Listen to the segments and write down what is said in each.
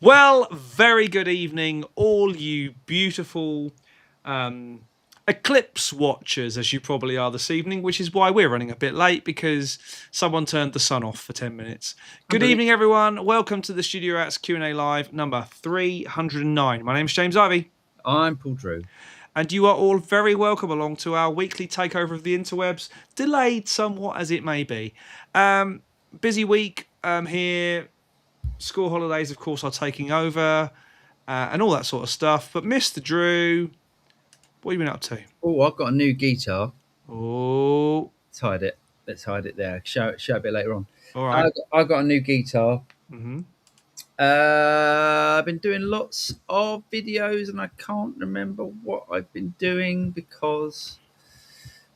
Well, very good evening, all you beautiful eclipse watchers, as you probably are this evening, which is why we're running a bit late because someone turned the sun off for 10 minutes. Good evening, everyone. Welcome to the Studio Rats Q&A Live number 309. My name's James Ivey. I'm Paul Drew. And you are all very welcome along to our weekly takeover of the interwebs, delayed somewhat as it may be. Busy week here. School holidays, of course, are taking over and all that sort of stuff. But Mr. Drew, what have you been up to? Oh, I've got a new guitar. Oh. Let's hide it. There. Show it a bit later on. All right. I got a new guitar. Mm-hmm. I've been doing lots of videos and I can't remember what I've been doing because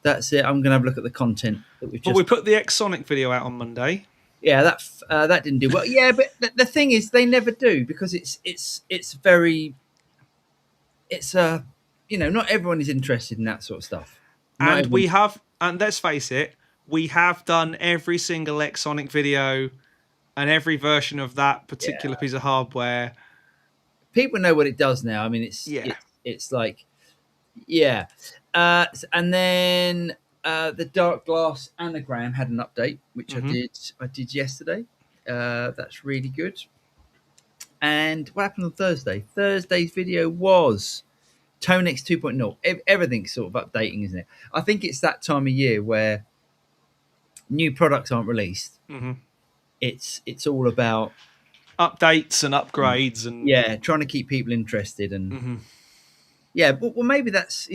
that's it. I'm going to have a look at the content that we've just... Well, we put the X-Sonic video out on Monday. Yeah, that didn't do well. Yeah, but the thing is, they never do because it's not everyone is interested in that sort of stuff. And let's face it, we have done every single X-Sonic video and every version of that particular piece of hardware. People know what it does now. I mean, it's like, yeah. And then the Dark Glass anagram had an update, which I did yesterday. That's really good. And what happened on Thursday? Thursday's video was Tonex 2.0. Everything's sort of updating, isn't it? I think it's that time of year where new products aren't released. Mm-hmm. It's all about updates and upgrades and trying to keep people interested and well, maybe that's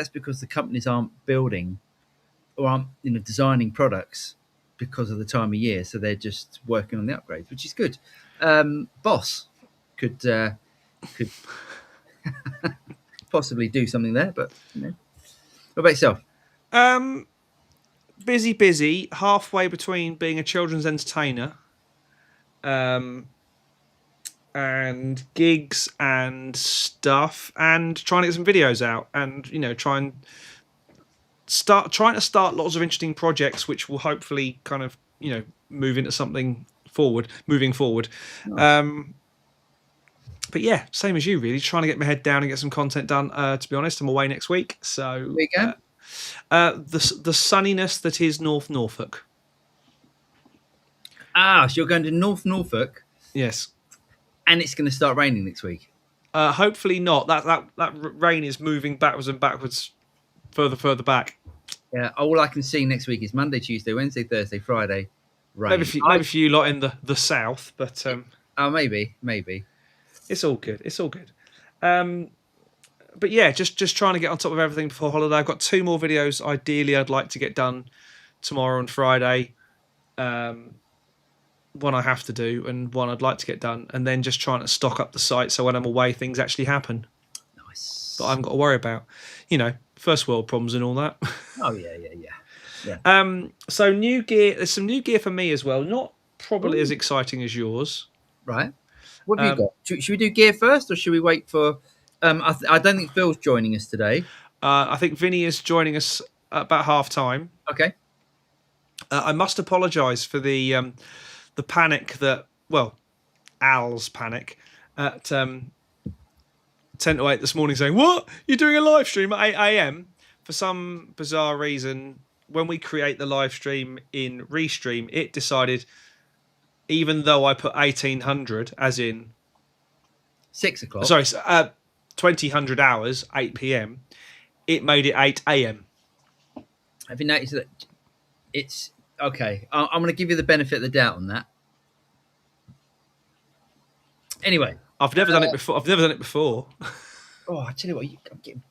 because the companies aren't building or aren't designing products because of the time of year, so they're just working on the upgrades, which is good. Boss could possibly do something there, but what about yourself? Busy, halfway between being a children's entertainer and gigs and stuff, and trying to get some videos out, and trying to start lots of interesting projects which will hopefully kind of moving forward. Nice. But yeah, same as you, really, trying to get my head down and get some content done. To be honest, I'm away next week, so there you go. The sunniness that is North Norfolk. So you're going to North Norfolk? Yes. And it's going to start raining next week? Hopefully not. That rain is moving backwards and backwards, further back. Yeah. All I can see next week is Monday, Tuesday, Wednesday, Thursday, Friday, rain. Maybe for you lot in the south, but maybe. It's all good. But yeah, just trying to get on top of everything before holiday. I've got 2 more videos. Ideally, I'd like to get done tomorrow and Friday. One I have to do, and one I'd like to get done, and then just trying to stock up the site so when I'm away, things actually happen. Nice. That I haven't got to worry about. First world problems and all that. Oh yeah. So new gear. There's some new gear for me as well. Not probably as exciting as yours. Right. What have you got? Should we do gear first, or should we wait for? I don't think Phil's joining us today. I think Vinny is joining us at about half time. Okay. I must apologise for the panic Al's panic at 10 to 8 this morning, saying, "What? You're doing a live stream at 8 a.m?" For some bizarre reason, when we create the live stream in Restream, it decided, even though I put 1800, as in 6 o'clock. Sorry, 2000 hours, 8 p.m. It made it 8 a.m. Have you noticed that it's okay? I'm going to give you the benefit of the doubt on that. Anyway, I've never done it before. Oh, I tell you what, I'm getting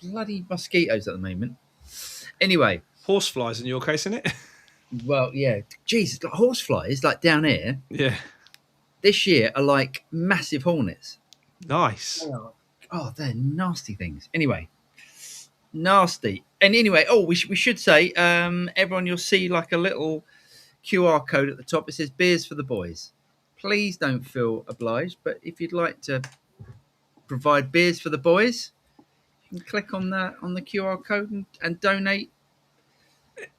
bloody mosquitoes at the moment. Anyway, horseflies in your case, isn't it? Well, yeah. Jesus, like horseflies, like down here. Yeah. This year are like massive hornets. Nice. Oh, they're nasty things. Anyway, nasty. And anyway, we should say, everyone, you'll see like a little QR code at the top. It says beers for the boys. Please don't feel obliged, but if you'd like to provide beers for the boys, you can click on the QR code and donate.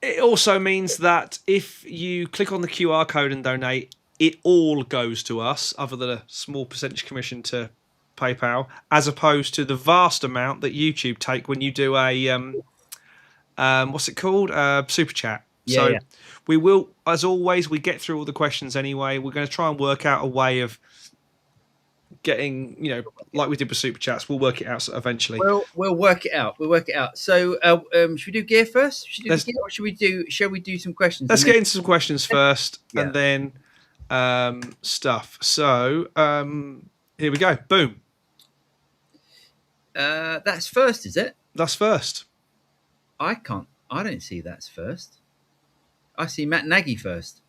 It also means that if you click on the QR code and donate, it all goes to us, other than a small percentage commission to PayPal, as opposed to the vast amount that YouTube take when you do a what's it called? Super chat. Yeah, So yeah. we will, as always, we get through all the questions anyway. We're going to try and work out a way of getting, like we did with super chats. We'll work it out eventually. We'll work it out. We'll work it out. So, should we do gear first? Should we do gear, or shall we do some questions? Let's get into some questions first, Yeah. and then stuff. So here we go. Boom. That's first, is it? That's first. I don't see that's first. I see Matt Nagy first.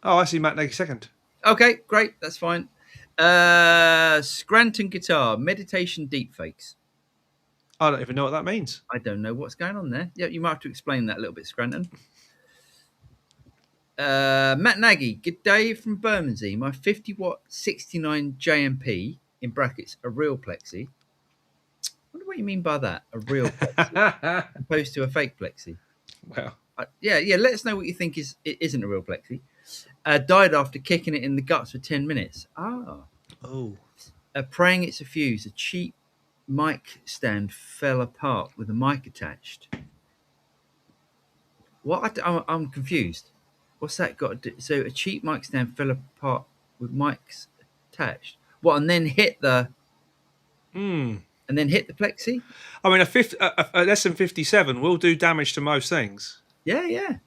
Oh, I see Matt Nagy second. Okay, great. That's fine. Scranton Guitar, meditation deepfakes. I don't even know what that means. I don't know what's going on there. Yeah, you might have to explain that a little bit, Scranton. Matt Nagy, good day from Bermondsey. My 50-watt 69 JMP, in brackets, a real plexi. I wonder what you mean by that, a real plexi, opposed to a fake plexi. Well, yeah. Let us know what you think it isn't a real plexi. Died after kicking it in the guts for 10 minutes. Oh. Praying it's a fuse. A cheap mic stand fell apart with a mic attached. What? I'm confused. What's that got to do? So a cheap mic stand fell apart with mics attached. What? And then hit the. And then hit the plexi. I mean, a less than 57 will do damage to most things. Yeah.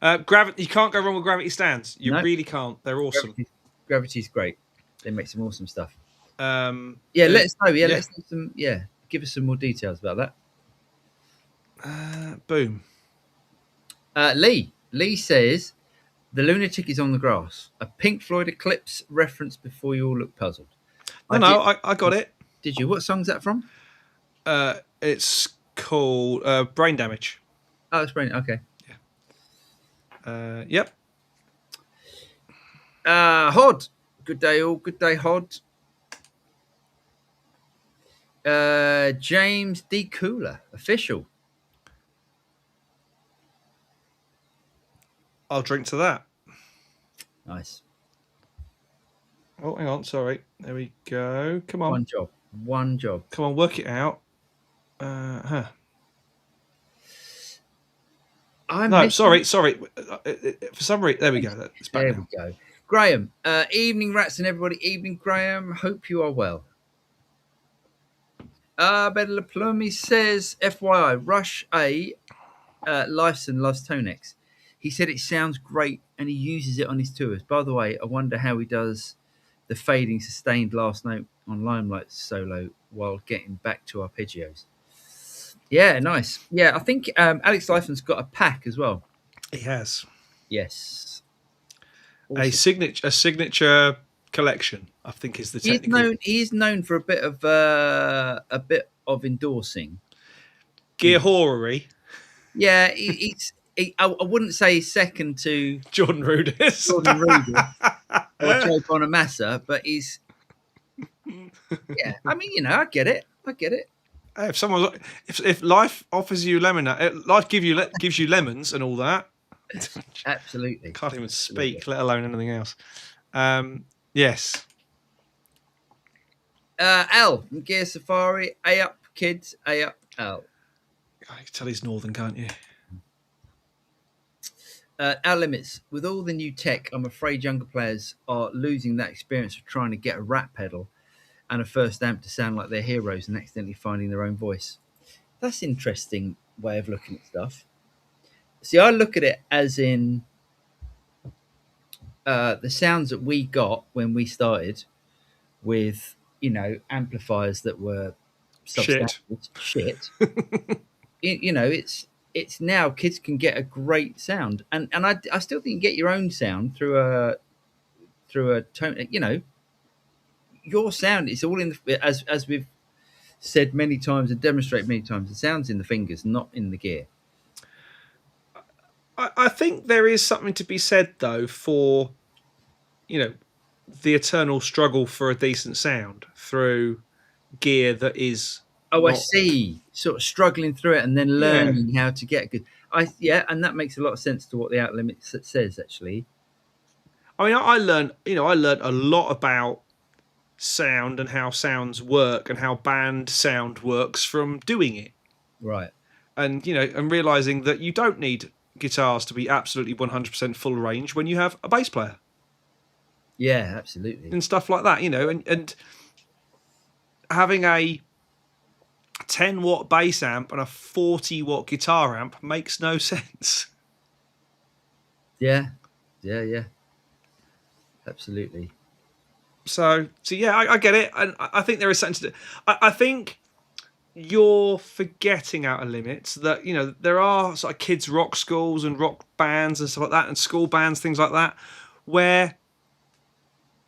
You can't go wrong with gravity stands. You really can't. They're awesome. Gravity's great. They make some awesome stuff. Let us know. Let's do some. Yeah, give us some more details about that. Boom. Lee says the lunatic is on the grass. A Pink Floyd Eclipse reference before you all look puzzled. I got it. Did you? What song's that from? It's called Brain Damage. Oh, it's Brain. Okay. Yeah. Yep. Hod. Good day, all. Good day, Hod. James D. Cooler, official. I'll drink to that. Nice. Oh, hang on. Sorry. There we go. Come on. One job. Come on, work it out. Sorry. For some reason, there we go. It's back there now. We go. Graham. Evening, rats and everybody. Evening, Graham. Hope you are well. Bedla Plummy says, FYI, Rush A. Lifeson loves Tonex. He said it sounds great and he uses it on his tours. By the way, I wonder how he does the fading sustained last note on Limelight solo while getting back to arpeggios. Yeah, nice. Yeah, I think Alex Lifeson's got a pack as well. He has. Yes. Awesome. A signature collection, I think, is the technical. He's known for a bit of endorsing. Gear horror-y. Yeah, I wouldn't say he's second to Jordan Rudess or Joe Bonamassa, but he's. Yeah, I mean, I get it. If life offers you life gives you lemons and all that. Absolutely. Can't even speak, let alone anything else. Yes. Al from Gear Safari. A up, kids. A up, Al. I can tell he's northern, can't you? Our limits. With all the new tech, I'm afraid younger players are losing that experience of trying to get a rat pedal and a first amp to sound like they're heroes and accidentally finding their own voice. That's an interesting way of looking at stuff. See, I look at it as in the sounds that we got when we started with, amplifiers that were substandard shit. It's now kids can get a great sound, and I still think you get your own sound through a tone. Your sound is all in the, as we've said many times and demonstrated many times. The sound's in the fingers, not in the gear. I think there is something to be said though for, the eternal struggle for a decent sound through gear that is. I see. Sort of struggling through it and then learning how to get good. And that makes a lot of sense to what the Out Limit says, actually. I mean, I learned a lot about sound and how sounds work and how band sound works from doing it. Right. And realizing that you don't need guitars to be absolutely 100% full range when you have a bass player. Yeah, absolutely. And stuff like that, and having a 10-watt bass amp and a 40-watt guitar amp makes no sense. Yeah. Absolutely. So yeah, I get it, and I think there is something to do. I think you're forgetting Outer Limits that there are sort of kids rock schools and rock bands and stuff like that, and school bands, things like that, where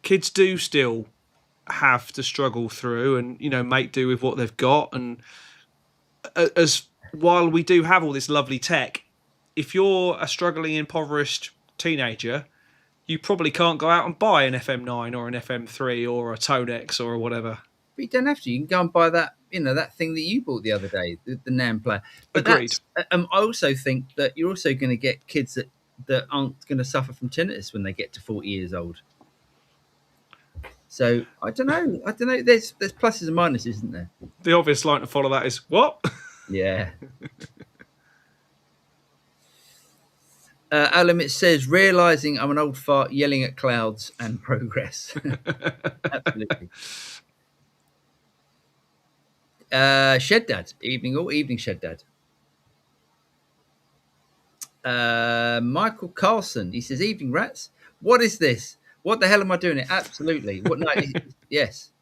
kids do still have to struggle through and make do with what they've got. And as while we do have all this lovely tech, if you're a struggling, impoverished teenager, you probably can't go out and buy an FM9 or an FM3 or a Tonex or whatever. But you don't have to. You can go and buy that, that thing that you bought the other day, the NAM player. But Agreed. I also think that you're also going to get kids that aren't going to suffer from tinnitus when they get to 40 years old. So I don't know. There's pluses and minuses, isn't there? The obvious line to follow that is what? Yeah. Alam, says, realizing I'm an old fart yelling at clouds and progress. Absolutely. Shed Dad, evening Shed Dad. Michael Carlson, he says, evening rats. What is this? What the hell am I doing it? Absolutely. What night? Yes.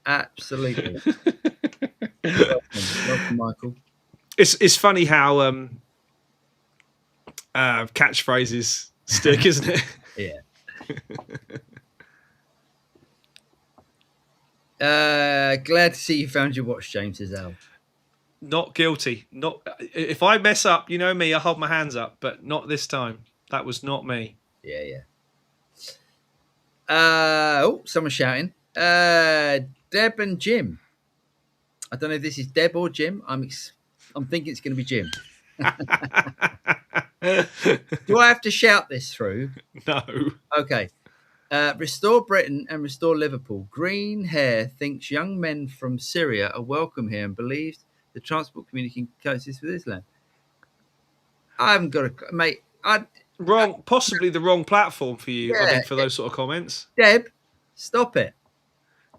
Absolutely. Welcome, Michael. It's funny how catchphrases stick, isn't it? Yeah. Glad to see you found your watch, James, says Al. Not guilty. Not if I mess up, you know me, I hold my hands up, but not this time. That was not me. Yeah. Someone's shouting. Deb and Jim. I don't know if this is Deb or Jim. I'm thinking it's going to be Jim. Do I have to shout this through? No. Okay. Restore Britain and restore Liverpool. Green Hair thinks young men from Syria are welcome here and believes the transport community can coexist with Islam. I haven't got a mate. Possibly the wrong platform for you. Yeah, I think for those sort of comments. Deb, stop it.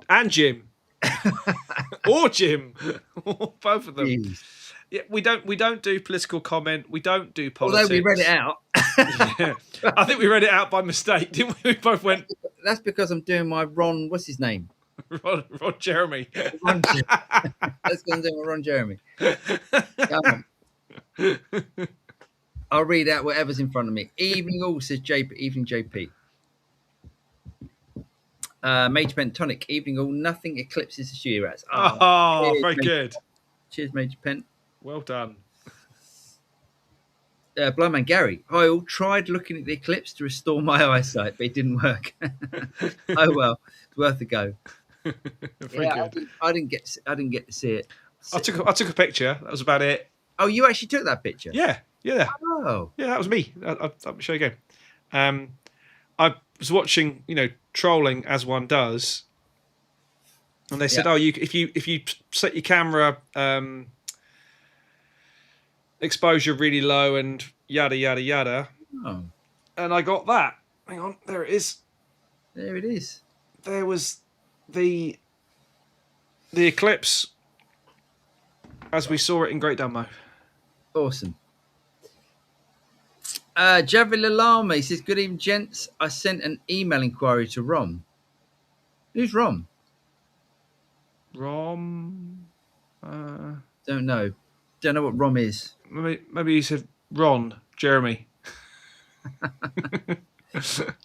And Jim, or Jim, both of them. Jeez. Yeah, we don't do political comment. We don't do politics. Although we read it out. Yeah. I think we read it out by mistake, didn't we? We both went. That's because I'm doing my Ron. What's his name? Ron Jeremy. That's because I'm doing my Ron Jeremy. Come on. I'll read out whatever's in front of me. Evening all, says JP. Evening JP. Major Pentonic. Evening all. Nothing eclipses the studio rats. Oh, very good. Cheers, Major Pent. Well done. Blowman Gary. I all tried looking at the eclipse to restore my eyesight, but it didn't work. Oh well, it's worth a go. Very good. I didn't get to see it. I took a picture. That was about it. Oh, you actually took that picture? Yeah. Oh, yeah, that was me. I'll show you again. I was watching, trolling as one does, and they said, "Oh, if you set your camera exposure really low and yada yada yada." Oh. And I got that. Hang on, there it is. There it is. There was the eclipse as we saw it in Great Dunmow. Awesome. Javel Alama, he says, good evening, gents. I sent an email inquiry to Rom. Who's Rom? Rom? Don't know. Don't know what Rom is. Maybe you said Ron, Jeremy.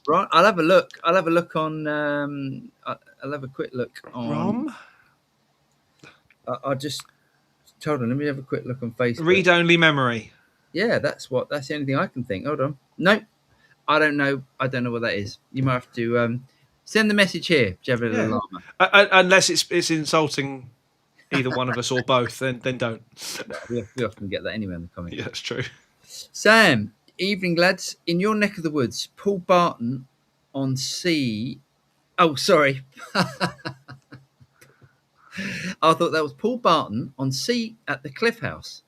Ron, I'll have a look. I'll have a look on. I'll have a quick look on. Rom? I'll just. Hold on. Let me have a quick look on Facebook. Read only memory. Yeah, that's the only thing I can think. Hold on. No, I don't know. I don't know what that is. You might have to send the message here, Javel Alama. Unless it's insulting either one of us or both, then don't. We often get that anyway in the comments. Yeah, that's true. Sam, evening lads. In your neck of the woods, Paul Barton on C. Oh, sorry. I thought that was Paul Barton on C at the Cliff House.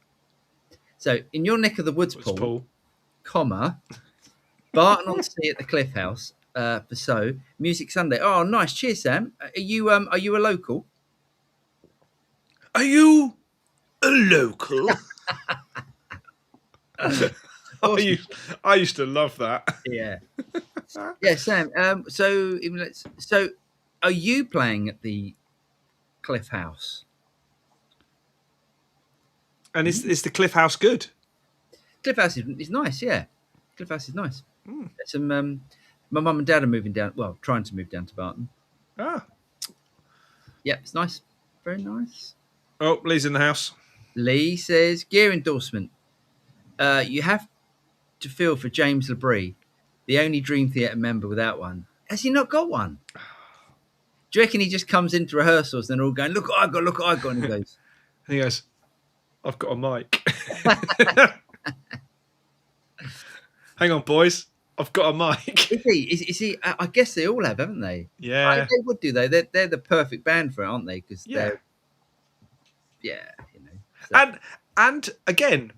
So in your neck of the woods, Paul, comma, Barton on C at the Cliff House. So Music Sunday. Oh, nice. Cheers, Sam. Are you a local? Are you a local? Awesome. I used to love that. Yeah. Yeah, Sam. So are you playing at the Cliff House? And is the Cliff House good? Cliff House is nice, yeah. Cliff House is nice. Some my mum and dad are moving down. Well, trying to move down to Barton. Ah. Yeah, it's nice. Very nice. Oh, Lee's in the house. Lee says gear endorsement. You have to feel for James Labrie, the only Dream Theatre member without one. Has he not got one? Do you reckon he just comes into rehearsals and they're all going, "Look what I got, look what I got," and he goes, "I've got a mic." Hang on, boys. I've got a mic. Is he? I guess they all have, haven't they? Yeah. They would do, though. They're the perfect band for it, aren't they? Because they're, you know. So. And again,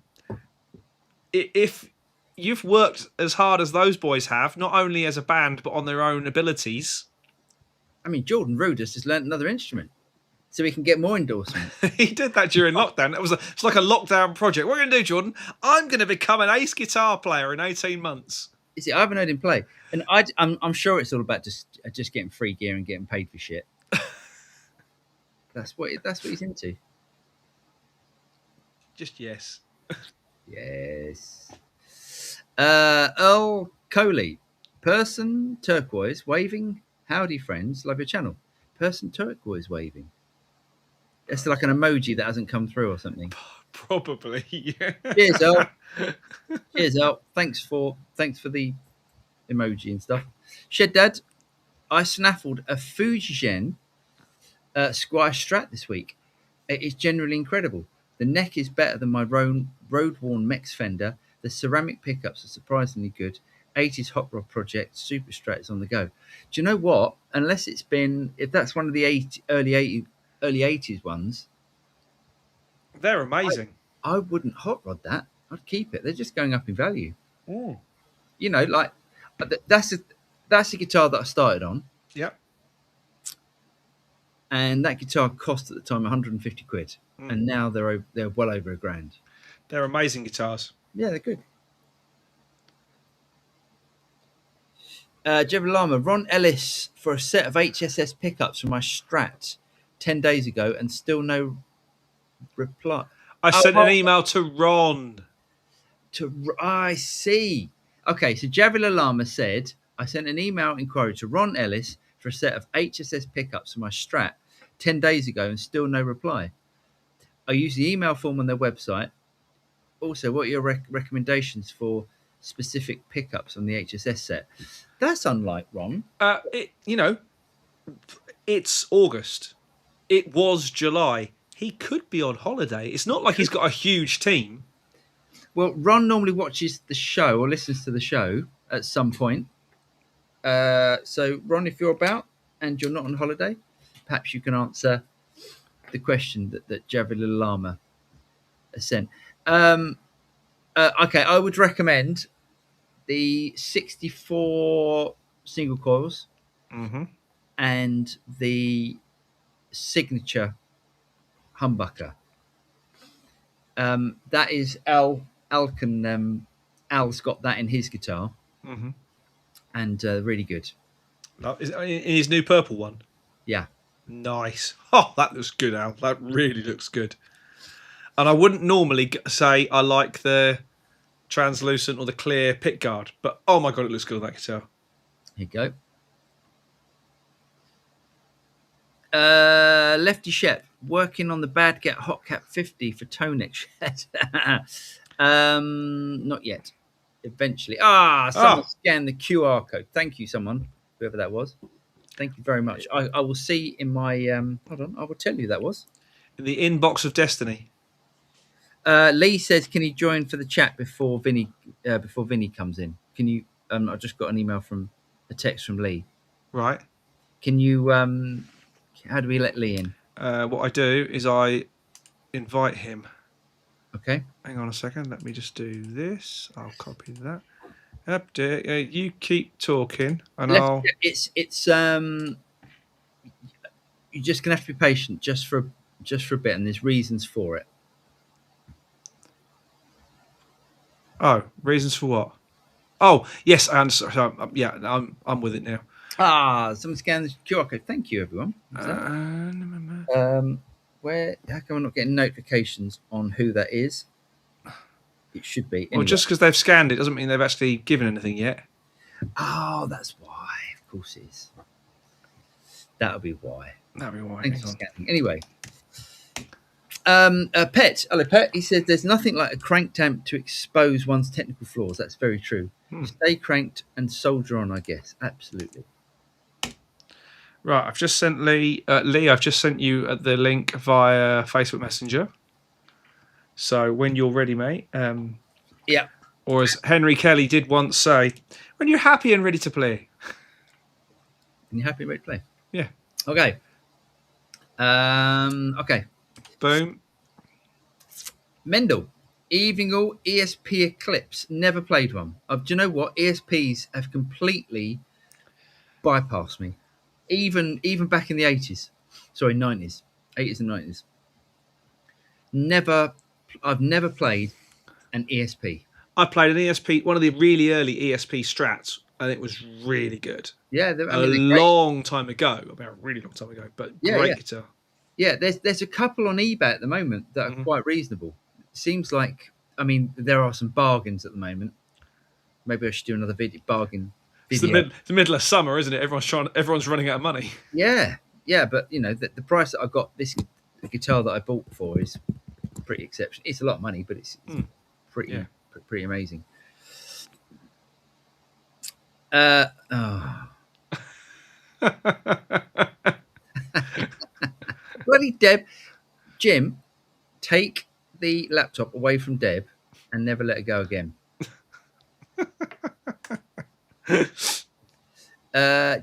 if you've worked as hard as those boys have, not only as a band, but on their own abilities. I mean, Jordan Rudess just learnt another instrument, so he can get more endorsements. He did that during lockdown. It's like a lockdown project. What are you going to do, Jordan? I'm going to become an ace guitar player in 18 months. You see, I haven't heard him play, and I'm sure it's all about just getting free gear and getting paid for shit. That's what he's into. Just yes. Yes. Earl Coley, person turquoise waving. Howdy, friends. Love your channel. Person turquoise waving. It's like an emoji that hasn't come through or something. Probably. Yeah. Cheers, Earl. Cheers, Earl. Thanks for the emoji and stuff. Shed Dad, I snaffled a Fujigen Squire Strat this week. It is generally incredible. The neck is better than my road-worn Mex Fender. The ceramic pickups are surprisingly good. 80s hot rod project, Super Strat is on the go. Do you know what? Unless if that's one of the early 80s ones, they're amazing. I wouldn't hot rod that. I'd keep it. They're just going up in value. Mm. You know, like that's a guitar that I started on. Yep. And that guitar cost at the time 150 quid, and now they're well over $1,000. They're amazing guitars. Yeah, they're good. Jebel Lama, Ron Ellis for a set of HSS pickups from my Strat 10 days ago, and still no reply. I sent an email to Ron. I see. Okay, so Javila Lama said, I sent an email inquiry to Ron Ellis for a set of HSS pickups for my Strat 10 days ago and still no reply. I used the email form on their website. Also, what are your recommendations for specific pickups on the HSS set? That's unlike Ron. It's August. It was July. He could be on holiday. It's not like he's got a huge team. Well, Ron normally watches the show or listens to the show at some point. So, Ron, if you're about and you're not on holiday, perhaps you can answer the question that Javila Lama has sent. Okay, I would recommend the 64 single coils and the signature humbucker. That is Al's got that in his guitar, and really good. In his new purple one? Yeah. Nice. Oh, that looks good, Al. That really looks good. And I wouldn't normally say I like the translucent or the clear pickguard, but oh my God, it looks good on that guitar. Here you go. Lefty Shep, working on the Bad Get Hot Cap 50 for Tonex Shed. Not yet. Eventually. Someone scanned the QR code. Thank you, someone, whoever that was. Thank you very much. I will see in my... hold on, I will tell you that was. In the inbox of destiny. Lee says, can he join for the chat before Vinny comes in? Can you... I just got an email from a text from Lee. Right. Can you? How do we let Lee in? What I do is I invite him. Okay. Hang on a second. Let me just do this. I'll copy that. Update. You keep talking, and I'll. It's you're just gonna have to be patient just for a bit, and there's reasons for it. Oh, reasons for what? Oh, yes, and yeah, I'm with it now. Someone scanned the QR code. Thank you, everyone. Where? How come I'm not getting notifications on who that is? It should be. Well, just because they've scanned it doesn't mean they've actually given anything yet. Oh, that's why. Of course it is. That'll be why. That'll be why. Thanks for scanning. Anyway. Pet. Hello, Pet. He said there's nothing like a cranked amp to expose one's technical flaws. That's very true. Stay cranked and soldier on, I guess. Absolutely. Right, I've just sent Lee. Lee, I've just sent you the link via Facebook Messenger. So when you're ready, mate. Yeah. Or as Henry Kelly did once say, when you're happy and ready to play. When you're happy and ready to play. Yeah. Okay. Okay. Boom. Mendel. Evening all. ESP Eclipse. Never played one. Do you know what? ESPs have completely bypassed me. Even back in the 80s. Sorry, 90s. 80s and 90s. I've never played an ESP. I played an ESP, one of the really early ESP strats, and it was really good. Yeah, a long time ago, about a really long time ago, but great guitar. Yeah, there's a couple on eBay at the moment that are quite reasonable. It seems like, I mean, there are some bargains at the moment. Maybe I should do another bargain video. It's the middle of summer, isn't it? Everyone's running out of money. Yeah, but you know, the price that I got the guitar that I bought for is pretty exceptional. It's a lot of money, but it's pretty amazing. Bloody Deb. Jim, take the laptop away from Deb and never let her go again.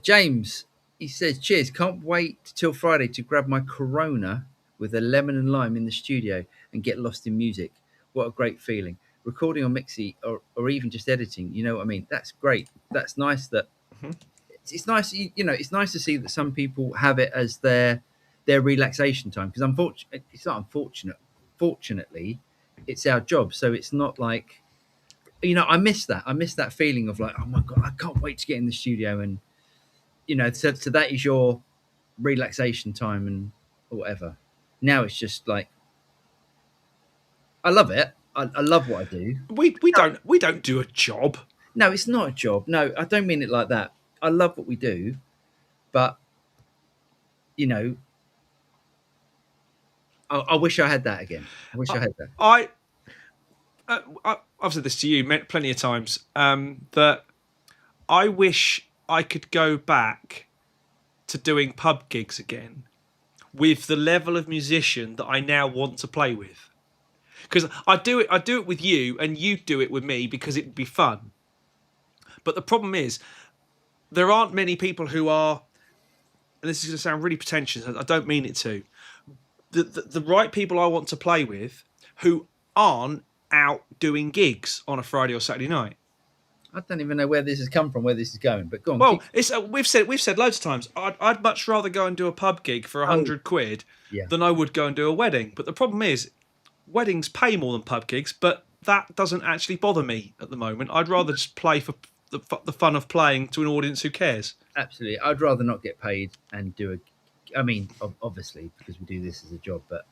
James, he says, cheers, can't wait till Friday to grab my Corona with a lemon and lime in the studio and get lost in music. What a great feeling. Recording on Mixie or even just editing, you know what I mean? That's great. That's nice that it's nice, you know, it's nice to see that some people have it as their relaxation time, because it's not unfortunate. Fortunately, it's our job. So it's not like, you know, I miss that feeling of like, oh my God, I can't wait to get in the studio, and you know, so that is your relaxation time and whatever. Now it's just like, I love it. I love what I do. We don't do a job. No, it's not a job. No, I don't mean it like that. I love what we do, but you know, I wish I had that again. I wish I had that. I've said this to you plenty of times, that I wish I could go back to doing pub gigs again with the level of musician that I now want to play with. Because I do it with you, and you do it with me because it would be fun. But the problem is, there aren't many people who are, and this is going to sound really pretentious, I don't mean it to, the right people I want to play with who aren't out doing gigs on a Friday or Saturday night. I don't even know where this has come from, where this is going, but go on. Well, we've said loads of times, I'd much rather go and do a pub gig for £100 than I would go and do a wedding. But the problem is, weddings pay more than pub gigs, but that doesn't actually bother me at the moment. I'd rather just play for the fun of playing to an audience who cares. Absolutely. I'd rather not get paid and do I mean, obviously, because we do this as a job, but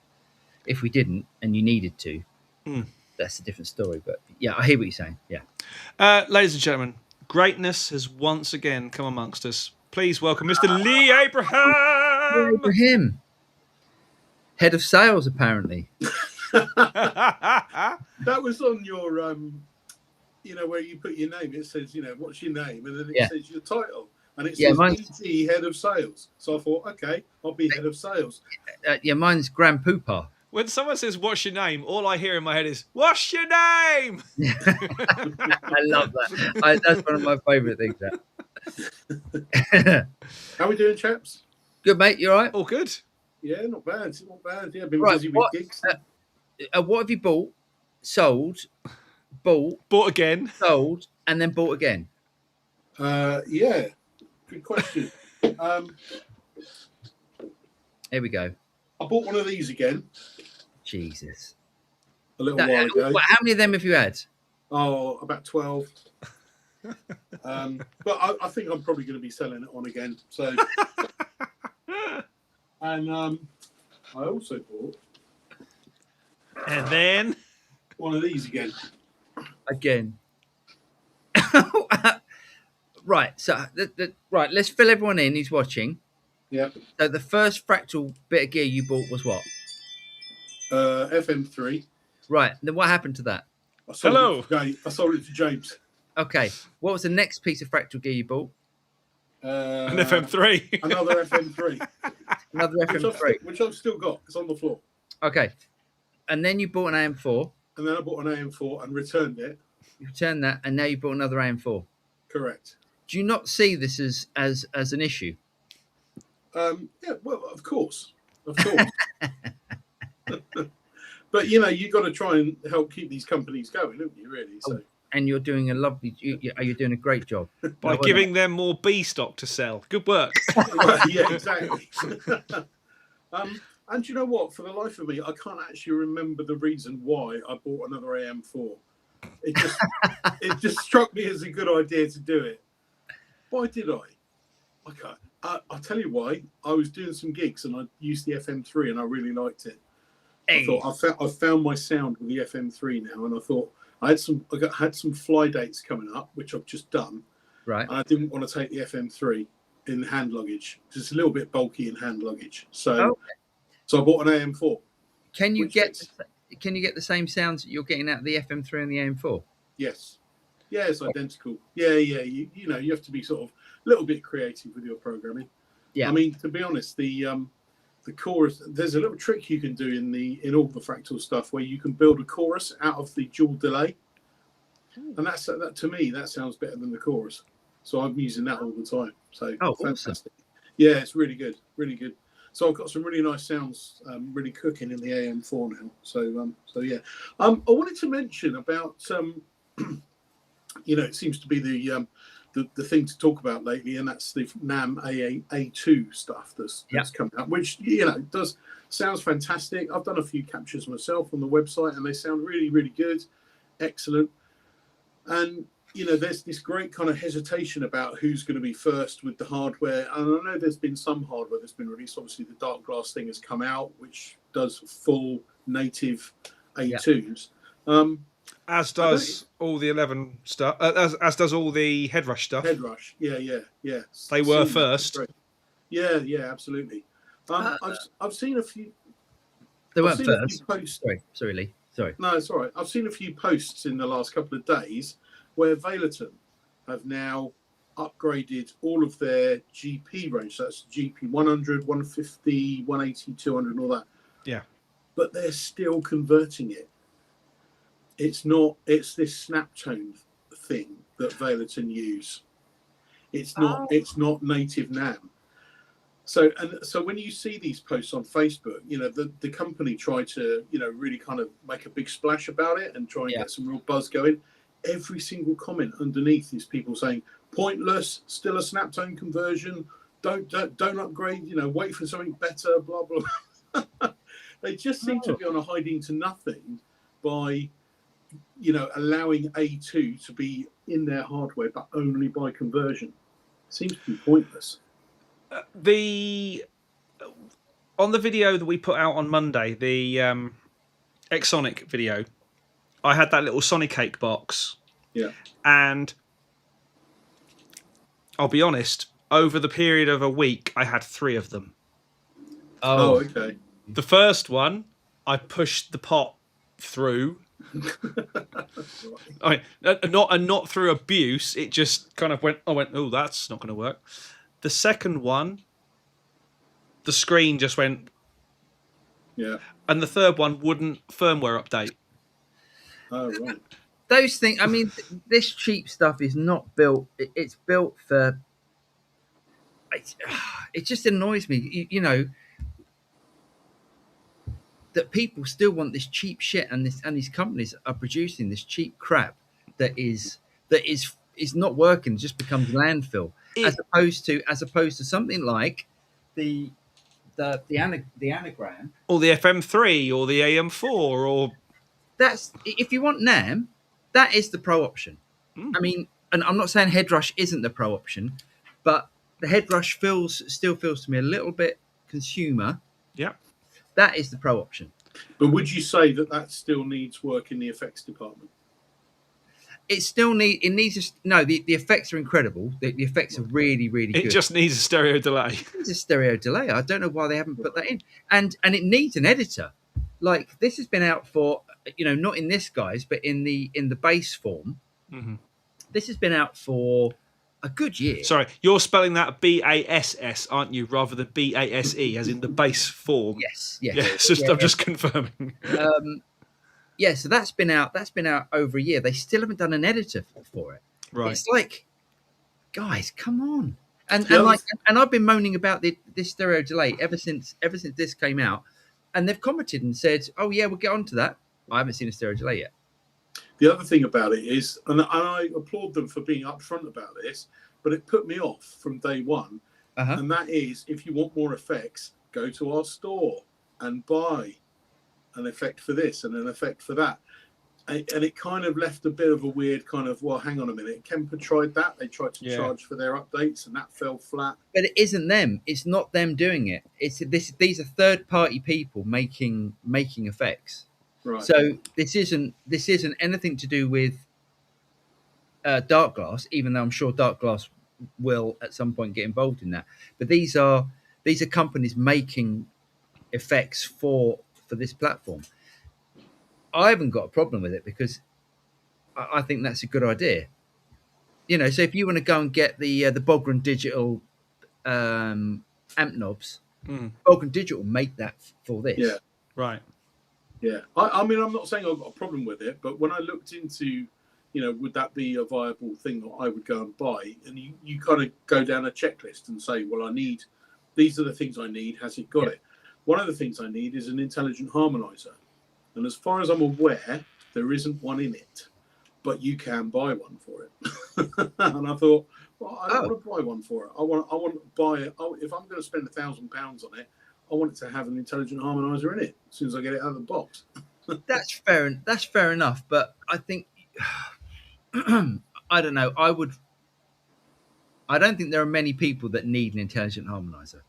if we didn't and you needed to, that's a different story. But yeah, I hear what you're saying. Yeah. Ladies and gentlemen, greatness has once again come amongst us. Please welcome Mr. Lee Abraham. Head of sales, apparently. That was on your, you know, where you put your name. It says, you know, what's your name? And then it says your title. And it says ET Head of Sales. So I thought, okay, I'll be Head of Sales. Mine's Grand Poopah. When someone says, what's your name? All I hear in my head is, what's your name? I love that. That's one of my favourite things. How are we doing, chaps? Good, mate. You all right? All good. Yeah, not bad. Not bad. Yeah, been busy with gigs. What have you bought, sold, bought again, sold, and then bought again? Yeah, good question. Here we go. I bought one of these again. Jesus. A little while ago. How many of them have you had? Oh, about 12. But I think I'm probably going to be selling it on again. So, and I also bought, and then one of these again. Right. So, right. Let's fill everyone in who's watching. Yeah. So the first fractal bit of gear you bought was what? FM3. Right. Then what happened to that? I sold it to James. Okay. What was the next piece of fractal gear you bought? An FM3. Another FM3. Another FM3. Which I've still got. It's on the floor. Okay. And then you bought an AM4. And then I bought an AM4 and returned it. You returned that, and now you bought another AM4. Correct. Do you not see this as an issue? Yeah, well, of course. But you've got to try and help keep these companies going, haven't you? Really. So. And you're doing you're doing a great job by giving them more B stock to sell. Good work. Yeah, exactly. And you know what? For the life of me, I can't actually remember the reason why I bought another AM4. It just struck me as a good idea to do it. Why did I? I can't. I'll tell you why. I was doing some gigs and I used the FM3 and I really liked it. Hey. I thought I found my sound with the FM3 now, and I thought I had some fly dates coming up, which I've just done. Right. And I didn't want to take the FM3 in hand luggage because it's a little bit bulky in hand luggage. So I bought an AM4. Can you get the same sounds that you're getting out of the FM3 and the AM4? Yes. Yeah, it's identical. Yeah. You have to be sort of a little bit creative with your programming. Yeah. I mean, to be honest, the chorus, there's a little trick you can do in all the fractal stuff where you can build a chorus out of the dual delay. And that to me, that sounds better than the chorus. So I'm using that all the time. So fantastic. Awesome. Yeah, it's really good. Really good. So I've got some really nice sounds really cooking in the AM4 now. So yeah. I wanted to mention about it seems to be the thing to talk about lately, and that's the NAM A2 stuff that's come out, which sounds fantastic. I've done a few captures myself on the website, and they sound really, really good, excellent. And there's this great kind of hesitation about who's going to be first with the hardware. And I know there's been some hardware that's been released. Obviously, the Dark Glass thing has come out, which does full native A2s. As does all the 11 stuff. As does all the Headrush stuff. Headrush, yeah. They were first. Yeah, absolutely. I've seen a few. They weren't first. Sorry, Lee. Sorry. No, it's all right. I've seen a few posts in the last couple of days where Valeton have now upgraded all of their GP range. So that's GP 100, 150, 180, 200, and all that. Yeah. But they're still converting it. It's this Snaptone thing that Valeton use. It's not native NAM. So when you see these posts on Facebook, the company try to, really kind of make a big splash about it and try and get some real buzz going. Every single comment underneath is people saying, pointless, still a Snaptone conversion, don't upgrade, wait for something better, blah, blah. They just seem to be on a hiding to nothing by allowing A2 to be in their hardware, but only by conversion. Seems to be pointless. On the video that we put out on Monday, the Exonic video, I had that little Sonic Cake box. Yeah. And I'll be honest, over the period of a week, I had 3 of them. Oh, okay. The first one, I pushed the pot through. I mean, not through abuse. It just kind of went. Oh, that's not going to work. The second one, the screen just went. Yeah. And the third one wouldn't firmware update. Oh, right. Those things. I mean, this cheap stuff is not built. It's built for it just annoys me, you know, that people still want this cheap shit, and these companies are producing this cheap crap that is not working, just becomes landfill, as opposed to something like the the anagram, or the FM3 or the AM4 or that's, if you want NAM, that is the pro option. I mean, and I'm not saying Headrush isn't the pro option, but the Headrush still feels to me a little bit consumer. yeah. That is the pro option. But would you say that still needs work in the effects department? It needs no. The effects are incredible. The effects are really good. It just needs a stereo delay. It needs a stereo delay. I don't know why they haven't put that in. And it needs an editor. Like, this has been out for, you know, not in this guise, but in the base form. Mm-hmm. This has been out for a good year. Sorry, you're spelling that BASS, aren't you, rather than BASE, as in the base form? Yes. I'm just confirming. Yeah, so that's been out over a year. They still haven't done an editor for it. Right. It's like, guys, come on. And I've been moaning about this stereo delay ever since this came out, and they've commented and said, "Oh yeah, we'll get on to that." I haven't seen a stereo delay yet. The other thing about it is, and I applaud them for being upfront about this, but it put me off from day one. And that is, if you want more effects, go to our store and buy an effect for this and an effect for that. And it kind of left a bit of a weird kind of, well, hang on a minute. Kemper tried that. They tried to charge for their updates, and that fell flat. But it isn't them. It's not them doing it. These are third-party people making effects. Right. So this isn't anything to do with Dark Glass, even though I'm sure Dark Glass will at some point get involved in that. But these are companies making effects for this platform. I haven't got a problem with it, because I think that's a good idea. You know, so if you want to go and get the Bogren Digital amp knobs, Bogren Digital make that for this. Yeah. Right. Yeah. I mean, I'm not saying I've got a problem with it, but when I looked into, you know, would that be a viable thing that I would go and buy? And you kind of go down a checklist and say, well, these are the things I need. Has it got it? One of the things I need is an intelligent harmonizer. And as far as I'm aware, there isn't one in it, but you can buy one for it. And I thought, well, I don't want to buy one for it. I want to buy it. If I'm going to spend £1,000 on it, I want it to have an intelligent harmonizer in it as soon as I get it out of the box. That's fair enough. But I think, I don't know. I don't think there are many people that need an intelligent harmonizer.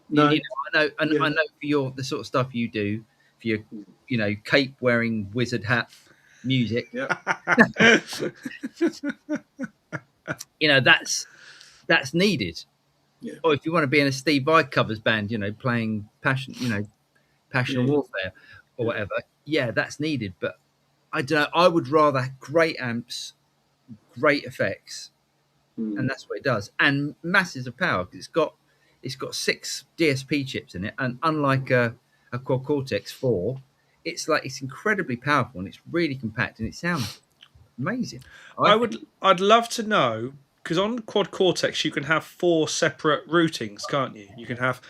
No, I know for the sort of stuff you do, for your, you know, cape wearing wizard hat music. Yeah. You know, that's needed. Yeah. Or if you want to be in a Steve Vai covers band, you know, playing Passion and Warfare or whatever, that's needed. But I don't know. I would rather great amps, great effects, and that's what it does, and masses of power, because it's got 6 DSP chips in it, and unlike a Quad Cortex 4, it's incredibly powerful, and it's really compact, and it sounds amazing. I'd love to know, because on Quad Cortex you can have 4 separate routings, can't you? You can have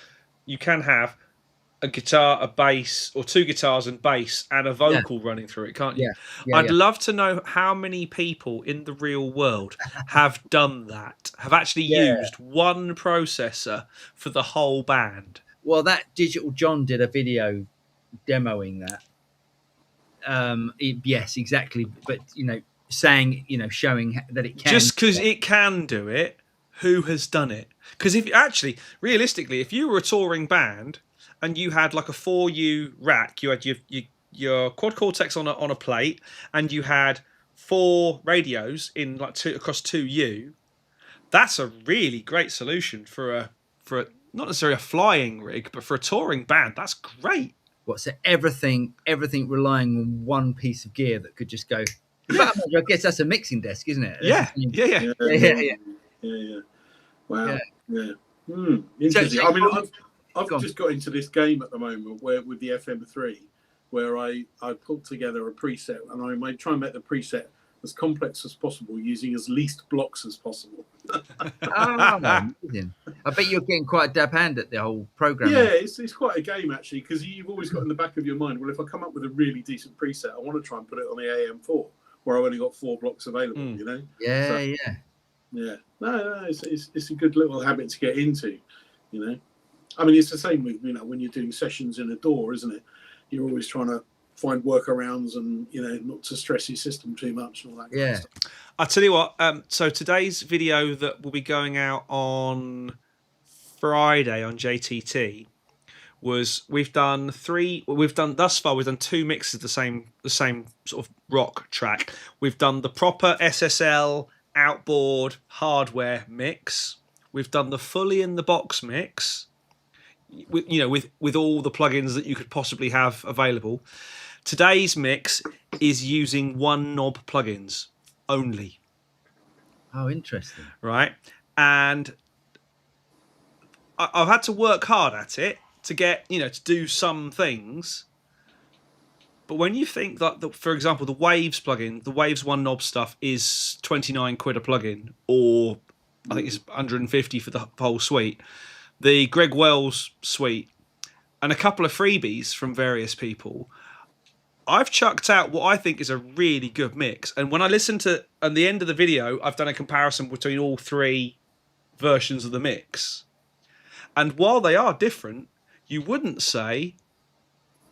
a guitar, a bass, or 2 guitars and bass, and a vocal running through it, can't you? I'd love to know how many people in the real world have done that, have actually used one processor for the whole band. Well, that Digital John did a video demoing that. Yes, exactly. But, you know, saying, you know, showing that it can. Just because it can do it, who has done it? Because realistically, if you were a touring band and you had like a 4U rack, you had your Quad Cortex on a plate, and you had 4 radios in across 2U, that's a really great solution for a not necessarily a flying rig, but for a touring band. That's great. So everything relying on one piece of gear that could just go. But I guess that's a mixing desk, isn't it? Yeah. Wow. Yeah. Interesting. I mean, I've just got into this game at the moment with the FM3, where I pulled together a preset, and I try and make the preset as complex as possible using as least blocks as possible. Amazing. I bet you're getting quite a dab hand at the whole programming. Yeah, it's quite a game actually, because you've always got in the back of your mind, well, if I come up with a really decent preset, I want to try and put it on the AM4 where I've only got 4 blocks available. You know. Yeah, so, yeah. No, it's a good little habit to get into. You know, I mean, it's the same with when you're doing sessions in a DAW, isn't it? You're always trying to find workarounds and not to stress your system too much and all that kind of stuff. I'll tell you what, so today's video that will be going out on Friday on JTT was we've done 2 mixes of the same sort of rock track. We've done the proper SSL outboard hardware mix. We've done the fully in the box mix with all the plugins that you could possibly have available. Today's mix is using 1 knob plugins only. Oh, interesting. Right. And I've had to work hard at it to get, to do some things. But when you think that, for example, the Waves plugin, the Waves 1 knob stuff is 29 quid a plugin, or I think it's 150 for the whole suite. The Greg Wells suite and a couple of freebies from various people, I've chucked out what I think is a really good mix. And when I listen to, at the end of the video, I've done a comparison between all 3 versions of the mix. And while they are different, you wouldn't say,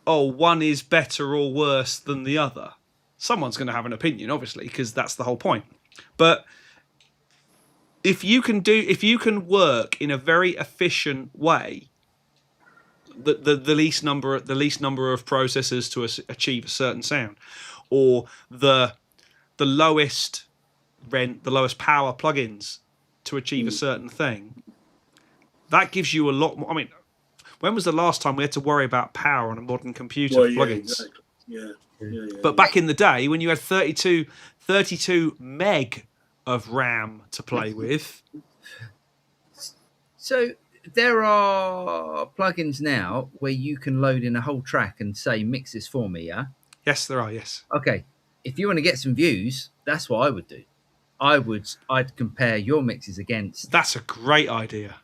oh, one is better or worse than the other. Someone's going to have an opinion, obviously, because that's the whole point. But if you can work in a very efficient way, the least number of processors to achieve a certain sound, or the lowest power plugins to achieve a certain thing, that gives you a lot more. I mean, when was the last time we had to worry about power on a modern computer for plugins? Exactly. Yeah. But back in the day, when you had 32 meg of RAM to play with. So there are plugins now where you can load in a whole track and say, mix this for me, yeah? Yes, there are, yes. Okay. If you want to get some views, that's what I would do. I'd compare your mixes against. That's a great idea.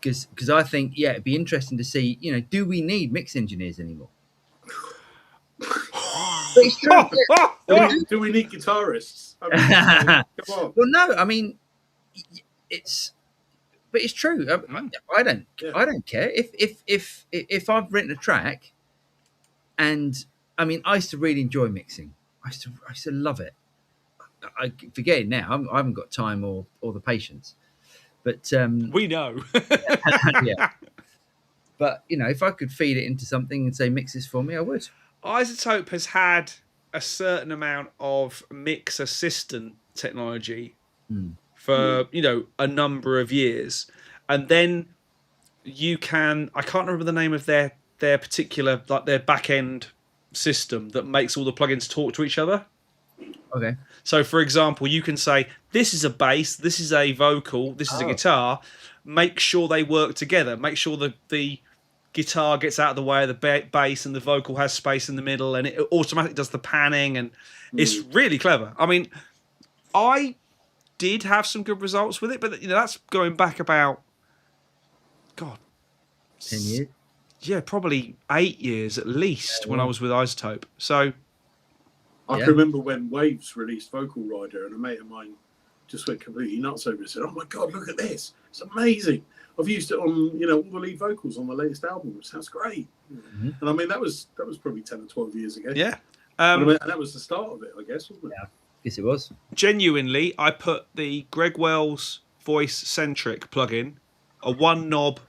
Because I think, it'd be interesting to see, do we need mix engineers anymore? But it's true. Do we need guitarists? I mean, come on. Well, no, I mean, it's true. I don't care if I've written a track, and I mean, I used to really enjoy mixing. I used to love it. I forget it now. I haven't got time or the patience. But we know. Yeah. But if I could feed it into something and say mix this for me, I would. iZotope has had a certain amount of mix assistant technology for a number of years, and then you can, I can't remember the name of their particular, like their back end system that makes all the plugins talk to each other. Okay. So, for example, you can say, this is a bass, this is a vocal, this is a guitar. Make sure they work together. Make sure that the guitar gets out of the way of the bass and the vocal has space in the middle, and it automatically does the panning, and it's really clever. I mean, I did have some good results with it, but that's going back about, 10 years? Yeah, probably 8 years at least when I was with iZotope. So I can remember when Waves released Vocal Rider, and a mate of mine just went completely nuts over it. Said, "Oh my god, look at this! It's amazing! I've used it on all the lead vocals on the latest album. It sounds great." And I mean that was probably 10 or 12 years ago. Yeah, and that was the start of it, I guess, wasn't it? Yeah, yes, it was. Genuinely, I put the Greg Wells Voice Centric plugin, a 1 knob,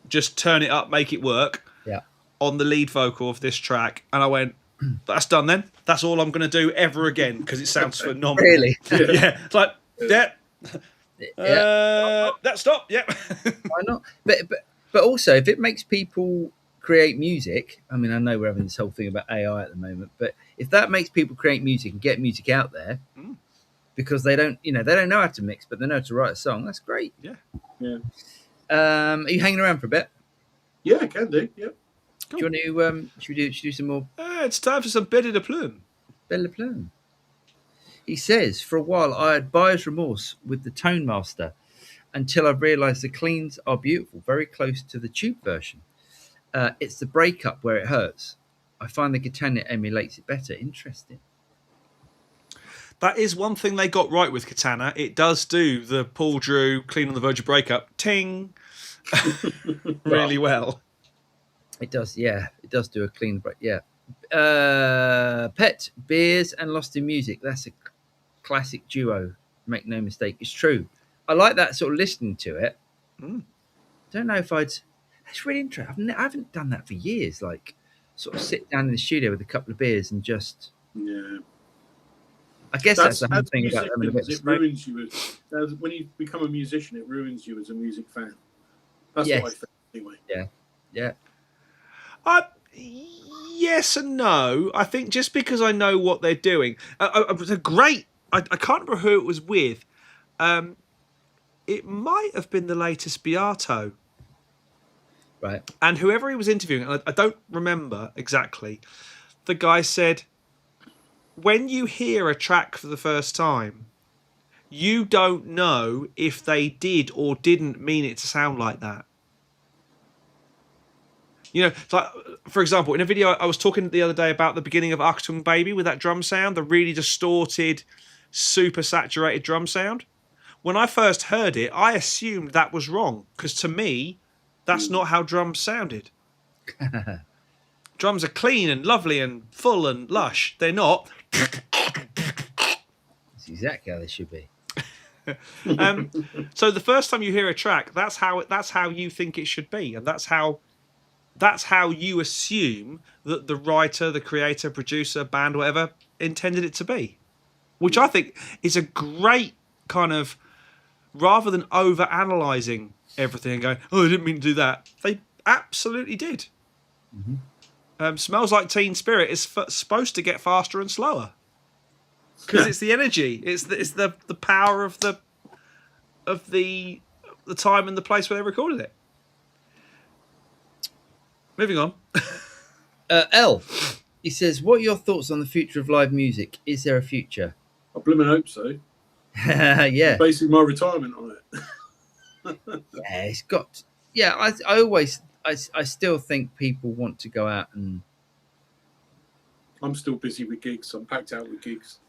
just turn it up, make it work. Yeah. On the lead vocal of this track, and I went, that's done then. That's all I'm going to do ever again because it sounds phenomenal. Really? Yeah. It's like, that stop. Yeah. Why not? But also, if it makes people create music, I mean, I know we're having this whole thing about AI at the moment, but if that makes people create music and get music out there, because they don't know how to mix, but they know how to write a song, that's great. Yeah. Are you hanging around for a bit? Yeah, I can do. Yeah. Cool. Do you want to should we do some more? It's time for some Belle de Plume. Belle de Plume. He says, for a while I had buyer's remorse with the Tone Master until I realised the cleans are beautiful, very close to the tube version. It's the breakup where it hurts. I find the Catania emulates it better. Interesting. That is one thing they got right with Katana. It does do the Paul Drew clean on the verge of breakup ting really well. It does, yeah. It does do a clean break, yeah. Pet, Beers and Lost in Music. That's a classic duo. Make no mistake. It's true. I like that sort of listening to it. Don't know if I'd... That's really interesting. I haven't done that for years. Like, sort of sit down in the studio with a couple of beers and just... Yeah. I guess that's the whole thing about them. It ruins you. When you become a musician, it ruins you as a music fan. That's what I think, anyway. Yeah. Yes and no. I think just because I know what they're doing, it was a great. I can't remember who it was with. It might have been the latest Beato, right? And whoever he was interviewing, I don't remember exactly. The guy said, when you hear a track for the first time, you don't know if they did or didn't mean it to sound like that. You know, like, for example, in a video I was talking the other day about the beginning of Achtung Baby with that drum sound, the really distorted, super saturated drum sound. When I first heard it, I assumed that was wrong, because to me, that's not how drums sounded. Drums are clean and lovely and full and lush. They're not. That's exactly how they should be. So the first time you hear a track, that's how you think it should be, and that's how you assume that the writer, the creator, producer, band, whatever, intended it to be. Which I think is a great kind of, rather than over-analysing everything and going, oh, I didn't mean to do that, they absolutely did. Smells Like Teen Spirit is supposed to get faster and slower. Because it's the energy. It's the power of the time and the place where they recorded it. Moving on. L, he says, what are your thoughts on the future of live music? Is there a future? I blooming hope so. Yeah. Basing my retirement on it. Yeah, it's got... Yeah, I still think people want to go out and... I'm still busy with gigs. I'm packed out with gigs.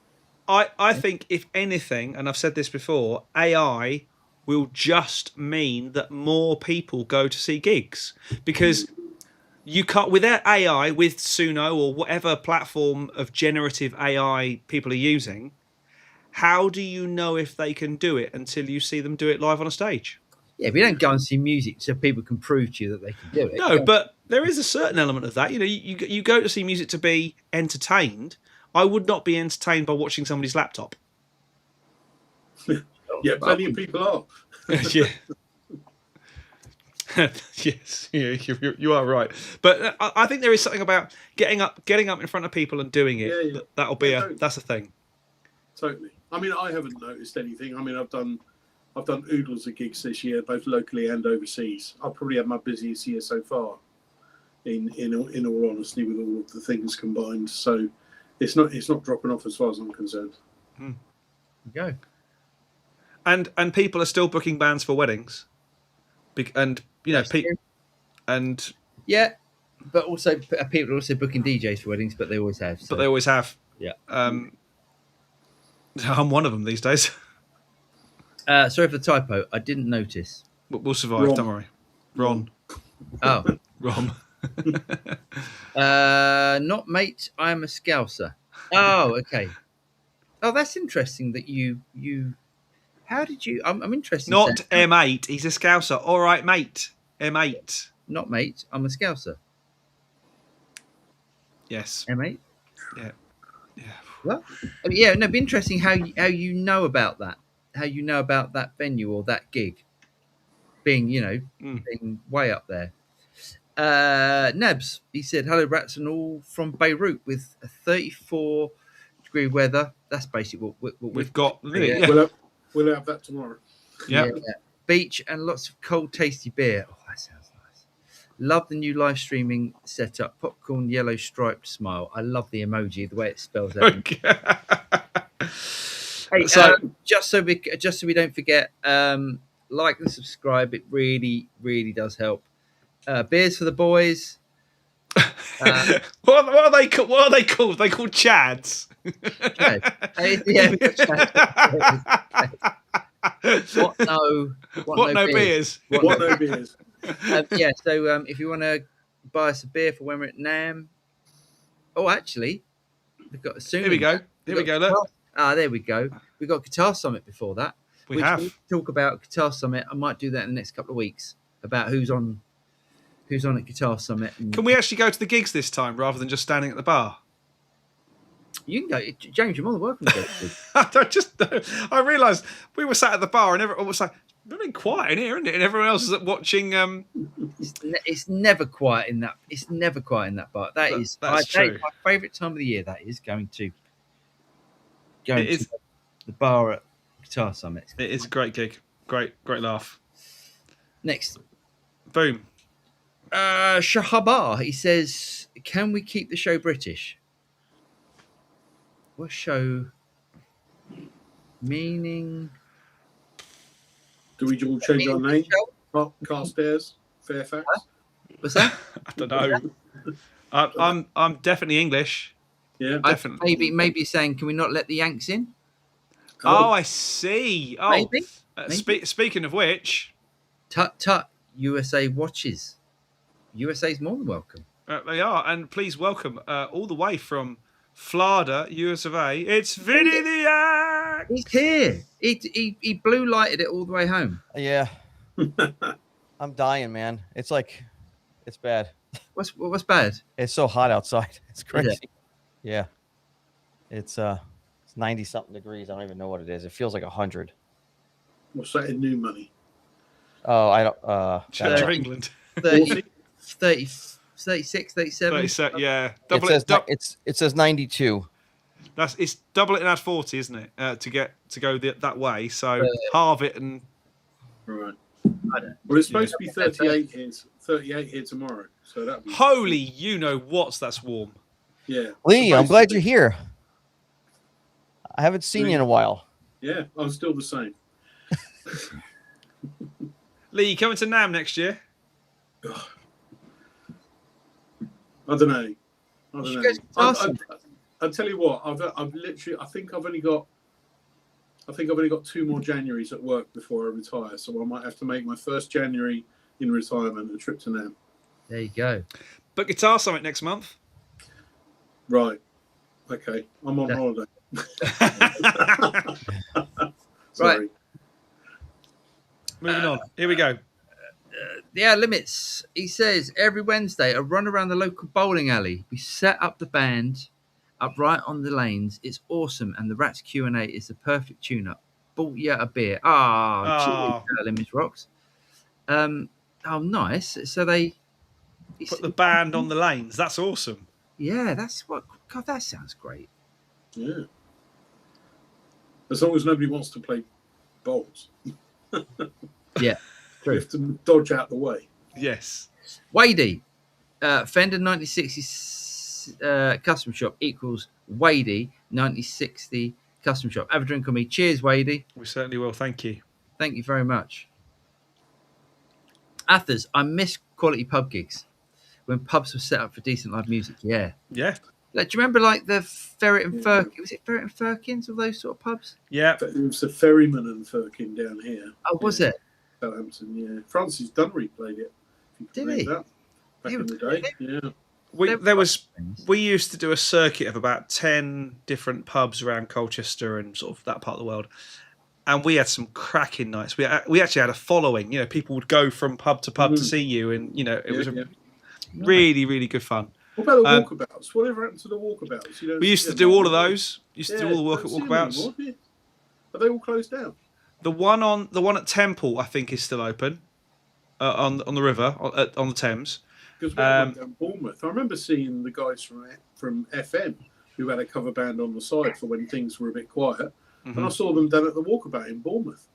I think, if anything, and I've said this before, AI will just mean that more people go to see gigs. Because you can't, without AI, with Suno or whatever platform of generative AI people are using, how do you know if they can do it until you see them do it live on a stage? Yeah, but you don't go and see music so people can prove to you that they can do it. No, but there is a certain element of that. You know, you go to see music to be entertained. I would not be entertained by watching somebody's laptop. Yeah, plenty of people are. Yeah. Yes, yeah, you are right. But I think there is something about getting up in front of people and doing it. Yeah. That'll be that's a thing. Totally. I mean, I haven't noticed anything. I mean, I've done oodles of gigs this year, both locally and overseas. I've probably had my busiest year so far, in all honesty, with all of the things combined. So it's not dropping off as far as I'm concerned. There you go. And people are still booking bands for weddings, and you know, and yeah, but also people are also booking DJs for weddings, but they always have. So. But they always have. Yeah. I'm one of them these days. Sorry for the typo. I didn't notice. We'll survive. Ron. Don't worry. Ron. Oh. Ron. Not mate. I'm a Scouser. Oh, okay. Oh, that's interesting that you. How did you? I'm interested. Not M8. He's a Scouser. All right, mate. M8. Not mate. I'm a Scouser. Yes. M8. Yeah. Well, I mean, yeah. No, it'd be interesting how you know about that. How you know about that venue or that gig being, being way up there. Nebs, he said, hello, rats and all from Beirut with a 34-degree weather. That's basically what we've got. Yeah. We'll have that tomorrow. Yeah. Beach and lots of cold, tasty beer. Oh, that sounds nice. Love the new live streaming setup. Popcorn, yellow striped smile. I love the emoji, the way it spells out. Hey, So just so we don't forget, like and subscribe. It really, really does help. Beers for the boys. what are they called? What are they called? They called Chads. Chad. Yeah, we've got Chad. What no? What no beers? What no beers? Yeah. So if you want to buy us a beer for when we're at NAM, actually, we've got Here we go. Here we go. Look, there we go. We've got Guitar Summit before that. we have. We'll talk about Guitar Summit. I might do that in the next couple of weeks about who's on at Guitar Summit. And Can we actually go to the gigs this time rather than just standing at the bar? you can go, James. You're more than welcome to go. I realised we were sat at the bar and everyone was like, "It's been quiet in here, isn't it?" And everyone else is watching. It's never quiet in that. It's never quiet in that bar. That's true. My favourite time of the year. That is going to It the bar at Guitar Summit. It is a great gig. Great laugh. Next, Boom. Shahabar. He says, "Can we keep the show British?" What show? Meaning? Do we all change our name? Carstairs, Fairfax. What's that? I don't know. I'm definitely English. Yeah, Definitely. Maybe saying, can we not let the Yanks in? Oh, I see. Oh, Maybe. Speaking of which, Tut, USA watches. USA's more than welcome. they are, and please welcome all the way from Florida, US of A. It's Vinny the Axe. He's here. He blue lighted it all the way home. Yeah. I'm dying, man. It's bad. What's bad? It's so hot outside. It's crazy. Is it? Yeah. It's 90 something degrees. I don't even know what it is. It feels like 100. What's that in new money? Oh, I don't Church of England. 30, 36, 37. 37, yeah. It says 92. It's double it and add 40, isn't it? To go that way. So halve it and Right. Well, it's supposed to be 38 here. 38 here tomorrow. So that'd be holy, you know what's that's warm. yeah. Lee, I'm glad you're here. I haven't seen you in a while. Yeah, I'm still the same. Lee, you coming to NAM next year? I don't know. I'll tell you what. I've literally. I think I've only got 2 more Januaries at work before I retire. So I might have to make my first January in retirement a trip to NAM. There you go. But Guitar Summit next month. Right. Okay. I'm on holiday. Right. Moving on. Here we go. Yeah, limits. He says every Wednesday a run around the local bowling alley. We set up the band up right on the lanes. It's awesome, and the Rats Q&A is the perfect tune-up. Bought you a beer. Cheers, Limits rocks. Nice. So they Put the band on the lanes. That's awesome. Yeah, that's what. God, that sounds great. Yeah. As long as nobody wants to play bowls. Yeah, true. You have to dodge out the way. Yes. Wadey, Fender 9060 custom shop equals Wadey 9060 custom shop. Have a drink on me. Cheers, Wadey. We certainly will. Thank you. Thank you very much. Athers, I miss quality pub gigs when pubs were set up for decent live music. Yeah. Yeah. Like, do you remember like the Ferret and Firkin? Was it Ferret and Firkins or those sort of pubs? Yeah. It was the Ferryman and Firkin down here. Oh, was it? Southampton, yeah. Francis Dunnery played it. Did he? That back in the day, yeah. We used to do a circuit of about 10 different pubs around Colchester and sort of that part of the world, and we had some cracking nights. We actually had a following. You know, people would go from pub to pub to see you, and you know it was really, really good fun. What about the walkabouts? Whatever happened to the walkabouts? We used to do all of those. Used to do all the work at walkabouts. Are they all closed down? The one at Temple, I think, is still open on the river on the Thames. Because we went down Bournemouth. I remember seeing the guys from FM who had a cover band on the side for when things were a bit quiet, and I saw them down at the walkabout in Bournemouth.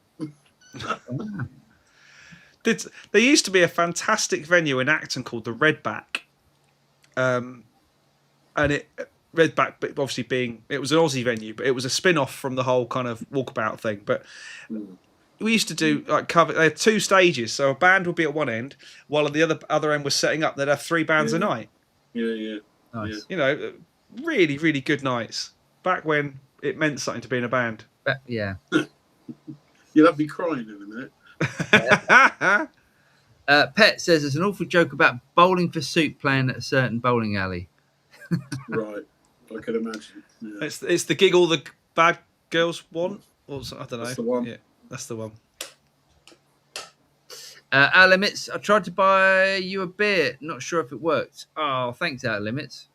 There used to be a fantastic venue in Acton called the Redback, and Redback, obviously it was an Aussie venue, but it was a spin-off from the whole kind of walkabout thing. But we used to do like cover. They had 2 stages, so a band would be at one end, while at the other end was setting up. They'd have 3 bands a night. Yeah. Nice. You know, really, really good nights back when it meant something to be in a band. Yeah. You'll have me crying in a minute. Pet says there's an awful joke about bowling for soup playing at a certain bowling alley. Right, I can imagine. Yeah. It's the gig all the bad girls want, or I don't know. That's the one. Yeah, that's the one. Our Limits, I tried to buy you a beer. Not sure if it worked. Oh, thanks, Our Limits.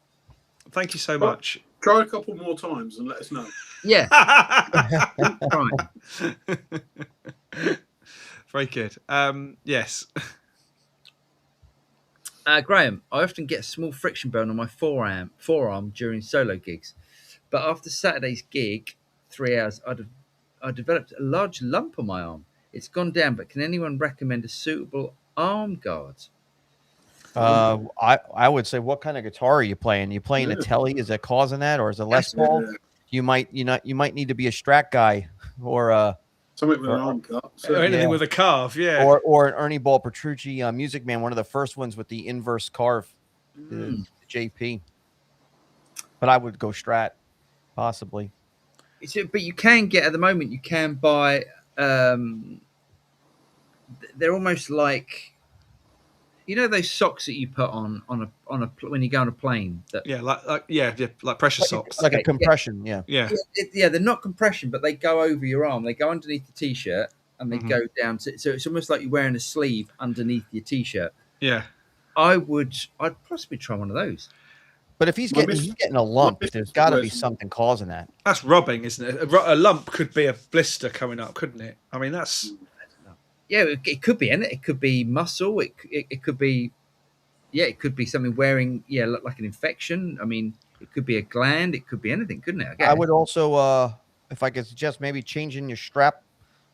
Thank you so much. Try a couple more times and let us know. Yeah. Right. Very good. Yes. Graham, I often get a small friction burn on my forearm during solo gigs, but after Saturday's gig, 3 hours, I developed a large lump on my arm. It's gone down, but can anyone recommend a suitable arm guard? I would say, what kind of guitar are you playing? You playing a Telly? Is that causing that, or is it Les Paul? You might need to be a Strat guy, or something with an arm cut, or anything with a carve, or an Ernie Ball Petrucci Music Man, one of the first ones with the inverse carve, the JP. But I would go Strat, possibly. But you can get at the moment. You can buy. They're almost like, you know, those socks that you put on a when you go on a plane. Like pressure socks, like a compression. Yeah. They're not compression, but they go over your arm. They go underneath the t-shirt and they go down. So it's almost like you're wearing a sleeve underneath your t-shirt. Yeah. I'd possibly try one of those. But if he's getting a lump, there's got to be something causing that. That's rubbing, isn't it? A lump could be a blister coming up, couldn't it? I mean, that's. Yeah, it could be, and it could be muscle. It could be, it could be something wearing, like an infection. I mean, it could be a gland. It could be anything, couldn't it? I would also, if I could suggest, maybe changing your strap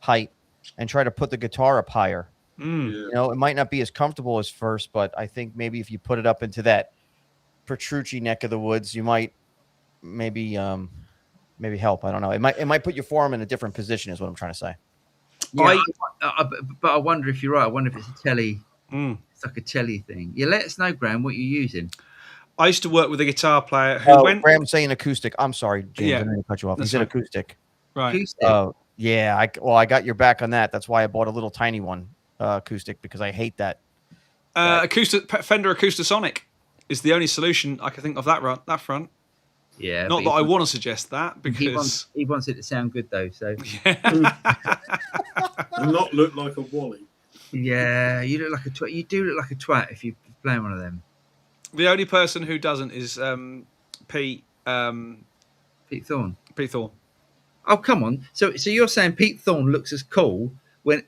height and try to put the guitar up higher. You know, it might not be as comfortable as first, but I think maybe if you put it up into that Petrucci neck of the woods, you might maybe help. I don't know. It might put your forearm in a different position, is what I'm trying to say. Yeah, but I wonder if you're right. I wonder if it's a telly. It's like a telly thing. Yeah, let us know, Graham, what you're using. I used to work with a guitar player who went. Graham's saying acoustic. I'm sorry, James. I didn't cut you off. He said acoustic. Right. Acoustic. Oh, yeah. I got your back on that. That's why I bought a little tiny one, acoustic, because I hate that. Fender Acoustasonic is the only solution I can think of that front. Yeah. Not that I want to suggest that, because he wants it to sound good though. So yeah. And not look like a Wally. Yeah, you look like a twat. You do look like a twat if you play one of them. The only person who doesn't is Pete. Pete Thorne. Pete Thorne. Oh, come on. So you're saying Pete Thorne looks as cool when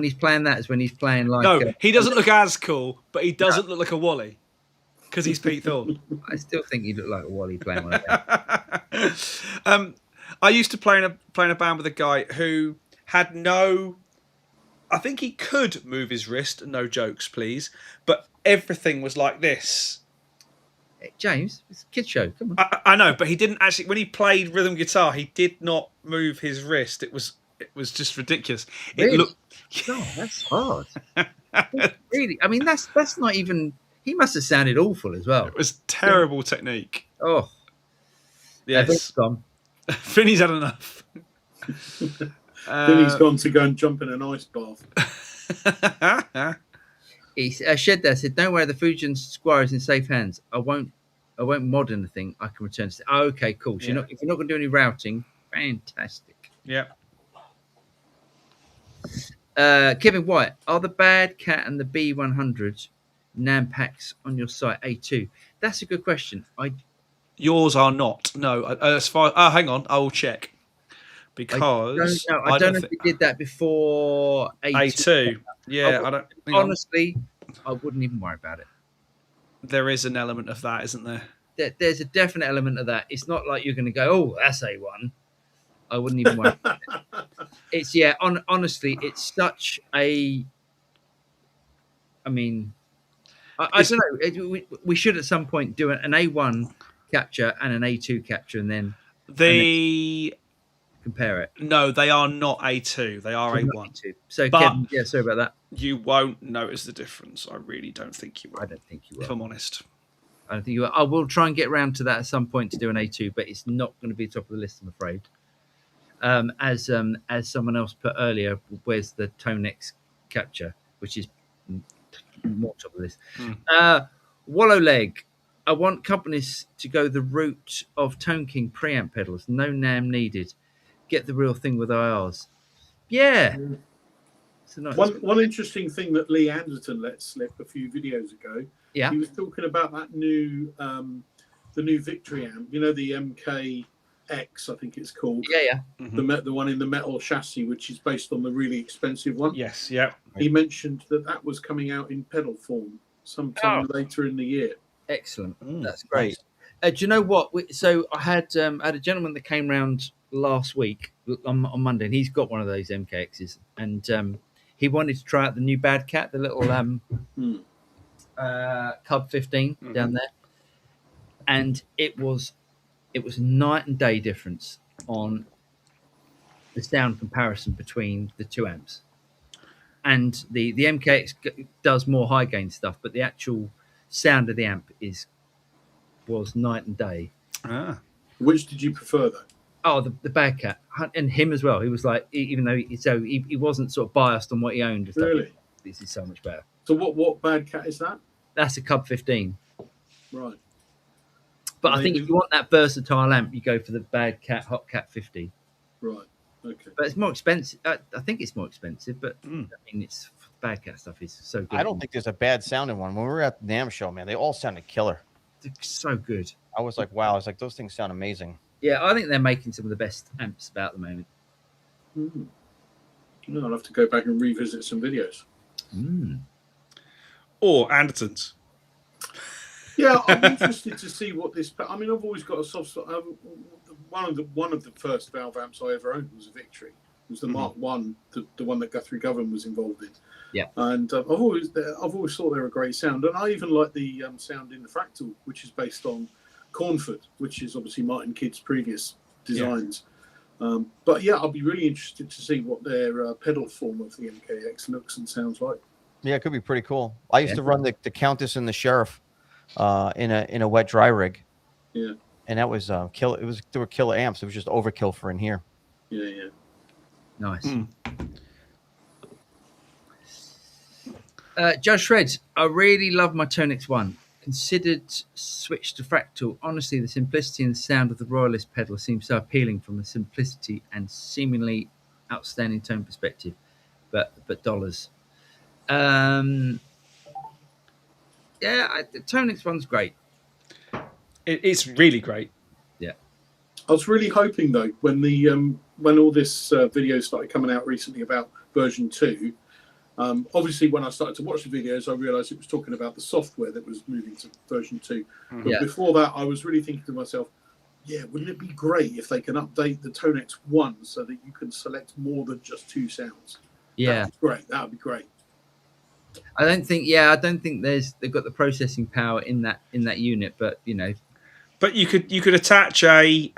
he's playing that as when he's playing like? No, he doesn't look as cool, but he doesn't look like a Wally because he's Pete Thorne. I still think you look like a Wally playing one of them. I used to play in a band with a guy who had no. I think he could move his wrist. No jokes, please. But everything was like this. James, it's a kid show. Come on. I know, but he didn't actually. When he played rhythm guitar, he did not move his wrist. It was just ridiculous. Really? It looked. Oh, that's hard. Really? I mean, that's not even. He must have sounded awful as well. It was terrible technique. Oh, yes. Gone. Finney's had enough. Finney's gone to go and jump in an ice bath. Shed there said, "Don't worry, the Fujian Squire is in safe hands. I won't mod anything. I can return to." Oh, okay, cool. So if you're not going to do any routing, fantastic. Yeah. Kevin White, are the Bad Cat and the B100 NAM packs on your site A2? That's a good question. Yours are not. No, as far. Hang on, I will check. Because I don't know if we did that before A2. Yeah, I don't. Honestly, I wouldn't even worry about it. There is an element of that, isn't there? There's a definite element of that. It's not like you're going to go, "Oh, that's A1." I wouldn't even worry about it. It's honestly, it's such a. I mean, I don't know. We should at some point do an A1 capture and an A2 capture, and then compare it. No, they are not A2. They are A1. So, but Kevin, yeah, sorry about that. You won't notice the difference. I really don't think you will. I don't think you will. If I'm honest. I don't think you will. I will try and get around to that at some point to do an A2, but it's not going to be top of the list, I'm afraid. As someone else put earlier, where's the Tonex capture, which is more top of the list. Wallow Leg. I want companies to go the route of Tone King preamp pedals. No NAM needed. Get the real thing with IRs. Yeah. One interesting thing that Lee Anderton let slip a few videos ago. Yeah. He was talking about that new the new Victory amp. You know, the MKX, I think it's called. Yeah. The one in the metal chassis, which is based on the really expensive one. Yes, yeah. He mentioned that was coming out in pedal form sometime later in the year. Excellent. That's great. Do you know what? So I had a gentleman that came round last week on Monday, and he's got one of those MKXs, and he wanted to try out the new Bad Cat, the little Cub 15 down there, and it was night and day difference on the sound comparison between the two amps. And the MKX does more high gain stuff, but the actual sound of the amp was night and day. Which did you prefer though? Oh, the Bad Cat, and him as well. He was like, even though he wasn't sort of biased on what he owned. Really, this is so much better. So what Bad Cat is that? That's a Cub 15. Right. But I think if you want that versatile amp, you go for the Bad Cat Hot Cat 50. Right. Okay. But it's more expensive. I think it's more expensive, but I mean, it's Bad Cat stuff is so good. I don't think there's a bad sounding one. When we were at the NAMM show, man, they all sounded killer. They're so good. I was like, wow. I was like, those things sound amazing. Yeah, I think they're making some of the best amps about at the moment. I'll have to go back and revisit some videos. Or Anderton's. Yeah, I'm interested to see what this. I mean, I've always got a soft spot. One of the first valve amps I ever owned was a Victory. It was the Mark One, the one that Guthrie Govan was involved in. Yeah, and I've always thought they were a great sound, and I even like the sound in the Fractal, which is based on Cornford, which is obviously Martin Kidd's previous designs. Yeah. But yeah, I'll be really interested to see what their pedal form of the MKX looks and sounds like. Yeah, it could be pretty cool. I used to run the Countess and the Sheriff in a wet dry rig. Yeah, and that was kill. There were killer amps. It was just overkill for in here. Yeah. Nice. Judge Shreds, I really love my Tonix One. Considered switch to Fractal. Honestly, the simplicity and sound of the Royalist pedal seems so appealing from a simplicity and seemingly outstanding tone perspective. But dollars. The Tonix One's great. It's really great. Yeah. I was really hoping though when all this video started coming out recently about version 2. Obviously, when I started to watch the videos, I realised it was talking about the software that was moving to version 2. But before that, I was really thinking to myself, wouldn't it be great if they can update the Tonix 1 so that you can select more than just 2 sounds? Yeah, that would be great. I don't think they've got the processing power in that unit, but you know. But you could attach a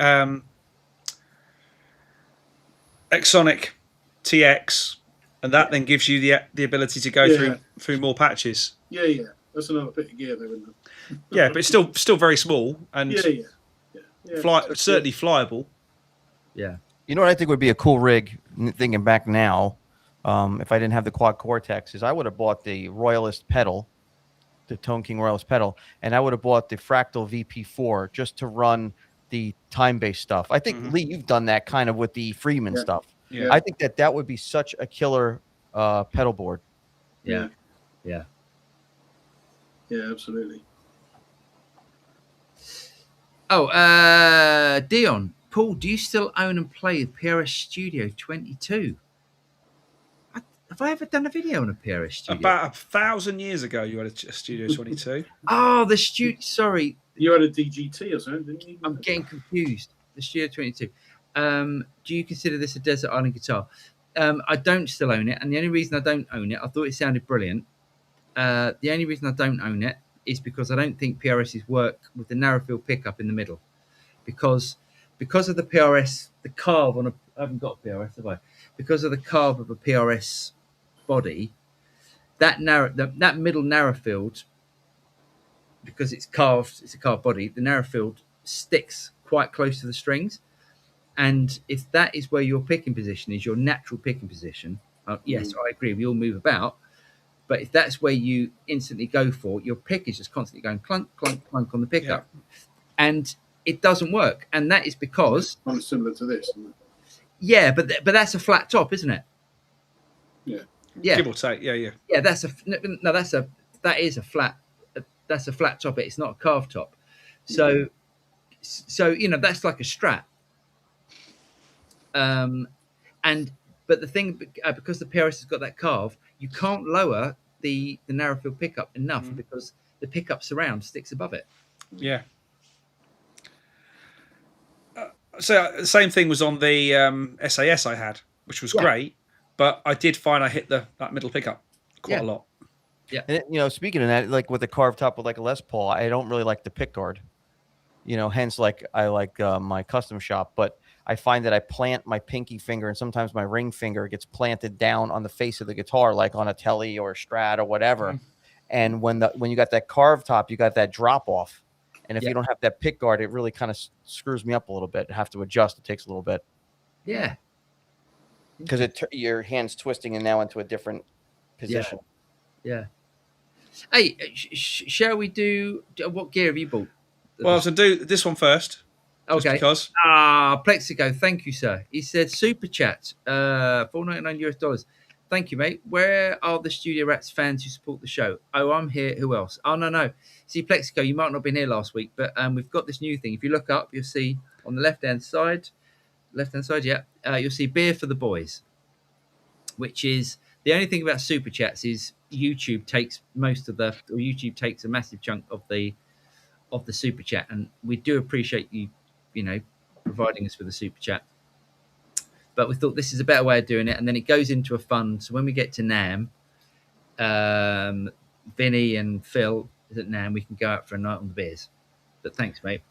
Exonic TX. And that then gives you the ability to go through more patches. Yeah. That's another bit of gear there, isn't it? Yeah, but it's still very small and certainly flyable. Yeah. You know what I think would be a cool rig, thinking back now, if I didn't have the Quad Cortex, is I would have bought the Royalist pedal, the Tone King Royalist pedal, and I would have bought the Fractal VP4 just to run the time-based stuff. I think, Lee, you've done that kind of with the Freeman stuff. Yeah. I think that would be such a killer pedal board. Yeah, absolutely. Oh, Dion, Paul, do you still own and play the PRS Studio 22? Have I ever done a video on a PRS Studio? About 1,000 years ago, you had a Studio 22. Oh, the Studio. Sorry, you had a DGT or something, didn't you? I'm getting confused. The Studio 22. Do you consider this a desert island guitar? I don't still own it, and the only reason I don't own it, I thought it sounded brilliant. The only reason I don't own it is because I don't think PRSs work with the narrow field pickup in the middle, because of the PRS, the carve on a. I haven't got a PRS, have I? Because of the carve of a PRS body, that middle narrow field, because it's carved, it's a carved body. The narrow field sticks quite close to the strings, and if that is where your picking position is, your natural picking position, yes, I agree. We all move about. But if that's where you instantly go for, your pick is just constantly going clunk, clunk, clunk on the pickup. Yeah. And it doesn't work. And that is because... It's kind of similar to this, isn't it? Yeah, but that's a flat top, isn't it? Yeah. Give or take, yeah. Yeah, that is a flat top. It's not a carved top. So, that's like a Strat. But the thing, because the PRS has got that carve, you can't lower the narrow field pickup enough because the pickup surround sticks above it. Yeah. So the same thing was on the SAS I had, which was great, but I did find I hit that middle pickup quite a lot. Yeah. And speaking of that, like with the carved top with like a Les Paul, I don't really like the pick guard. Hence like I like my custom shop, but I find that I plant my pinky finger and sometimes my ring finger gets planted down on the face of the guitar, like on a Tele or a Strat or whatever. And when you got that carved top, you got that drop off. And if you don't have that pick guard, it really kind of screws me up a little bit. I have to adjust. It takes a little bit. Yeah. Because your hand's twisting and now into a different position. Yeah. Hey, shall we do... What gear have you bought? Well, I was going to do this one first. Okay. Because. Plexico, thank you, sir. He said, super chat, $4.99 US. Thank you, mate. Where are the Studio Rats fans who support the show? Oh, I'm here. Who else? Oh, no. See, Plexico, you might not have been here last week, but we've got this new thing. If you look up, you'll see on the left-hand side, you'll see Beer for the Boys, which is the only thing about super chats is YouTube takes a massive chunk of the super chat, and we do appreciate you providing us with a super chat. But we thought this is a better way of doing it, and then it goes into a fund. So when we get to NAMM, Vinny and Phil is at NAMM, we can go out for a night on the beers. But thanks, mate.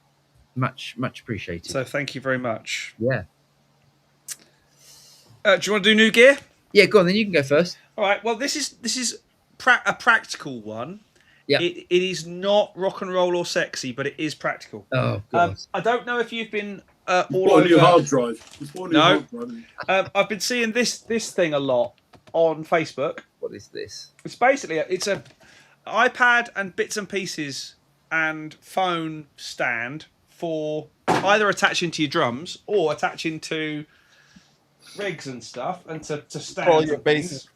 Much appreciated. So thank you very much. Yeah. Do you want to do new gear? Yeah, go on. Then you can go first. All right. Well, this is a practical one. Yeah. It is not rock and roll or sexy, but it is practical. Oh, God. I don't know if you've been all over. New hard drive. No. I've been seeing this thing a lot on Facebook. What is this? It's basically it's a iPad and bits and pieces and phone stand for either attaching to your drums or attaching to rigs and stuff, and to stand all your bases.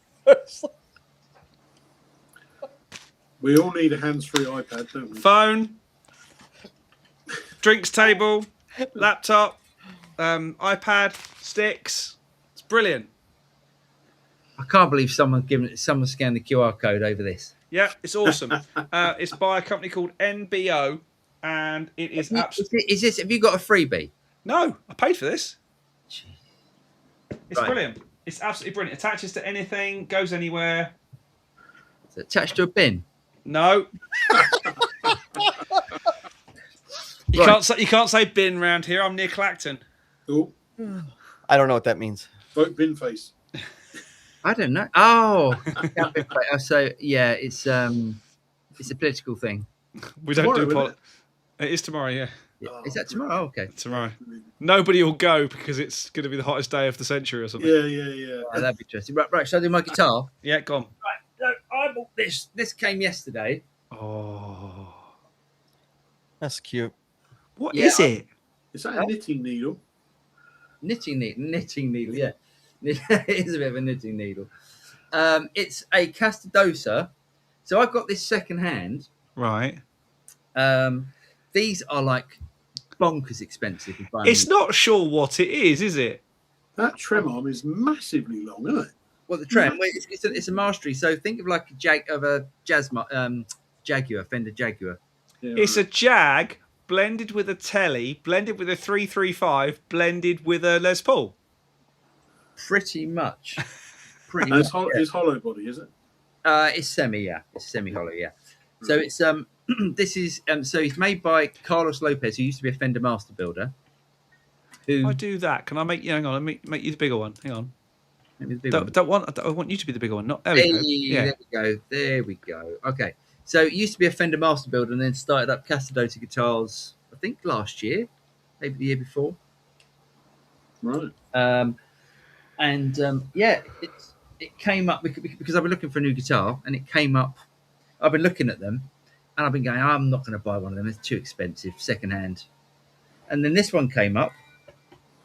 We all need a hands-free iPad, don't we? Phone, drinks table, laptop, iPad, sticks. It's brilliant. I can't believe someone scanned the QR code over this. Yeah, it's awesome. It's by a company called NBO, and it is absolutely. Is this? Have you got a freebie? No, I paid for this. Jeez. It's brilliant. It's absolutely brilliant. Attaches to anything, goes anywhere. It's attached to a bin. No. You can't say bin round here. I'm near Clacton. Oh. I don't know what that means. Vote bin face. I don't know. Oh, so yeah, it's a political thing. We don't do politics. It is tomorrow, yeah. Is that tomorrow? Oh, okay. Tomorrow. Nobody will go because it's going to be the hottest day of the century or something. Yeah. Oh, that'd be interesting. Right. Shall I do my guitar? Yeah, go on. Right. So I bought this. This came yesterday. Oh, that's cute. What is it? Is that a knitting needle? Knitting needle. Yeah, it is a bit of a knitting needle. It's a Castadosa. So I've got this second hand. Right. These are like bonkers expensive. It's not sure what it is it? That trem arm is massively long, isn't it? Well, the trem, it's a mastery. So think of like a Jaguar, Fender Jaguar. Yeah, it's a Jag blended with a Tele, blended with a 335, blended with a Les Paul. Pretty much. It's hollow body, is it? It's semi, yeah. It's semi-hollow, yeah. So it's this is so it's made by Carlos Lopez, who used to be a Fender master builder. I do that. Can I make you? Hang on, let me make you the bigger one. Hang on. Maybe the big I one. want you to be the bigger one. Not there we go. Yeah. There we go. There we go. Okay. So it used to be a Fender master builder, and then started up Casadota guitars. I think last year, maybe the year before. Right. Yeah, it came up because I've been looking for a new guitar, and it came up. I've been looking at them, and I've been going, I'm not going to buy one of them. It's too expensive, secondhand. And then this one came up,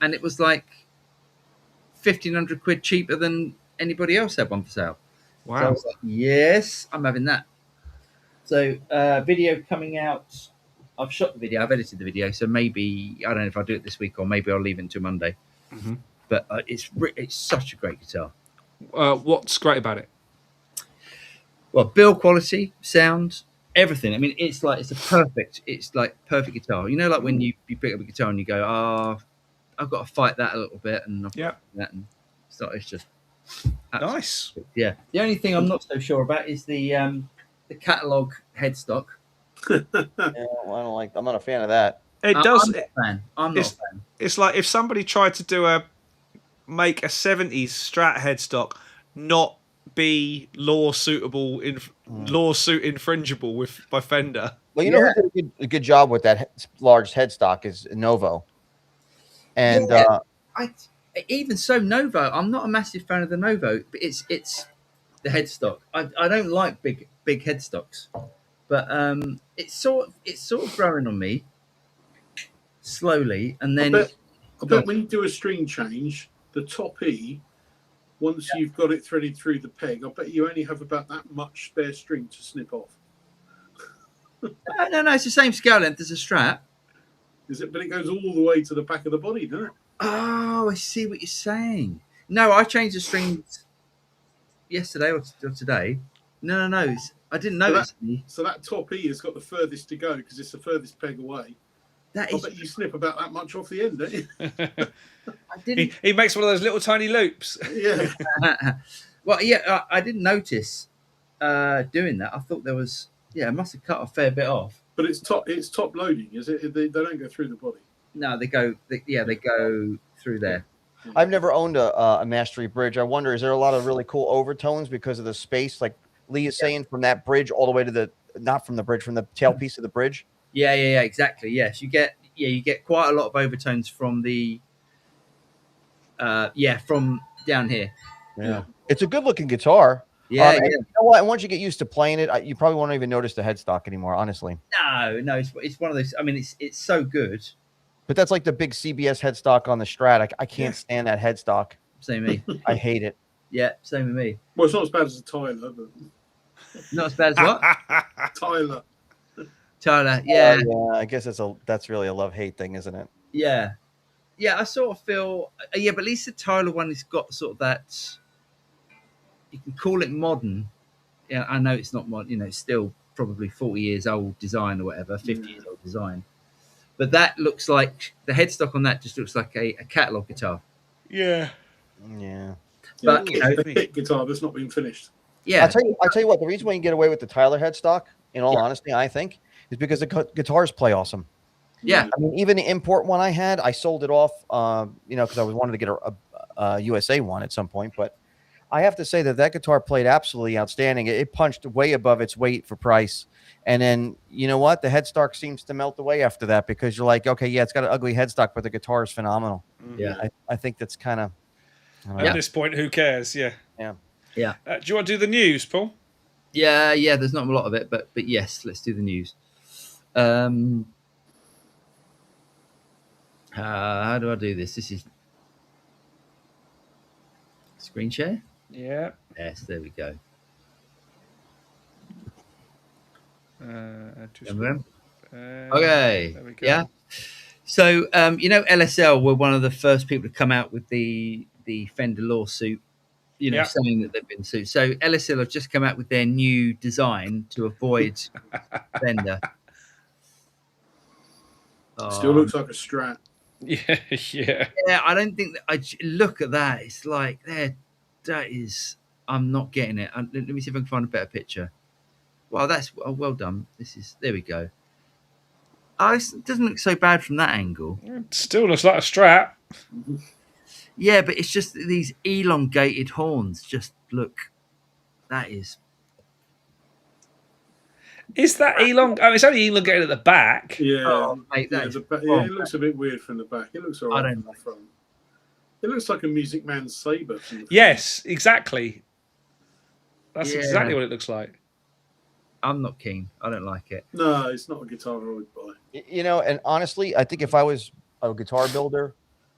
and it was like 1,500 quid cheaper than anybody else had one for sale. Wow. So I was like, yes, I'm having that. So video coming out. I've shot the video. I've edited the video. So maybe, I don't know if I'll do it this week or maybe I'll leave it until Monday. Mm-hmm. But it's such a great guitar. What's great about it? Well, build quality, sound, everything. I mean, it's like perfect guitar. You know, like when you pick up a guitar and you go, I've got to fight that a little bit, and it's just nice. Yeah. The only thing I'm not so sure about is the catalog headstock. Yeah, well, I'm not a fan of that. It does. I'm not a fan. It's like if somebody tried to make a 70s Strat headstock not be lawsuit infringible by Fender. Well, you know who did a good job with that large headstock is Novo. And even so, Novo. I'm not a massive fan of the Novo, but it's the headstock. I don't like big headstocks, but it's sort of growing on me slowly. And then I bet when you do a string change, the top E, once you've got it threaded through the peg, I bet you only have about that much spare string to snip off. No, it's the same scale length as a Strat. Is it? But it goes all the way to the back of the body, doesn't it? Oh, I see what you're saying. No, I changed the strings yesterday or today. No. I didn't notice. So that top E has got the furthest to go because it's the furthest peg away. I bet you snip about that much off the end, don't you? I didn't. He makes one of those little tiny loops. Yeah. Well, yeah, I didn't notice doing that. I thought there was. Yeah, I must have cut a fair bit off. But it's top loading, is it? They don't go through the body. No, they go. They go through there. I've never owned a Mastery bridge. I wonder, is there a lot of really cool overtones because of the space? Like Lee is saying, from that bridge all the way to not from the bridge, from the tailpiece of the bridge. Yeah, exactly. Yes, you get quite a lot of overtones from the from down here. Yeah, it's a good looking guitar. Yeah, You know what? And once you get used to playing it, you probably won't even notice the headstock anymore. Honestly, no, it's one of those. I mean, it's so good. But that's like the big CBS headstock on the Strat. I can't stand that headstock. Same with me. I hate it. Yeah, same with me. Well, it's not as bad as a Tyler, but Not as bad as what? Tyler. Yeah. I guess that's really a love-hate thing, isn't it? Yeah. I sort of feel but at least the Tyler one has got sort of that. You can call it modern. Yeah, I know it's not modern. You know, it's still probably 40 years old design or whatever, 50 years old design. But that looks like the headstock on that just looks like a catalog guitar. Yeah. But a hit guitar that's not been finished. Yeah. I'll tell you what. The reason why you get away with the Tyler headstock, in all honesty, I think, is because the guitars play awesome. Yeah. I mean, even the import one I had, I sold it off, because I wanted to get a USA one at some point. But I have to say that guitar played absolutely outstanding. It punched way above its weight for price. And then, you know what? The headstock seems to melt away after that because you're like, okay, yeah, it's got an ugly headstock, but the guitar is phenomenal. Yeah. I think that's kind of... At this point, who cares? Yeah. Yeah. Do you want to do the news, Paul? Yeah. There's not a lot of it, but yes, let's do the news. How do I do this? This is screen share. Yeah. Yes, there we go. Okay. There we go. Yeah. So, LSL were one of the first people to come out with the Fender lawsuit, saying that they've been sued. So LSL have just come out with their new design to avoid Fender. Still looks like a Strat. Yeah. Yeah, I don't think that. I look at that. It's like that is. I'm not getting it. Let me see if I can find a better picture. Well, that's well done. There we go. Oh, it doesn't look so bad from that angle. It still looks like a Strat. Yeah, but it's just these elongated horns. Just look. That is. Is that elongated? Oh, it's only elongated at the back. Yeah, Oh, mate, yeah, it looks a bit weird from the back. It looks alright from the front. It looks like a Music Man saber. From the front. Yes, exactly. That's exactly what it looks like. I'm not keen. I don't like it. No, it's not a guitar I would buy. You know, and honestly, I think if I was a guitar builder,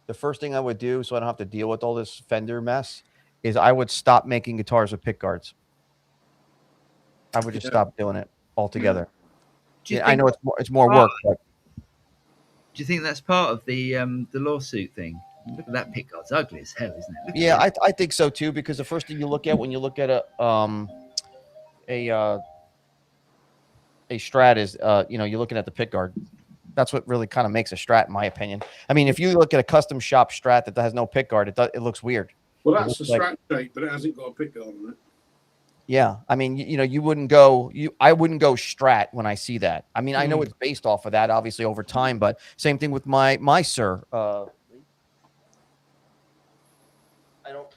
the first thing I would do, so I don't have to deal with all this Fender mess, is I would stop making guitars with pick guards. I would just stop doing it altogether. I know it's more work, but do you think that's part of the lawsuit thing? Look at that pick guard's ugly as hell, isn't it? Yeah, I think so too, because the first thing you look at when you look at a Strat is you're looking at the pick guard. That's what really kind of makes a Strat, in my opinion. I mean, if you look at a custom shop Strat that has no pick guard, it looks weird. Well, that's the Strat shape, but it hasn't got a pick guard on it. Yeah, I mean, you wouldn't go. I wouldn't go Strat when I see that. I mean, I know it's based off of that, obviously over time, but same thing with my Sir.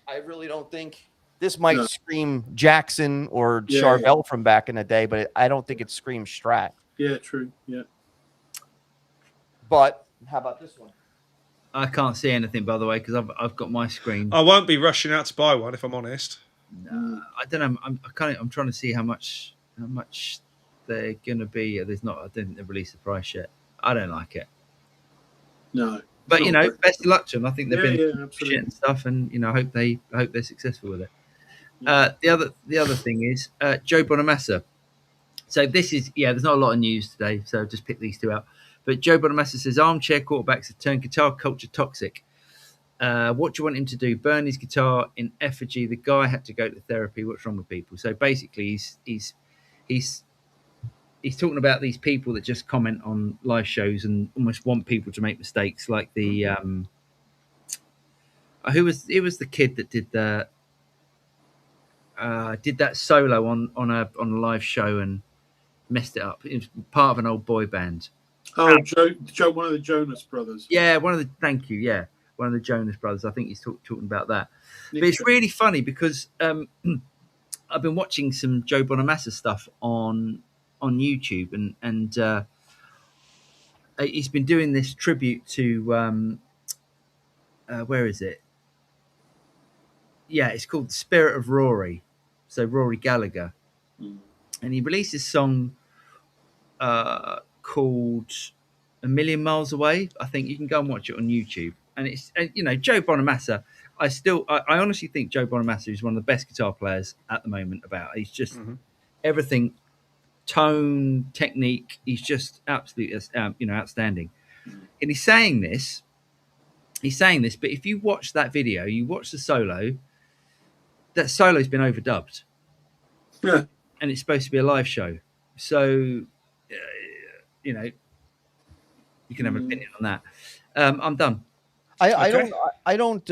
I really don't think this might scream Jackson or Charvel from back in the day, but I don't think it screams Strat. Yeah, true. Yeah. But how about this one? I can't see anything, by the way, because I've got my screen. I won't be rushing out to buy one if I'm honest. I don't know. I'm trying to see how much they're gonna be. I didn't release the price yet. I don't like it. No. But best of luck to them. I think they've been shit and stuff, and I hope they're successful with it. The other thing is Joe Bonamassa. So this is there's not a lot of news today, so just pick these two out. But Joe Bonamassa says armchair quarterbacks have turned guitar culture toxic. What do you want him to do? Burn his guitar in effigy? The guy had to go to therapy. What's wrong with people? So basically, he's talking about these people that just comment on live shows and almost want people to make mistakes, like the it was the kid that did that solo on a live show and messed it up. It was part of an old boy band. Oh, Joe, one of the Jonas Brothers. Yeah, one of the Jonas Brothers. I think he's talking about that. But it's really funny because I've been watching some Joe Bonamassa stuff on YouTube, and he's been doing this tribute to where is it? Yeah, it's called The Spirit of Rory. So Rory Gallagher, and he released this song called A Million Miles Away. I think you can go and watch it on YouTube. And it's Joe Bonamassa. I honestly think Joe Bonamassa is one of the best guitar players at the moment about. He's just everything, tone, technique. He's just absolutely outstanding. And he's saying this, but if you watch that video, you watch the solo, that solo's been overdubbed. Yeah. And it's supposed to be a live show. So, you can have an opinion on that. I'm done. I don't.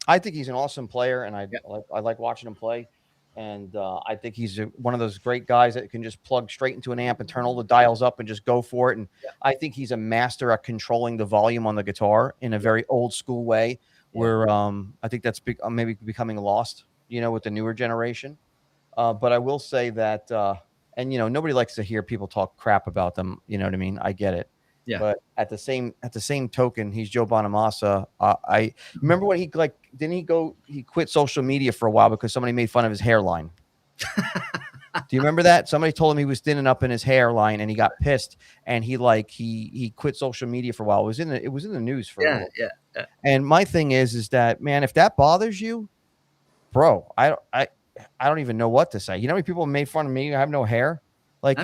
I think he's an awesome player, and I like watching him play. And I think he's one of those great guys that can just plug straight into an amp and turn all the dials up and just go for it. And I think he's a master at controlling the volume on the guitar in a very old school way, where I think that's maybe becoming lost, with the newer generation. But I will say that, and nobody likes to hear people talk crap about them. You know what I mean? I get it. Yeah. But at the same token, he's Joe Bonamassa. I remember when he quit social media for a while because somebody made fun of his hairline. Do you remember that? Somebody told him he was thinning up in his hairline and he got pissed and he quit social media for a while. It was in the news for a while. Yeah. And my thing is that, man, if that bothers you, bro, I don't even know what to say. You know how many people made fun of me? I have no hair. Like,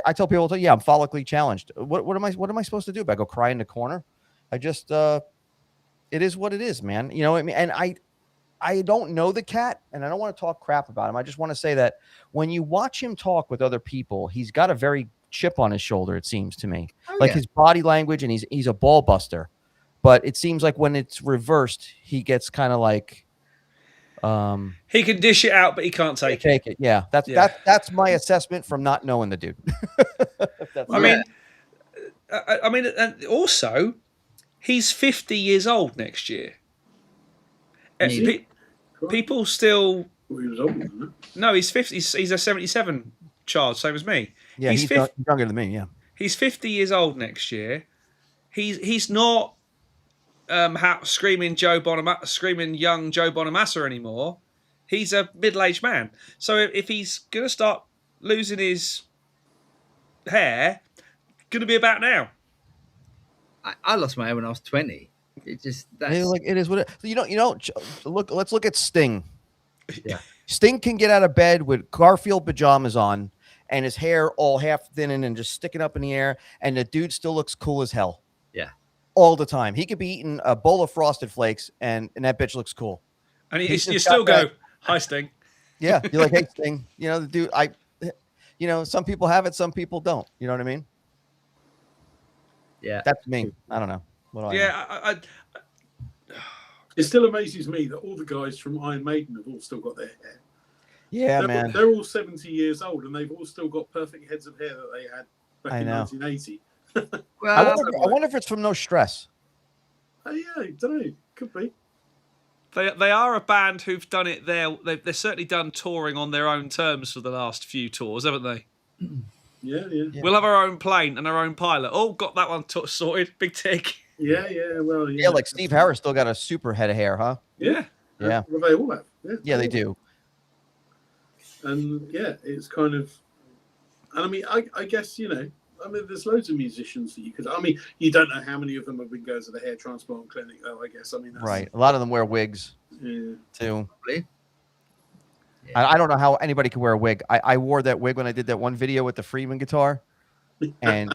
I tell people, I'm follically challenged. What am I supposed to do? If I go cry in the corner? I just, it is what it is, man. You know what I mean? And I don't know the cat, and I don't want to talk crap about him. I just want to say that when you watch him talk with other people, he's got a very chip on his shoulder, it seems to me. His body language, and he's a ball buster. But it seems like when it's reversed, he gets kind of like, He can dish it out, but he can't take it. Yeah, that's my assessment from not knowing the dude. I mean, and also, he's 50 years old next year. People still. Well, he was older than that. No, he's 50. He's a 77 child, same as me. Yeah, he's younger than me. Yeah, he's 50 years old next year. He's not screaming young Joe Bonamassa anymore. He's a middle-aged man. So if he's gonna start losing his hair, gonna be about now. I lost my hair when I was 20. It just it is what it. Let's look at Sting. Yeah. Sting can get out of bed with Garfield pajamas on and his hair all half thinning and just sticking up in the air, and the dude still looks cool as hell. Yeah. All the time. He could be eating a bowl of Frosted Flakes and that bitch looks cool. And you still go, hi, Sting. Yeah. You're like, hey, Sting. The dude, some people have it, some people don't. You know what I mean? Yeah. That's me. I don't know. It still amazes me that all the guys from Iron Maiden have all still got their hair. Yeah, man. They're all 70 years old and they've all still got perfect heads of hair that they had back in 1980. Well, I wonder if it's from no stress. Yeah, I don't know. Could be. They are a band who've done it there. They've certainly done touring on their own terms for the last few tours, haven't they? Yeah. We'll have our own plane and our own pilot. Oh, got that one sorted. Big tick. Yeah. Well, yeah. Like Steve Harris still got a super head of hair, huh? Yeah. Yeah. Well, they all have. Yeah, they do. And it's kind of. And I mean, I guess there's loads of musicians that you could. I mean, you don't know how many of them have been going to the hair transplant clinic, though. I guess. I mean, that's, right. A lot of them wear wigs. Yeah. Too. Probably. Yeah. I don't know how anybody could wear a wig. I wore that wig when I did that one video with the Freeman guitar, and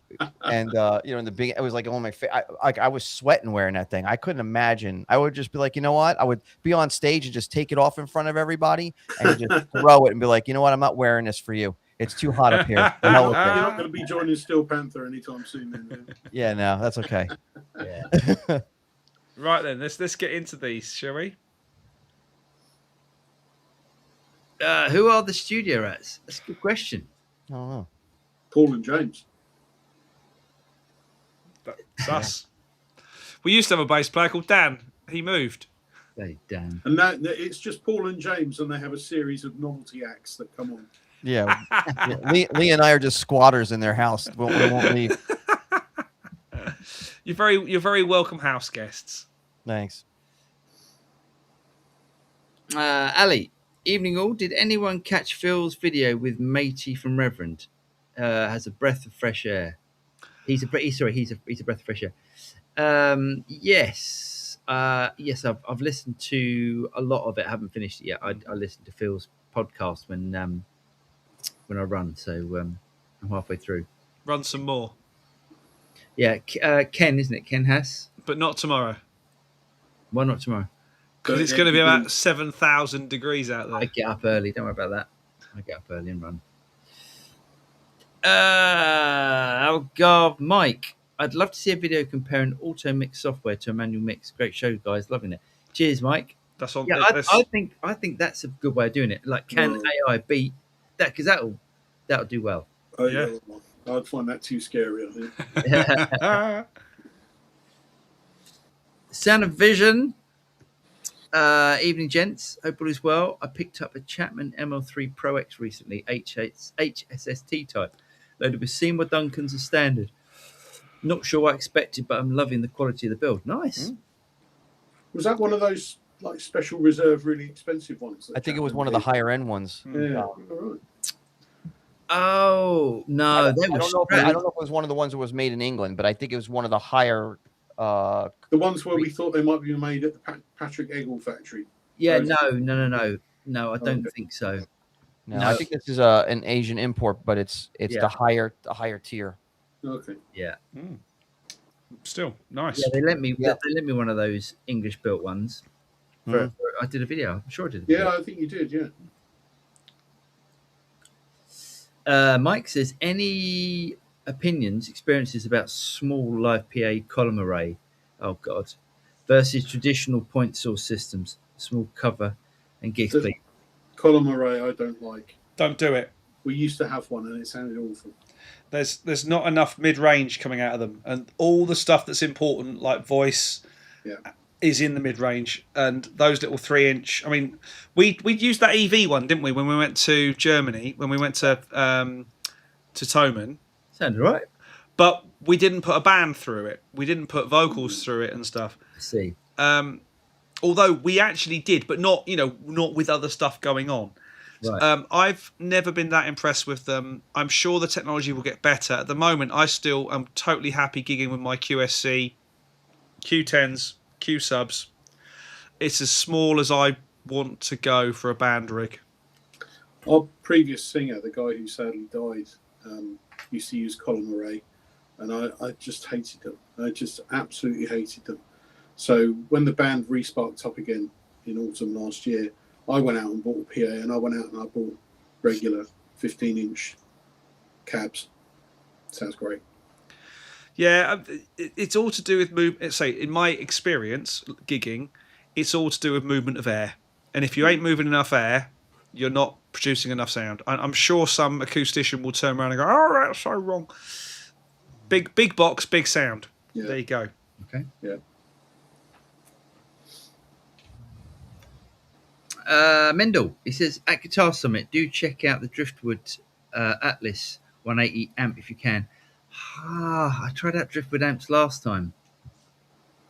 in the big, it was like on my face. I was sweating wearing that thing. I couldn't imagine. I would just be like, you know what? I would be on stage and just take it off in front of everybody and just throw it and be like, you know what? I'm not wearing this for you. It's too hot up here. You're not going to be joining Steel Panther anytime soon, then. Yeah, no, that's okay. Yeah. Right then, let's get into these, shall we? Who are the studio rats? That's a good question. I don't know. Paul and James. That's us. We used to have a bass player called Dan. He moved. Hey, Dan. And now it's just Paul and James, and they have a series of novelty acts that come on. Yeah. Lee and I are just squatters in their house. We won't leave. You're very welcome house guests. Thanks. Ali, evening all. Did anyone catch Phil's video with Matey from Reverend? Has a breath of fresh air. He's a breath of fresh air. Yes. Yes, I've listened to a lot of it. I haven't finished it yet. I listened to Phil's podcast when I run, so I'm halfway through. Run some more. Yeah, Ken, isn't it? Ken Haas. But not tomorrow. Why not tomorrow? Because it's going to be about 7,000 degrees out there. I get up early. Don't worry about that. I get up early and run. Mike, I'd love to see a video comparing auto mix software to a manual mix. Great show, guys. Loving it. Cheers, Mike. That's on. Yeah, I think that's a good way of doing it. Like, can AI beat that? Because that'll do well. Oh yeah. I'd find that too scary, I think. Sound of Vision. Evening, gents. Hope all is well. I picked up a Chapman ML3 Pro X recently, HSST type, loaded with Seymour Duncans as standard. Not sure what I expected, but I'm loving the quality of the build. Nice. Was that one of those like special reserve, really expensive ones? I think it was one of the higher end ones. Yeah. All right. Oh no, I don't know if it was one of the ones that was made in England, but I think it was one of the higher. The ones where we thought they might be made at the Patrick Eggle factory. Yeah, no. I don't think so. No, I think this is an Asian import, but it's the higher tier. Okay. Yeah. Still nice. Yeah, they lent me one of those English built ones. I did a video. I'm sure I did. Yeah, I think you did. Yeah. Mike says, any opinions, experiences about small live PA column array, versus traditional point source systems, small cover And gigs, The- please. Column array, I don't like. Don't do it. We used to have one, and it sounded awful. There's not enough mid range coming out of them, and all the stuff that's important, like voice, is in the mid range. And those little 3-inch. I mean, we used that EV one, didn't we, when we went to Germany? When we went to Thomann. Sounded right. But we didn't put a band through it. We didn't put vocals through it and stuff. I see. Although we actually did, but not with other stuff going on. Right. I've never been that impressed with them. I'm sure the technology will get better. At the moment, I still am totally happy gigging with my QSC, Q10s, Q subs. It's as small as I want to go for a band rig. Our previous singer, the guy who sadly died, used to use column array, and I just hated them. I just absolutely hated them. So when the band resparked up again in autumn last year, I went out and bought a PA, and I went out and I bought regular 15-inch cabs. Sounds great. Yeah, it's all to do with movement. Say, in my experience gigging, it's all to do with movement of air. And if you ain't moving enough air, you're not producing enough sound. I'm sure some acoustician will turn around and go, "Oh, that's so wrong." Big box, big sound. Yeah. There you go. Okay. Yeah. Mendel, he says, at Guitar Summit, do check out the Driftwood Atlas 180 amp if you can. I tried out Driftwood amps last time.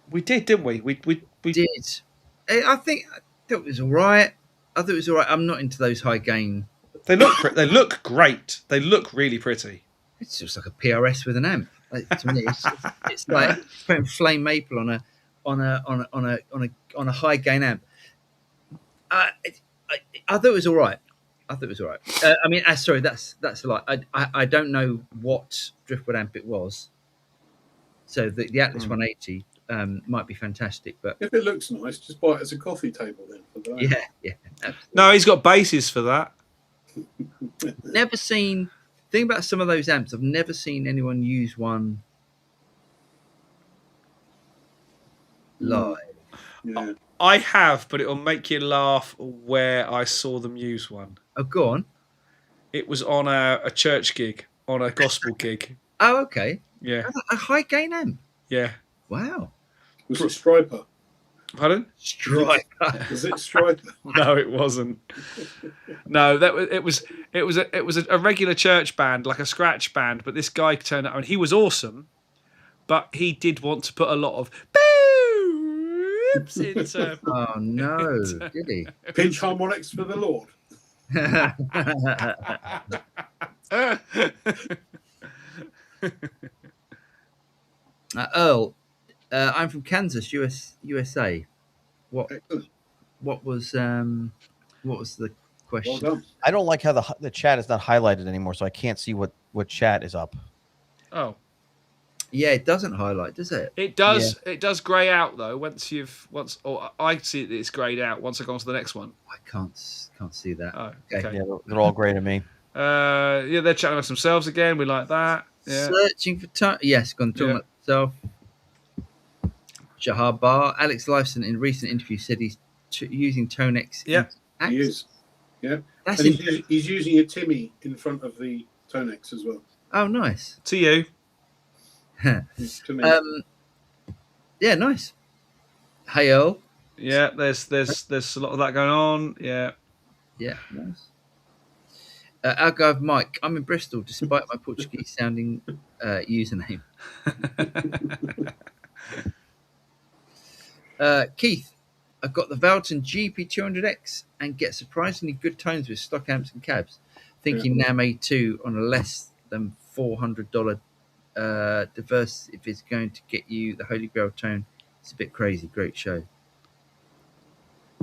We did, didn't we? We did. I thought it was all right. I'm not into those high gain. They look great. They look really pretty. It's just like a PRS with an amp. To me, it's like putting flame maple on a high gain amp. I thought it was all right. I mean, sorry, that's a lot. I don't know what Driftwood amp it was. So the Atlas 180 might be fantastic, but if it looks nice, just buy it as a coffee table then. For that. Yeah. Absolutely. No, he's got bases for that. Never seen. Thing about some of those amps, I've never seen anyone use one live. Yeah. I have, but it'll make you laugh where I saw them use one. Oh, go on. It was on a church gig, on a gospel gig. Oh, okay. Yeah. A high gain amp. Yeah. Wow. Was it Striper? Pardon? Striper. Was it Striper? No, it wasn't. No, it was a regular church band, like a scratch band. But this guy turned up, and he was awesome. But he did want to put a lot of boops into. Oh no! Did he? Pinch harmonics for the Lord. Earl, I'm from Kansas, USA. What was the question? Well done. I don't like how the chat is not highlighted anymore, so I can't see what chat is up. Oh, yeah, it doesn't highlight, does it? it does. Yeah. It does grey out though. Or I see that it's greyed out once I go on to the next one. I can't see that. Oh, okay. Yeah, they're all grey to me. Yeah, they're chatting about themselves again. We like that. Yeah. Searching for time. Yes, going to talk about himself. Shahar Bar. Alex Lifeson in a recent interview said he's using Tonex. Yeah, he is. Yeah, that's and he's using a Timmy in front of the Tonex as well. Oh, nice. To you. To me. Yeah, nice. Hey, Earl. Yeah, there's a lot of that going on. Yeah. Yeah, nice. Our guy Mike, I'm in Bristol despite my Portuguese sounding username. Keith, I've got the Valton GP200X and get surprisingly good tones with stock amps and cabs. Thinking NAM A2 on a less than $400 diverse if it's going to get you the Holy Grail tone. It's a bit crazy. Great show.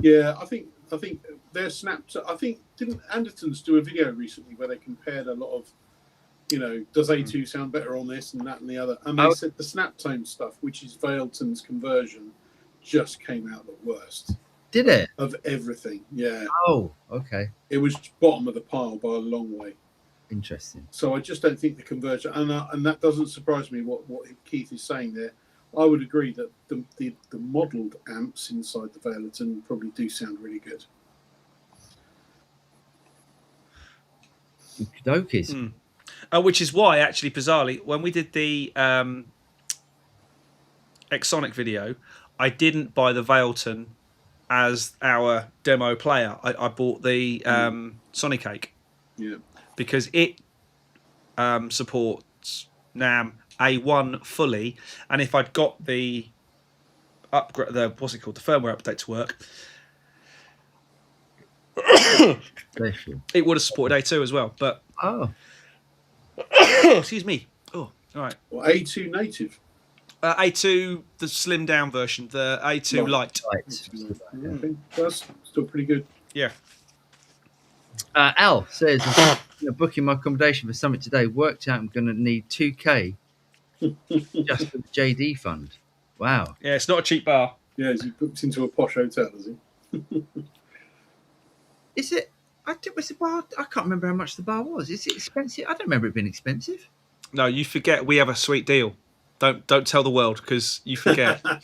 Yeah, I think their snaps. I think didn't Andertons do a video recently where they compared a lot of, does A2 sound better on this and that and the other, and they said the snap tone stuff, which is Vailton's conversion, just came out the worst. Did it? Of everything, yeah. Oh, okay. It was bottom of the pile by a long way. Interesting. So I just don't think the conversion, and that doesn't surprise me. What Keith is saying there, I would agree that the modelled amps inside the Vailton probably do sound really good. Dokies. Which is why, actually, bizarrely, when we did the Exonic video, I didn't buy the Veilton as our demo player. I bought the Sonic Cake. Yeah. Because it supports NAM A1 fully, and if I'd got the upgrade, the firmware update to work, it would have supported A2 as well. But excuse me. Oh, all right. Well, A2 native. A2, the slimmed down version, the A2 Lite. Okay. That's still pretty good. Yeah. Al says, booking my accommodation for Summit today. Worked out I'm going to need 2K just for the JD fund. Wow. Yeah, it's not a cheap bar. Yeah, is he booked into a posh hotel, is he? Is it? Was the bar? I can't remember how much the bar was. Is it expensive? I don't remember it being expensive. No, you forget we have a sweet deal. Don't tell the world because you forget. Okay.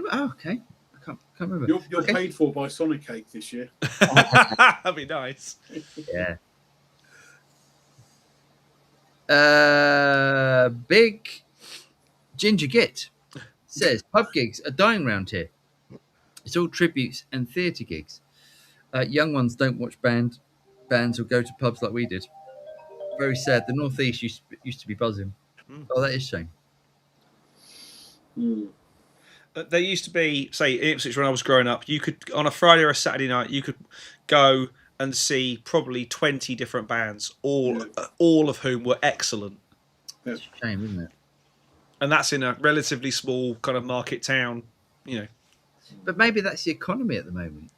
I can't remember. You're paid for by Sonic Cake this year. That'd be nice. Yeah. Big Ginger Git says pub gigs are dying round here. It's all tributes and theatre gigs. Young ones don't watch bands or go to pubs like we did. Very sad. The Northeast used to be buzzing. Oh, that is a shame. There used to be, say, in Ipswich when I was growing up, you could, on a Friday or a Saturday night, you could go and see probably 20 different bands, all of whom were excellent. It's a shame, isn't it? And that's in a relatively small kind of market town, But maybe that's the economy at the moment.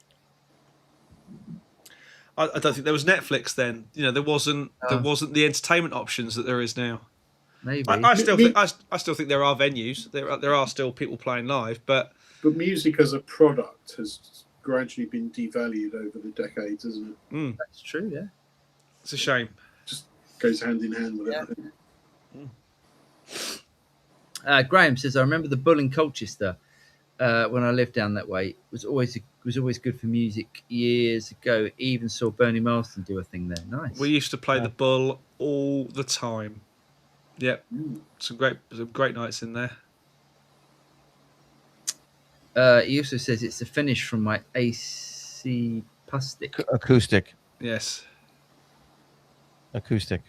I don't think there was Netflix then. There wasn't the entertainment options that there is now. Maybe. I still think there are venues. There are still people playing live, but music as a product has gradually been devalued over the decades, isn't it? That's true. Yeah. It's a shame. Just goes hand in hand with everything. Graham says, I remember the Bull in Colchester when I lived down that way. It was always good for music years ago. Even saw Bernie Marsden do a thing there. Nice. We used to play the Bull all the time. Yep, some great nights in there. He also says it's a finish from my AC acoustic. Yes, acoustic.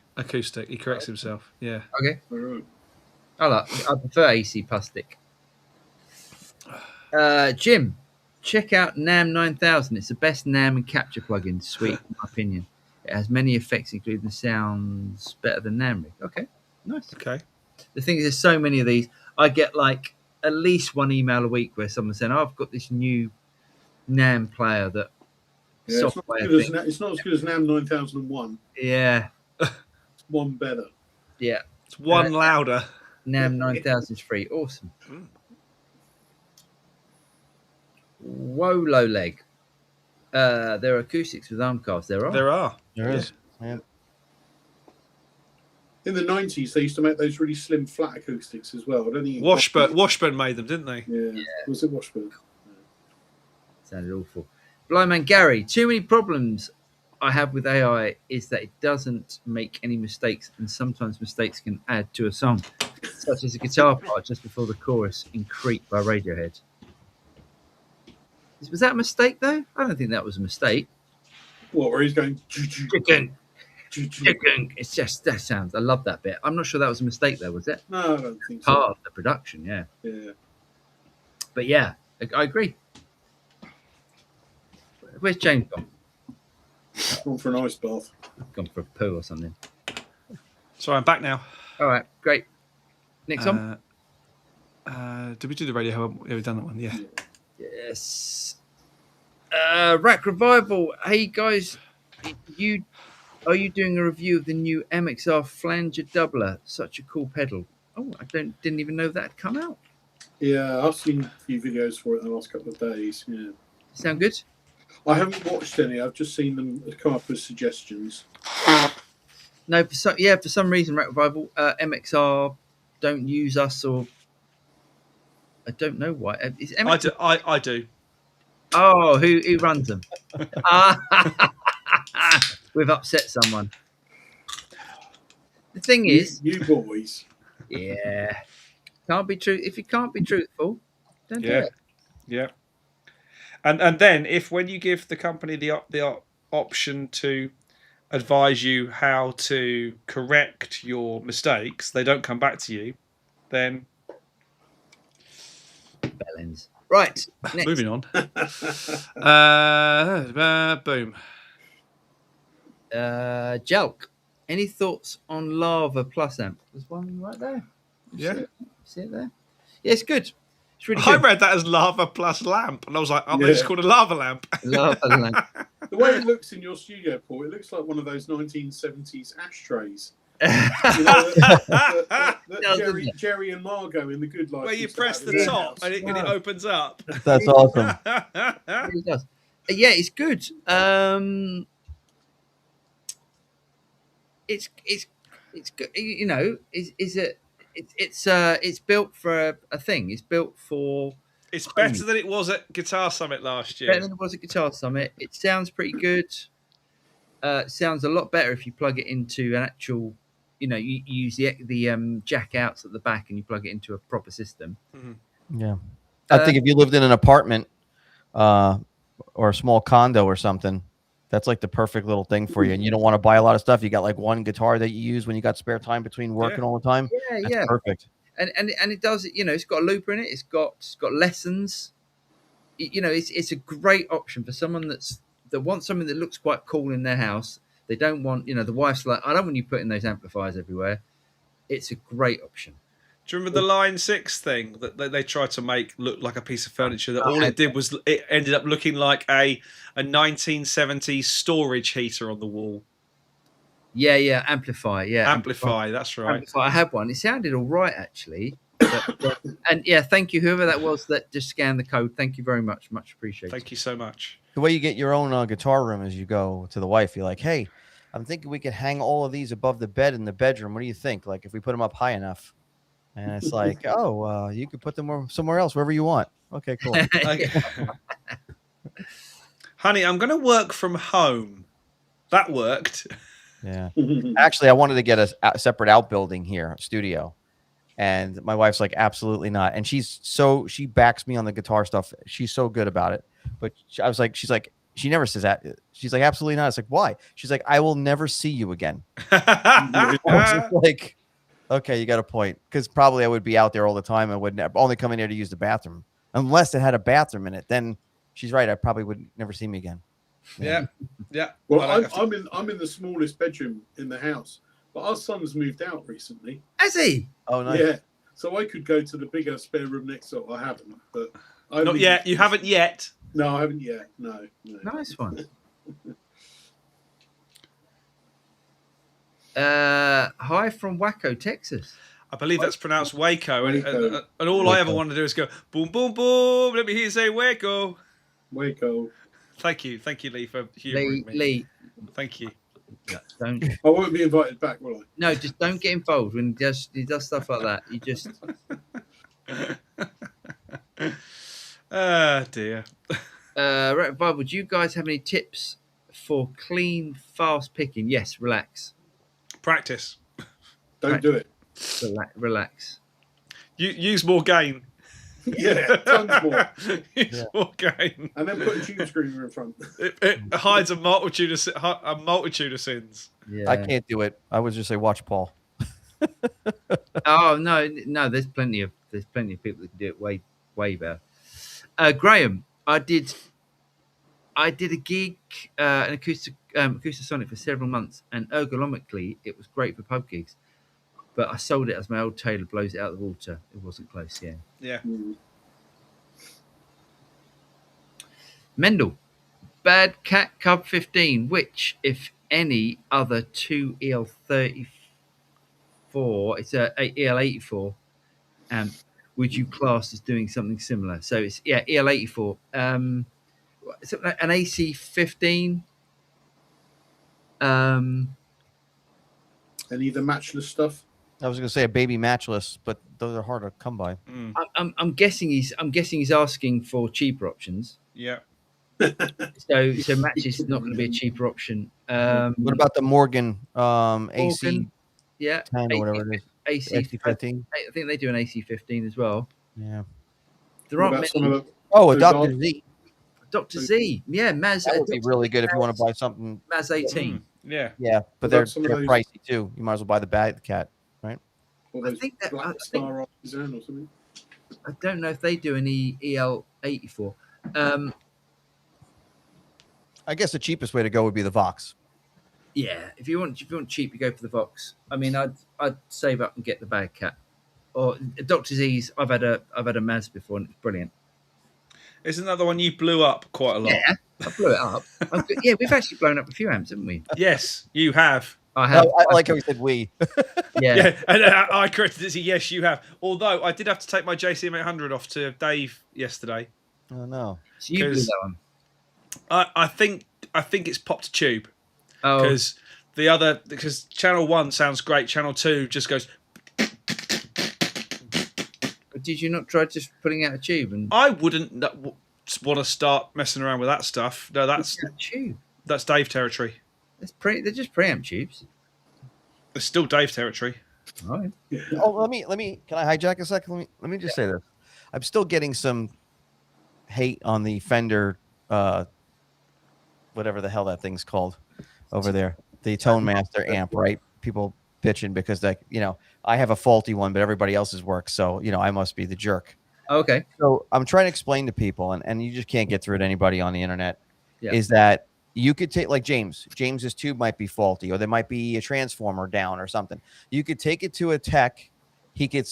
He corrects himself. Yeah. Okay. All right. I prefer AC plastic. Jim, check out NAM 9000. It's the best NAM and capture plugin suite, in my opinion. It has many effects, including the sounds better than NAM rig. Okay, nice. Okay. The thing is, there's so many of these. I get like at least one email a week where someone's saying, I've got this new NAM player that software thing. It's not as good as NAM 9001. Yeah. It's one better. Yeah. It's one louder. NAM 9000 is free. Awesome. Whoa, low leg. There are acoustics with arm cards. There are. There is. Yeah. In the 90s, they used to make those really slim flat acoustics as well. I don't think Washburn made them, didn't they? Yeah. Was it Washburn? Sounded awful. Blind Man Gary, too many problems I have with AI is that it doesn't make any mistakes, and sometimes mistakes can add to a song, such as a guitar part just before the chorus in Creep by Radiohead. Was that a mistake, though? I don't think that was a mistake. What, where he's going... Chicken. It's just, that sounds... I love that bit. I'm not sure that was a mistake, though, was it? No, I don't think so. Part of the production, yeah. Yeah. But yeah, I agree. Where's James gone? Gone for an ice bath. Gone for a poo or something. Sorry, I'm back now. All right, great. Next on. Did we do the radio? Have we done that one? Yeah. Yes. Rack Revival. Hey guys, are you doing a review of the new MXR flanger doubler? Such a cool pedal. Oh, I didn't even know that had come out. Yeah, I've seen a few videos for it in the last couple of days. Yeah. Sound good? I haven't watched any. I've just seen them come up as suggestions. No, for some reason, Rack Revival, MXR don't use us, or I don't know why. Is MXR... I do. Oh, who runs them? We've upset someone. The thing is, you boys. yeah, can't be true. If you can't be truthful, don't do it. Yeah. And then if when you give the company the option to advise you how to correct your mistakes, they don't come back to you, then Bellends. Right. Next. moving on. Boom. Jelk. Any thoughts on Lava Plus amp? There's one right there. Yeah. See it there? Yeah, it's good. It's really I good. read that as lava plus lamp, and I was like, oh, they Yeah. just called a lava lamp. Lava lamp. The way it looks in your studio, Paul, it looks like one of those 1970s ashtrays. You know, that Jerry and Margot in The Good Life. Where you used to press have the in their top house. and it opens up. That's awesome. It really does. Yeah, it's good. It's good. You know, it's built for a thing. It's built for. It's better than it was at Guitar Summit last year. Better than it was at Guitar Summit. It sounds pretty good. It sounds a lot better if you plug it into an actual. You know, you use the jack outs at the back and you plug it into a proper system. Mm-hmm. Yeah, I think if you lived in an apartment or a small condo or something, that's like the perfect little thing for you. And you don't want to buy a lot of stuff. You got like one guitar that you use when you got spare time between working all the time. Yeah, that's perfect. And it does. You know, it's got a looper in it. It's got lessons. You know, it's a great option for someone that wants something that looks quite cool in their house. They don't want, you know, the wife's like, I don't want you putting those amplifiers everywhere. It's a great option. Do you remember the Line 6 thing that they tried to make look like a piece of furniture that all it did was it ended up looking like a 1970s storage heater on the wall? Yeah, Amplify. Yeah, Amplify, that's right. Amplify. I had one. It sounded all right, actually. But, and yeah, thank you, whoever that was that just scanned the code. Thank you very much. Much appreciated. Thank you so much. The way you get your own guitar room is you go to the wife. You're like, hey, I'm thinking we could hang all of these above the bed in the bedroom. What do you think? Like if we put them up high enough? And it's like, oh, you could put them somewhere else, wherever you want. Okay, cool. Honey, I'm going to work from home. That worked. Yeah. Actually, I wanted to get a separate outbuilding here, studio. And my wife's like, absolutely not. And she backs me on the guitar stuff. She's so good about it. But she's like, she never says that. She's like, absolutely not. It's like, why? She's like, I will never see you again. Like, okay, you got a point. Because probably I would be out there all the time. I would only come in here to use the bathroom. Unless it had a bathroom in it. Then she's right. I probably would never see me again. Yeah. Well, I'm in the smallest bedroom in the house. But our son's moved out recently. Has he? Oh, nice. Yeah. So I could go to the bigger spare room next door. I haven't. But not yet. You haven't yet. No, I haven't yet. No. Nice one. Hi from Waco, Texas. I believe that's pronounced Waco. And all I ever want to do is go, boom, boom, boom. Let me hear you say Waco. Waco. Thank you, Lee, for humouring me. Lee. Thank you. No, don't. I won't be invited back, will I? No, just don't get involved when he does stuff like that. You just. Ah, dear. Bible, do you guys have any tips for clean, fast picking? Yes, relax. Practice. Don't do it. Relax. Use more gain. Yeah, tons more. Use more gain. And then put a tube screamer in front. It hides a multitude of sins. Yeah. I can't do it. I would just say watch Paul. Oh no. There's plenty of people that can do it way better. Graham, I did a gig, an acoustic sonic for several months, and ergonomically it was great for pub gigs. But I sold it as my old Taylor blows it out of the water. It wasn't close, yeah. Yeah. Mendel, Bad Cat Cub 15. Which, if any, other two EL34? It's a EL84 amp. Would you class as doing something similar? So it's EL84. An AC15. Any of the matchless stuff? I was going to say a baby matchless, but those are hard to come by. I'm guessing he's asking for cheaper options. Yeah. So match is not going to be a cheaper option. What about the Morgan AC Morgan, 10 or whatever it is? AC 15? I think they do an AC 15 as well. Yeah. There What aren't about some many. of the Oh, a those Dr. old- Z. Dr. Z, yeah, Maz. That would be really good if you want to buy something. Maz 18. Yeah. Yeah, but What they're about some of those- pricey too. You might as well buy the bad cat, right? Or I those think that- Black I think- Star Artisan or something. I don't know if they do an EL 84. I guess the cheapest way to go would be the Vox. Yeah, if you want cheap, you go for the Vox. I mean, I'd save up and get the bad cat. Or Dr. Z's. I've had a Maz before and it's brilliant. Isn't that the one you blew up quite a lot? Yeah, I blew it up. Yeah, we've actually blown up a few amps, haven't we? Yes, you have. I have. I like how he said we. Yeah. Yeah, and I corrected it to yes, you have. Although I did have to take my JCM 800 off to Dave yesterday. Oh no. So you blew 'Cause- that one. I think it's popped a tube Oh, because channel 1 sounds great, channel 2 just goes. but did you not try just putting out a tube and I wouldn't want to start messing around with that stuff. No, that's a tube? Dave territory. They're just preamp tubes. It's still Dave territory. Right. Oh, let me. Can I hijack a second? Let me just say this. I'm still getting some hate on the Fender, whatever the hell that thing's called over there, the Tone Master amp, right? People bitching because I have a faulty one, but everybody else's works, so I must be the jerk. Okay. So I'm trying to explain to people, and you just can't get through to anybody on the internet, Yeah. is that you could take like James's tube might be faulty, or there might be a transformer down or something. You could take it to a tech. He could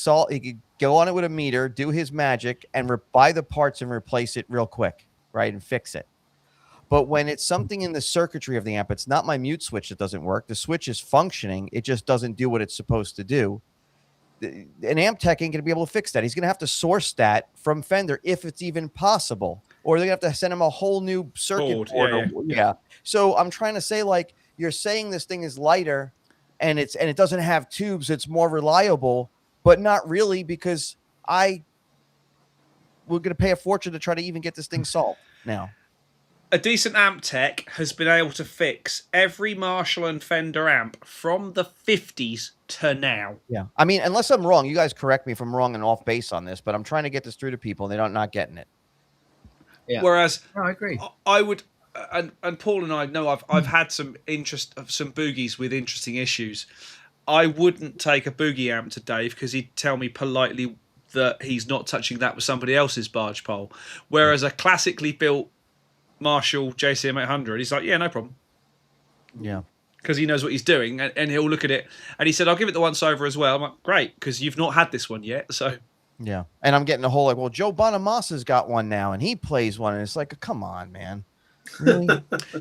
go on it with a meter, do his magic, and buy the parts and replace it real quick, right, and fix it. But when it's something in the circuitry of the amp, it's not my mute switch that doesn't work. The switch is functioning. It just doesn't do what it's supposed to do. An amp tech ain't going to be able to fix that. He's going to have to source that from Fender if it's even possible. Or they're going to have to send him a whole new circuit board. Yeah. So I'm trying to say, like, you're saying this thing is lighter and it doesn't have tubes. It's more reliable, but not really, because we're going to pay a fortune to try to even get this thing solved now. A decent amp tech has been able to fix every Marshall and Fender amp from the 50s to now. Yeah. I mean, unless I'm wrong, you guys correct me if I'm wrong and off base on this, but I'm trying to get this through to people and they're not getting it. Yeah. Whereas No, I agree. I would, and Paul and I know I've had some boogies with interesting issues. I wouldn't take a boogie amp to Dave because he'd tell me politely that he's not touching that with somebody else's barge pole. Whereas a classically built Marshall JCM 800, he's like, yeah, no problem. Yeah. Because he knows what he's doing, and he'll look at it. And he said, I'll give it the once over as well. I'm like, great, because you've not had this one yet. So yeah. And I'm getting a whole, like, well, Joe Bonamassa's got one now and he plays one. And it's like, come on, man. Really?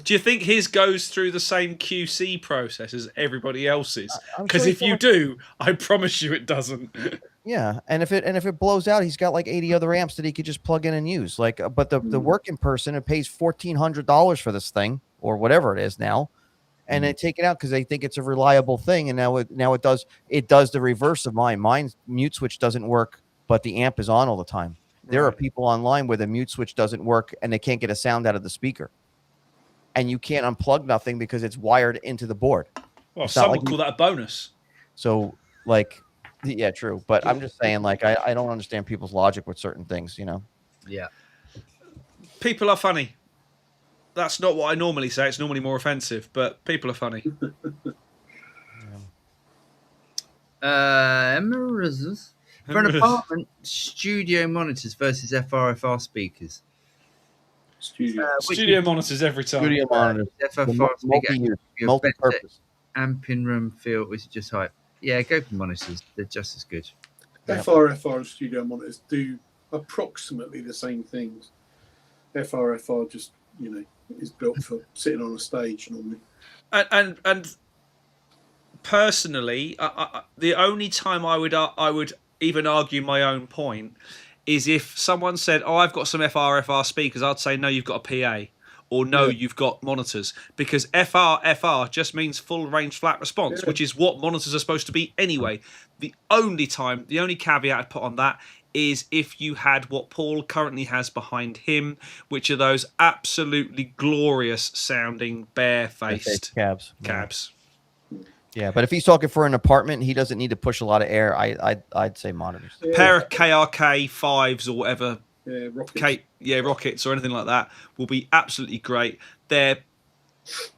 do you think his goes through the same QC process as everybody else's? I'm Because sure if you do, I promise you it doesn't. Yeah, and if it blows out, he's got like 80 other amps that he could just plug in and use. Like, but the working person who pays $1,400 for this thing or whatever it is now, and they take it out because they think it's a reliable thing, and now it does the reverse of mine. Mine's mute switch doesn't work, but the amp is on all the time. There are people online where the mute switch doesn't work and they can't get a sound out of the speaker, and you can't unplug nothing because it's wired into the board. Well, It's some not would like call that a bonus. So, like, yeah, true. But I'm just saying, like, I don't understand people's logic with certain things, Yeah. People are funny. That's not what I normally say. It's normally more offensive, but people are funny. For an apartment, studio monitors versus FRFR speakers. Studio monitors every time. Studio monitors, FFR speaker, multi-purpose. amp in room feel, or is it just hype? Yeah, go for monitors. They're just as good. FRFR and studio monitors do approximately the same things. FRFR just, is built for sitting on a stage normally. And personally, the only time I would even argue my own point is if someone said, "Oh, I've got some FRFR speakers," I'd say, "No, you've got a PA," or "No, you've got monitors," because FRFR just means full range flat response, which is what monitors are supposed to be anyway. The only caveat I'd put on that is if you had what Paul currently has behind him, which are those absolutely glorious sounding bare-faced cabs. cabs. Yeah, but if he's talking for an apartment, he doesn't need to push a lot of air. I'd say monitors. A pair of KRK 5s or whatever, rockets. rockets or anything like that will be absolutely great. They're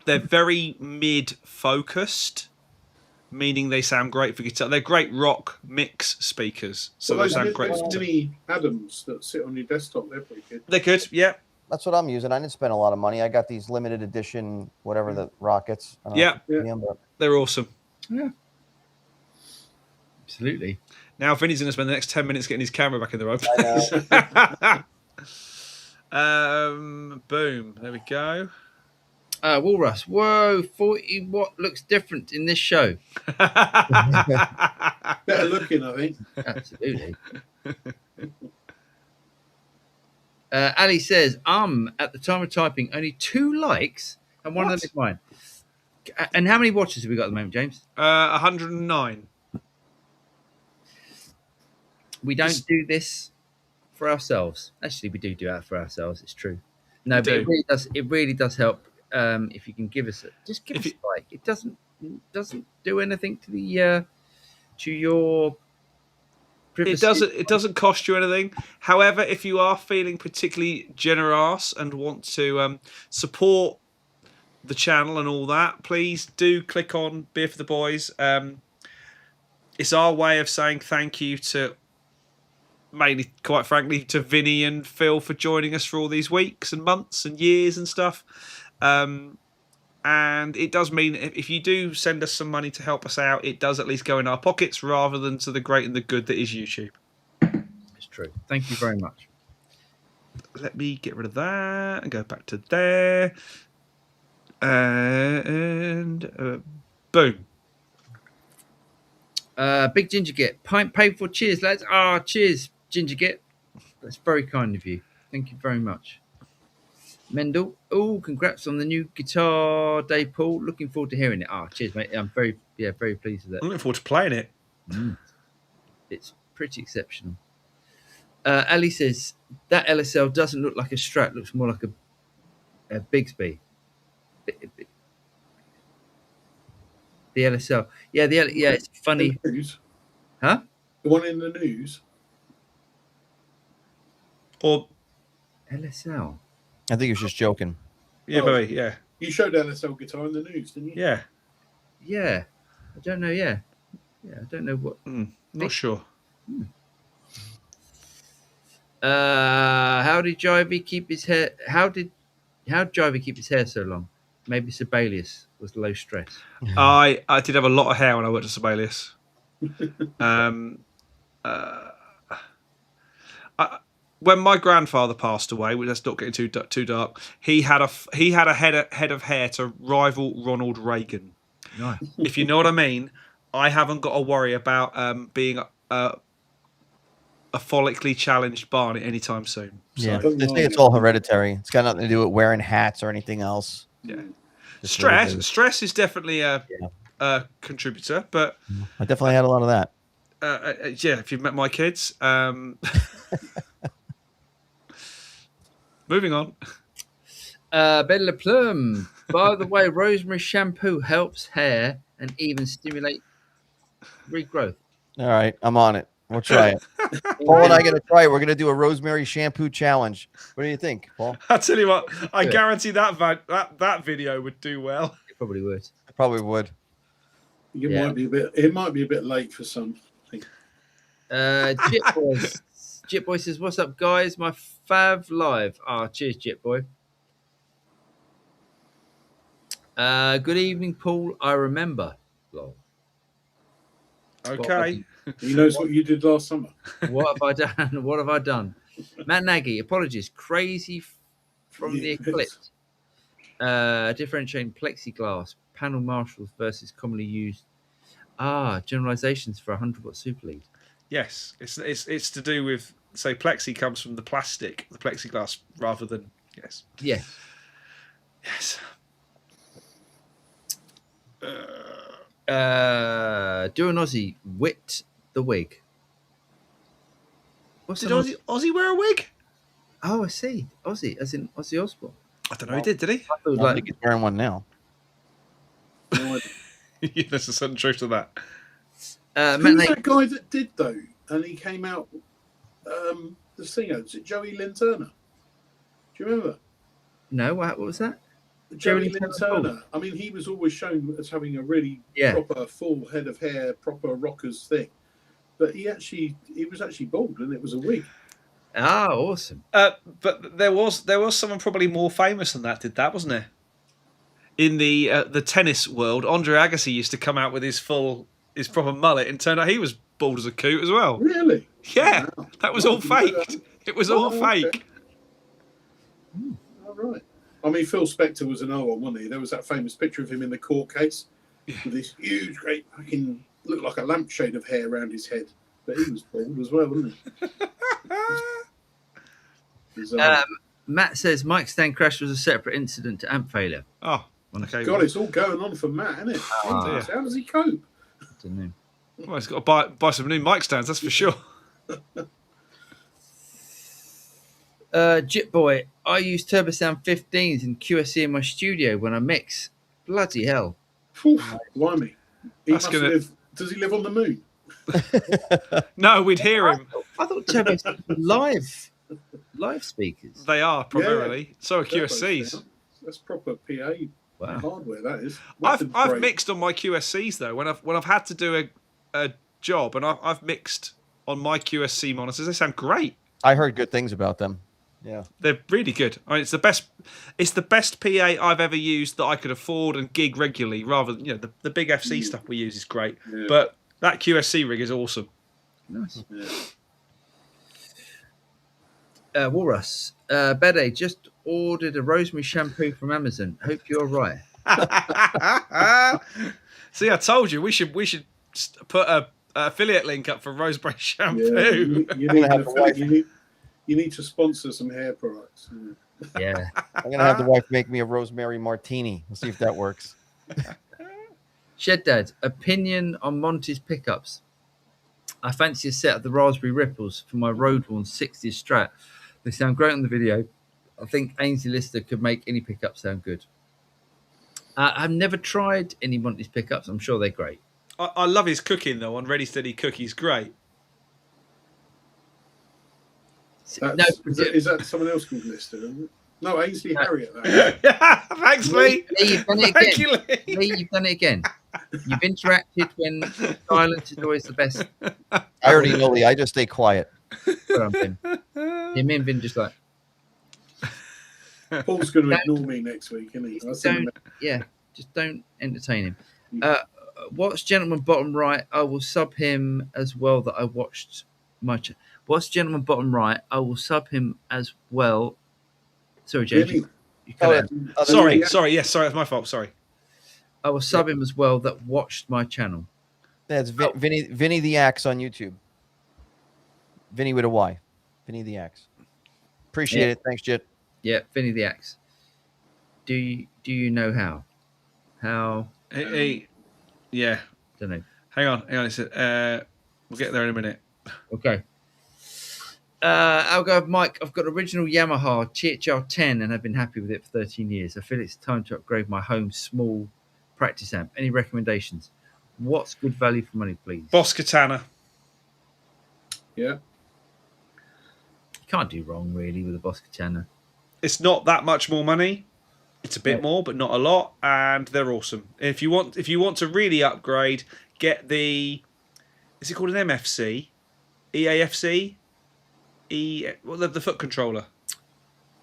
very mid-focused, meaning they sound great for guitar. They're great rock mix speakers, so they sound great. Those mini Adams that sit on your desktop, they're pretty good. They could, yeah. That's what I'm using. I didn't spend a lot of money. I got these limited edition, whatever the rockets. Yeah, they're awesome. Yeah, absolutely. Now Vinny's going to spend the next 10 minutes getting his camera back in the road. Boom. There we go. Walrus. Whoa, 40 watt looks different in this show. Better looking, I think. Absolutely. Ali says, at the time of typing, only 2 likes, and one of them is mine. And how many watches have we got at the moment, James? 109. We don't do this for ourselves. Actually, we do that for ourselves. It's true. No, but it really does help. If you can give us a like. It doesn't do anything to the to your privacy. It doesn't cost you anything. However, if you are feeling particularly generous and want to support the channel and all that, please do click on Beer for the Boys. It's our way of saying thank you to, mainly, quite frankly, to Vinny and Phil for joining us for all these weeks and months and years and stuff. And it does mean if you do send us some money to help us out, it does at least go in our pockets rather than to the great and the good that is YouTube. It's true. Thank you very much. Let me get rid of that and go back to there. And boom. Big Ginger Git. Pint paid for. Cheers, lads. Cheers, Ginger Git. That's very kind of you. Thank you very much. Mendel. Congrats on the new guitar day, Paul. Looking forward to hearing it. Cheers, mate. I'm very pleased with it. I'm looking forward to playing it. It's pretty exceptional. Ali says that LSL doesn't look like a Strat. Looks more like a Bigsby. The LSL. Yeah, it's funny. Huh? The one in the news? Or LSL? I think he was just joking. Yeah, baby, yeah. You showed LSL guitar in the news, didn't you? Yeah. Yeah. I don't know, yeah. Yeah, I don't know what. Not sure. How did Jivey keep his hair? How did Jivey keep his hair so long? Maybe Sibelius was low stress. I did have a lot of hair when I worked at Sibelius. When my grandfather passed away, let's not get too dark. He had a head of hair to rival Ronald Reagan. Nice. If you know what I mean. I haven't got to worry about being a follically challenged Barney anytime soon. So. Yeah, they say it's all hereditary. It's got nothing to do with wearing hats or anything else. Yeah, stress is definitely a contributor, but I definitely had a lot of that. Yeah, if you've met my kids. Moving on. Bella Plum. By the way, rosemary shampoo helps hair and even stimulate regrowth. All right, I'm on it. We'll try it. Paul and I going to try it. We're going to do a rosemary shampoo challenge. What do you think, Paul? I'll tell you what. I guarantee that video would do well. It probably would. It probably would. It might be a bit late for some. Jit Boy says, "What's up, guys? My fav live." Cheers, Jit Boy. Good evening, Paul. I remember. Lol. Okay. He knows what you did last summer. What have I done? What have I done? Matt Nagy, apologies. Crazy from the Eclipse. Differentiating plexiglass panel marshals versus commonly used. Generalizations for 100-watt super lead. Yes, it's to do with, say, plexi comes from the plexiglass rather than yes. Yeah. Yes. Do an Aussie, wit the wig. What's Did an Ozzy wear a wig? Oh, I see. Ozzy, as in Ozzy Osbourne. I don't know. He did he? I thought it was I like, think he's wearing one now. No idea. Yeah, there's a certain truth to that. Who's that guy that did though? And he came out. The singer, is it Joey Lynn Turner? Do you remember? No, what was that? Joey Lynn Turner. I mean, he was always shown as having a really proper full head of hair, proper rockers thing. But he was actually bald, and it was a wig. Ah, awesome. But there was someone probably more famous than that did that, wasn't there? In the tennis world, Andre Agassi used to come out with his proper mullet, and turned out he was bald as a coot as well. Really? Yeah, wow. that was all faked. It was all fake. Okay. All right. I mean, Phil Spector was another one, wasn't he? There was that famous picture of him in the court case with this huge, great, fucking, looked like a lampshade of hair around his head. But he was bald as well, wasn't he? Matt says mic stand crash was a separate incident to amp failure. Oh, okay. God, it's all going on for Matt, isn't it? How does he cope? I don't know. Well, he's got to buy some new mic stands, that's for sure. Jit Boy, I use TurboSound 15s in QSC in my studio when I mix. Bloody hell. Blimey. Does he live on the moon? No, we'd hear him. I thought TurboSound was live speakers. They are primarily. So are QSCs. That's proper PA hardware, that is. I've mixed on my QSCs though. When I've had to do a job and I've mixed on my QSC monitors, they sound great. I heard good things about them. Yeah, they're really good. I mean, it's the best. It's the best PA I've ever used that I could afford and gig regularly. Rather than the big FC stuff we use is great, but that QSC rig is awesome. Nice. Walrus, Bede just ordered a rosemary shampoo from Amazon. Hope you're right. See, I told you we should put a affiliate link up for rosemary shampoo. Yeah, you need to sponsor some hair products. Yeah. I'm going to have the wife make me a rosemary martini. We'll see if that works. Shed Dad, opinion on Monty's pickups. I fancy a set of the Raspberry Ripples for my road-worn 60s Strat. They sound great on the video. I think Ainsley Lister could make any pickup sound good. I've never tried any Monty's pickups. I'm sure they're great. I love his cooking, though, on Ready Steady Cook. He's great. Is that someone else called Lister? Isn't it? No, Ainsley Harriet. Thanks, Lee. You've done it again. Lee, you've done it again. You've interacted when silence is always the best. I already know, Lee. I just stay quiet. Him and Vin just like. Paul's going to ignore me next week, isn't he? Just don't entertain him. What's Gentleman Bottom Right? I will sub him as well that I watched much. What's Gentleman Bottom Right? I will sub him as well. Sorry, James. Really? Sorry, that's my fault. Sorry. I will sub him as well that watched my channel. That's Vinny the Axe on YouTube. Vinny with a Y. Vinny the Axe. Appreciate it. Thanks, Jit. Yeah, Vinny the Axe. Do you know how? How? Hey, yeah. Don't know. Hang on. We'll get there in a minute. Okay. I'll go, Mike. I've got original Yamaha THR10 and I've been happy with it for 13 years. I feel it's time to upgrade my home small practice amp. Any recommendations? What's good value for money, please? Boss Katana. Yeah. You can't do wrong, really, with a Boss Katana. It's not that much more money. It's a bit more, but not a lot, and they're awesome. If you want to really upgrade, get the. Is it called an MFC? EAFC? The foot controller.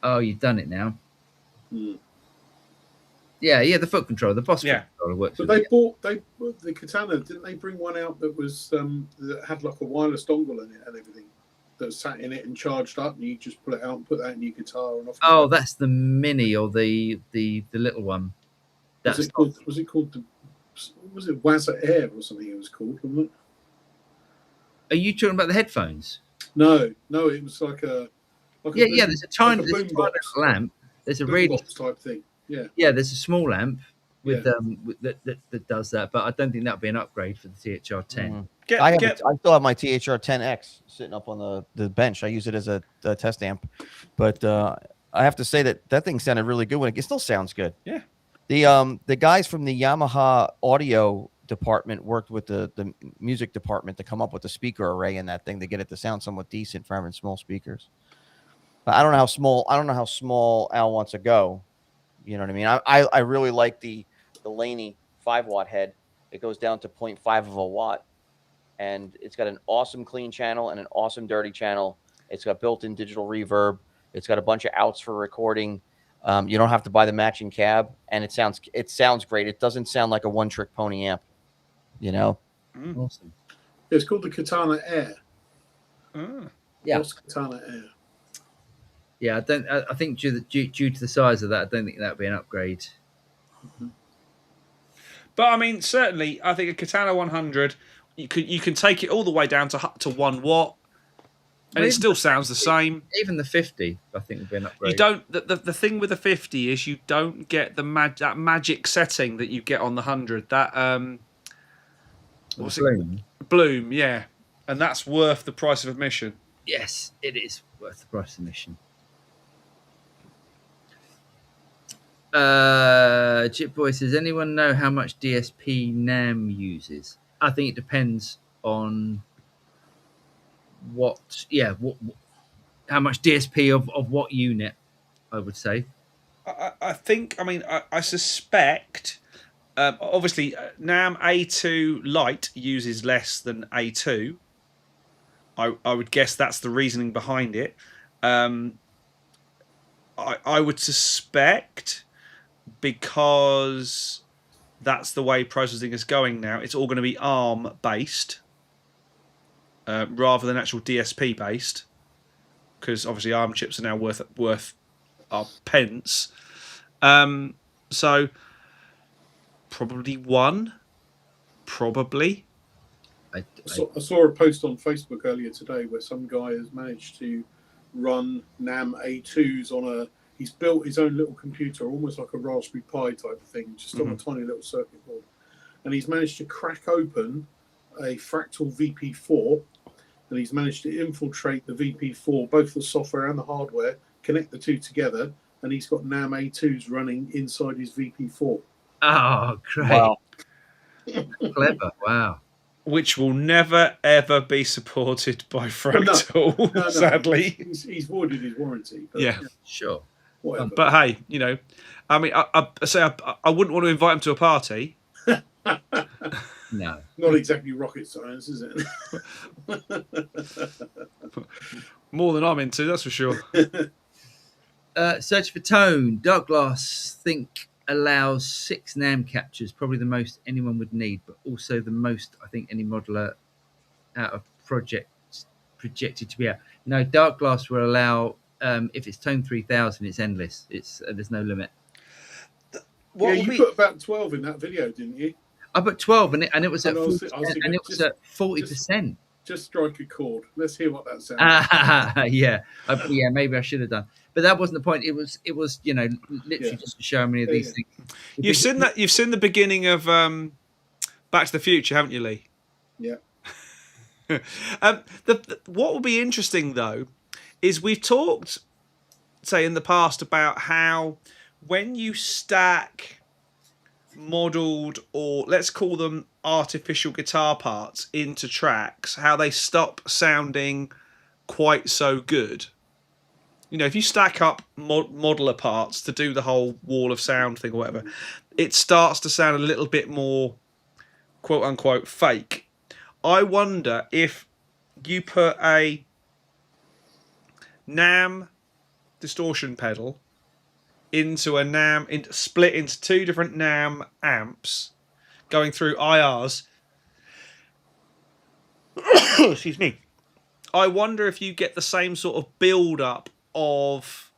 Oh, you've done it now. Mm. Yeah, the foot controller, the Boss foot controller works. But they bought the Katana. Didn't they bring one out that was that had like a wireless dongle in it and everything that sat in it and charged up, and you just pull it out and put that in your guitar and off. Oh, that's the mini or the little one. Was it called Wazza Air or something? It was called, wasn't it? Are you talking about the headphones? No, it was like a there's a tiny little lamp. There's a really type thing. Yeah, there's a small amp with that does that, but I don't think that'd be an upgrade for the THR10. I still have my THR-10X sitting up on the bench. I use it as a test amp, but I have to say that thing sounded really good when it still sounds good. Yeah. The guys from the Yamaha audio department worked with the music department to come up with the speaker array in that thing to get it to sound somewhat decent for having small speakers. But I don't know how small Al wants to go. You know what I mean? I really like the Laney 5-watt head. It goes down to 0.5 of a watt, and it's got an awesome clean channel and an awesome dirty channel. It's got built-in digital reverb. It's got a bunch of outs for recording. You don't have to buy the matching cab, and it sounds great. It doesn't sound like a one-trick pony amp, you know. Awesome. It's called the Katana Air. Yeah. What's Katana Air? Yeah, I think due to the size of that, I don't think that would be an upgrade. Mm-hmm. But I mean, certainly, I think a Katana 100, you can take it all the way down to 1 watt, and it still sounds the same. Even the 50, I think, would be an upgrade. You don't. The thing with the 50 is you don't get that magic setting that you get on the 100. That what's Bloom. it? Bloom, yeah, and that's worth the price of admission. Yes, it is worth the price of admission. Chip Boy says, anyone know how much DSP NAM uses? I think it depends on how much DSP of what unit, I would say. I think, I suspect, obviously, NAM A2 Lite uses less than A2. I would guess that's the reasoning behind it. I would suspect, because that's the way processing is going now, it's all going to be ARM based rather than actual DSP based, because obviously ARM chips are now worth pence. So probably one. Probably. I saw a post on Facebook earlier today where some guy has managed to run NAM A2s on he's built his own little computer, almost like a Raspberry Pi type of thing, just on a tiny little circuit board. And he's managed to crack open a Fractal VP4, and he's managed to infiltrate the VP4, both the software and the hardware, connect the two together, and he's got NAM A2s running inside his VP4. Oh, great. Wow. Clever. Wow. Which will never, ever be supported by Fractal, No, sadly. He's voided his warranty. But, Yeah. Sure. Whatever. But hey, I mean, I wouldn't want to invite him to a party. No. Not exactly rocket science, is it? More than I'm into, that's for sure. Search for Tone. Dark Glass think allows 6 NAM captures, probably the most anyone would need, but also the most I think any modeler out of projected to be out. No, Dark Glass will allow if it's Tone 3000, it's endless. There's no limit. You put about 12 in that video, didn't you? I put 12 and it was at 40%. Just strike a chord. Let's hear what that sounds. Yeah, maybe I should have done, but that wasn't the point. It was literally just to show how many of these things. You've seen the beginning of Back to the Future, haven't you, Lee? Yeah. What will be interesting though is we've talked, say, in the past about how when you stack modelled, or let's call them artificial guitar parts, into tracks, how they stop sounding quite so good. If you stack up modeler parts to do the whole wall of sound thing or whatever, it starts to sound a little bit more quote unquote fake. I wonder if you put a NAM distortion pedal into a NAM, split into 2 different NAM amps, going through IRs. Excuse me. I wonder if you get the same sort of build-up of...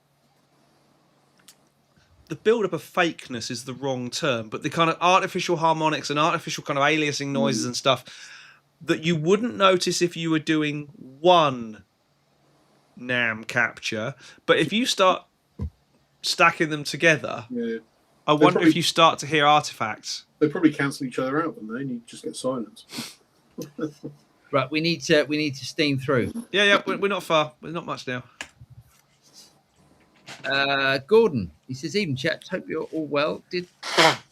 The build-up of fakeness is the wrong term, but the kind of artificial harmonics and artificial kind of aliasing noises and stuff that you wouldn't notice if you were doing one NAM capture. But if you start stacking them together, I wonder if you start to hear artifacts. They probably cancel each other out, don't they? And you just get silence. Right, we need to steam through. Yeah, we're not far. We're not much now. Gordon, he says, "Even chaps, hope you're all well. Did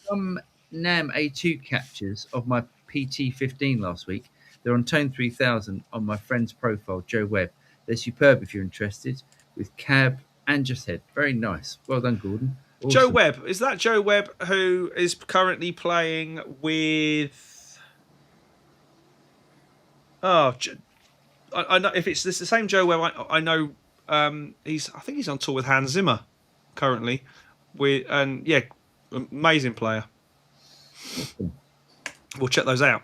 some NAM A2 captures of my PT15 last week? They're on Tone 3000 on my friend's profile, Joe Webb. They're superb if you're interested, with cab and just head. Very nice. Well done, Gordon." Awesome. Joe Webb, is that Joe Webb who is currently playing with? Oh, I know if it's the same Joe Webb. I know. I think he's on tour with Hans Zimmer currently. Amazing player. We'll check those out.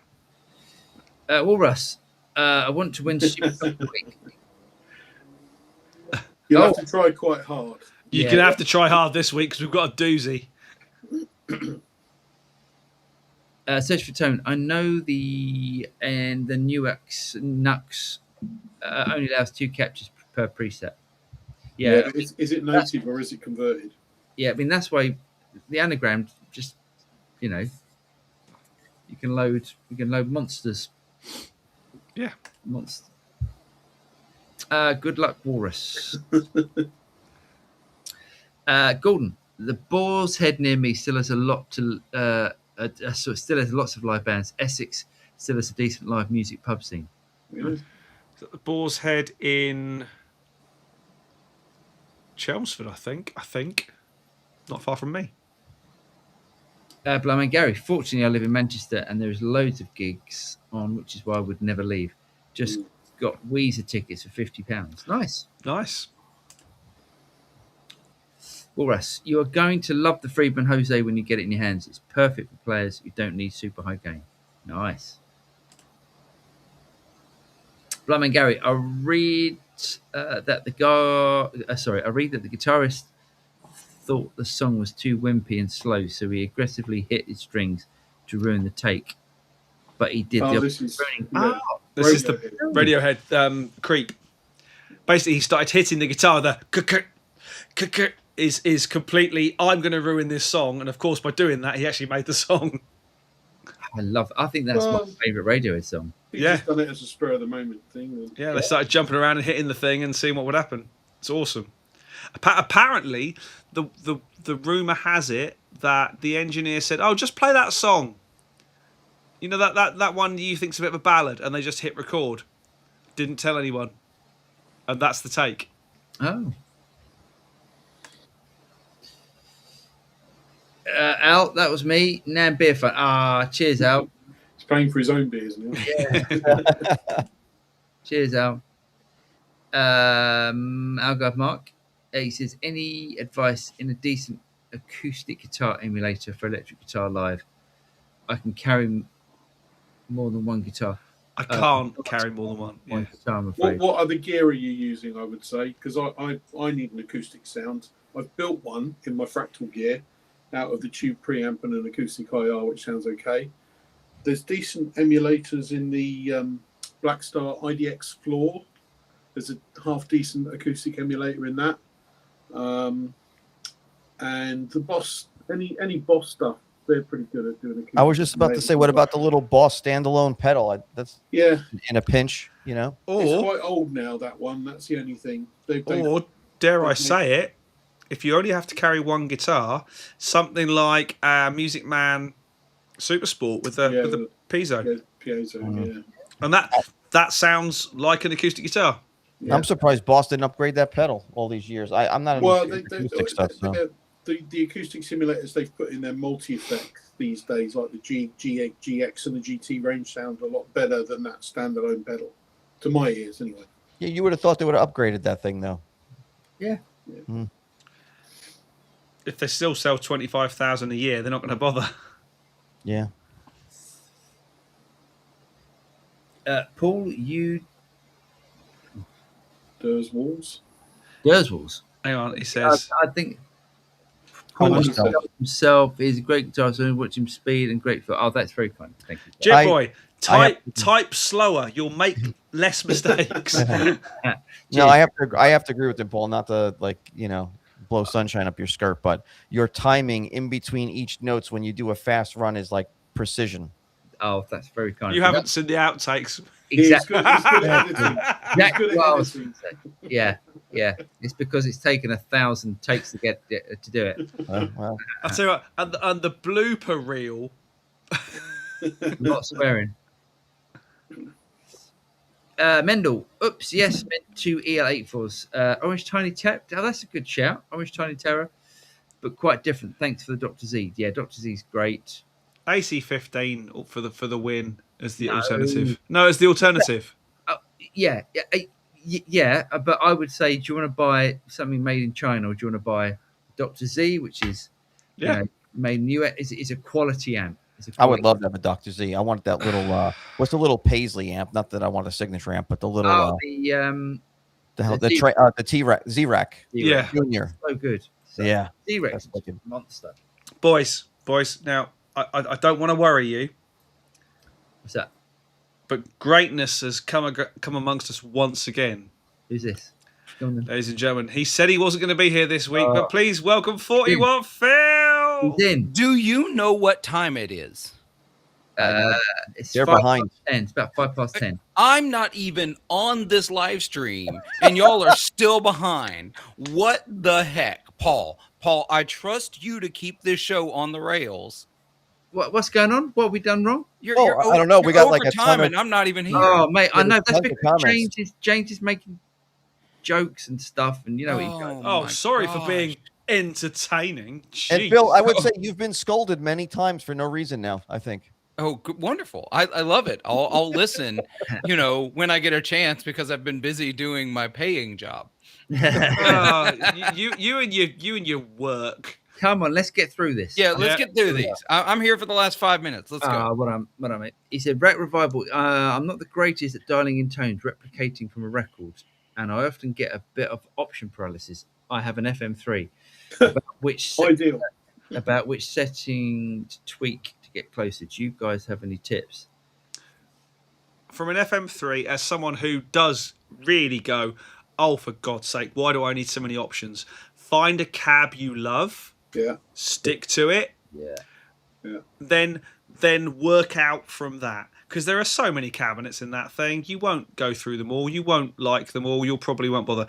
Well, Russ, I want to win Super Cup week. You'll have to try quite hard. You're going to have to try hard this week because we've got a doozy. Search for Tone. I know the Nux only allows 2 captures per preset. Yeah. Is it native or is it converted? Yeah, I mean that's why the anagram just you can load monsters. Yeah. Monster. Good luck, Walrus. Gordon, the Boar's Head near me still has a lot to still has lots of live bands. Essex still has a decent live music pub scene. Really? The Boar's Head in Chelmsford, I think. Not far from me. Blimey Gary, fortunately I live in Manchester and there's loads of gigs on, which is why I would never leave. Just got Weezer tickets for £50. Nice. Walrus, you are going to love the Friedman Jose when you get it in your hands. It's perfect for players who don't need super high gain. Nice. Blimey Gary, I read that the guitarist thought the song was too wimpy and slow, so he aggressively hit his strings to ruin the take. But he did This is the Radiohead Creep. Basically, he started hitting the guitar. The is completely. I'm going to ruin this song, and of course, by doing that, he actually made the song. I think that's my favourite Radiohead song. He's just done it as a spur of the moment thing. Yeah, they started jumping around and hitting the thing and seeing what would happen. It's awesome. Apparently, the rumor has it that the engineer said, "Oh, just play that song. You know that one you think's a bit of a ballad," and they just hit record. Didn't tell anyone, and that's the take. Oh. Al, that was me. Nan Beer Fun. Cheers, Al. He's paying for his own beers now. Yeah. Cheers, Al. Algarve Mark. He says, any advice in a decent acoustic guitar emulator for electric guitar live? I can carry more than one guitar. I can't carry more than one. One guitar, I'm afraid. What other gear are you using, I would say? Because I need an acoustic sound. I've built one in my Fractal gear out of the tube preamp and an acoustic IR, which sounds okay. There's decent emulators in the Blackstar IDX floor. There's a half decent acoustic emulator in that. And the Boss, any Boss stuff, they're pretty good at doing acoustic. I was just about to say, what about the little Boss standalone pedal? That's in a pinch, you know. It's quite old now, that one. That's the only thing. Or dare I say it, if you only have to carry one guitar, something like Music Man Super Sport with the piezo. Yeah, piezo, And that sounds like an acoustic guitar. Yeah. I'm surprised Boss didn't upgrade that pedal all these years. I'm not into acoustic stuff. So. The acoustic simulators they've put in their multi-effects these days, like the GX and the GT range, sound a lot better than that standalone pedal, to my ears anyway. Yeah, you would have thought they would have upgraded that thing, though. Yeah. If they still sell 25,000 a year, they're not going to bother. Yeah. Paul, you... Derswalls? Hang on, he says... I think... Paul himself is a great guitarist, so watch him speed and great for... Oh, that's very kind. Thank you. Jet Boy, type slower. You'll make less mistakes. No, I have to agree with him, Paul. Not to blow sunshine up your skirt, but your timing in between each notes when you do a fast run is like precision. Oh, that's very kind. You haven't seen the outtakes. Exactly. He's good at editing. He's good at editing. Yeah. It's because it's taken 1,000 takes to get to do it. Well, I'll tell you what, and the blooper reel. Not swearing. Mendel. Oops. Yes. Meant 2 EL84s. Orange Tiny Terror. Oh, that's a good shout. Orange Tiny Terror, but quite different. Thanks for the Dr. Z. Yeah, Dr. Z's great. AC-15 for the win as the alternative. No, as the alternative. Yeah. But I would say, do you want to buy something made in China, or do you want to buy Dr. Z, which is made in US? It's a quality amp. I would love to have a Dr. Z. I want that little what's the little Paisley amp? Not that I want a signature amp, but the little the T-Rex Z-Rack. Yeah, Junior. So good. Yeah, T-Rex monster. Boys. Now I don't want to worry you. What's that? But greatness has come amongst us once again. Who's this? Ladies and gentlemen, he said he wasn't going to be here this week, but please welcome 41 Phil. He's in. Do you know what time it is? They're behind. 10. It's about 10:05. I'm not even on this live stream, and y'all are still behind. What the heck, Paul? Paul, I trust you to keep this show on the rails. What's going on? What have we done wrong? I don't know. We got like a ton and I'm not even here. Oh, mate, I know. That's because James is making jokes and stuff, and you know what he goes. Oh, sorry for being entertaining. Jeez. And Bill, I would say you've been scolded many times for no reason now, I think. Oh, good, wonderful. I love it. I'll listen, when I get a chance, because I've been busy doing my paying job. You and your work. Come on, let's get through this. Yeah, let's get through these. I'm here for the last 5 minutes. Let's go. What am I? He said, Rec Revival. I'm not the greatest at dialing in tones, replicating from a record, and I often get a bit of option paralysis. I have an FM3, about which setting to tweak to get closer. Do you guys have any tips? From an FM3, as someone who does really go, oh, for God's sake, why do I need so many options? Find a cab you love. Yeah. Stick to it. Yeah. Then work out from that. Because there are so many cabinets in that thing. You won't go through them all. You won't like them all. You probably won't bother.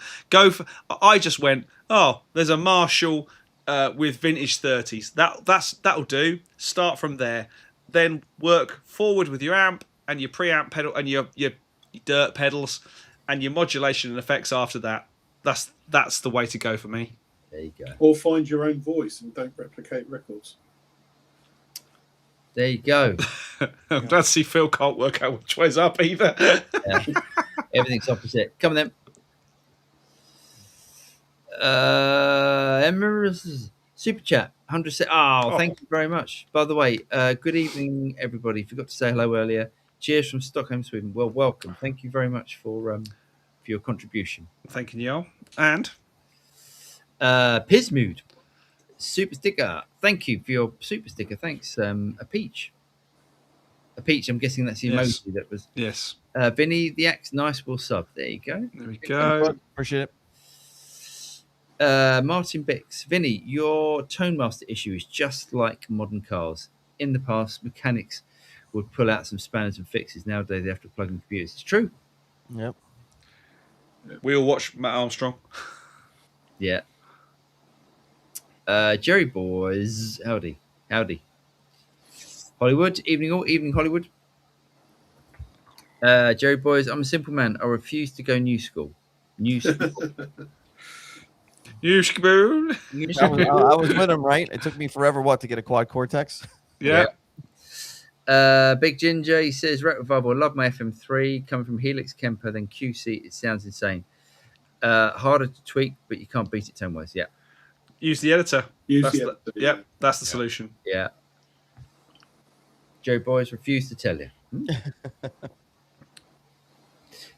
I just went, there's a Marshall with vintage 30s. That'll do. Start from there. Then work forward with your amp and your preamp pedal and your dirt pedals and your modulation and effects after that. That's the way to go for me. There you go. Or find your own voice and don't replicate records. There you go. I'm glad to see Phil can't work out which way's up either. Yeah. Everything's opposite. Come on then. Emira's Super Chat. 100. Thank you very much. By the way, good evening, everybody. Forgot to say hello earlier. Cheers from Stockholm, Sweden. Well, welcome. Thank you very much for your contribution. Thank you, Neil. And Pismood super sticker. Thank you for your super sticker. Thanks. A peach. I'm guessing that's the emoji that was. Yes. Vinny the Axe, nice will sub. There you go. There we go. Appreciate it. Martin Bix, Vinny, your Tone Master issue is just like modern cars. In the past, mechanics would pull out some spanners and fixes. Nowadays, they have to plug in computers. It's true. Yep. We all watch Matt Armstrong. Yeah. Jerry boys, howdy. Hollywood, evening Hollywood. Jerry boys, I'm a simple man. I refuse to go new school. New school. New school. I was with him, right? It took me forever, to get a quad cortex? Yeah. Big Ginger, he says, Rat Revival, I love my FM3. Coming from Helix Kemper, then QC, it sounds insane. Harder to tweak, but you can't beat it tone-wise. Yeah. Use the editor. Yep, that's the solution. Yeah. Joe Boys refuse to tell you.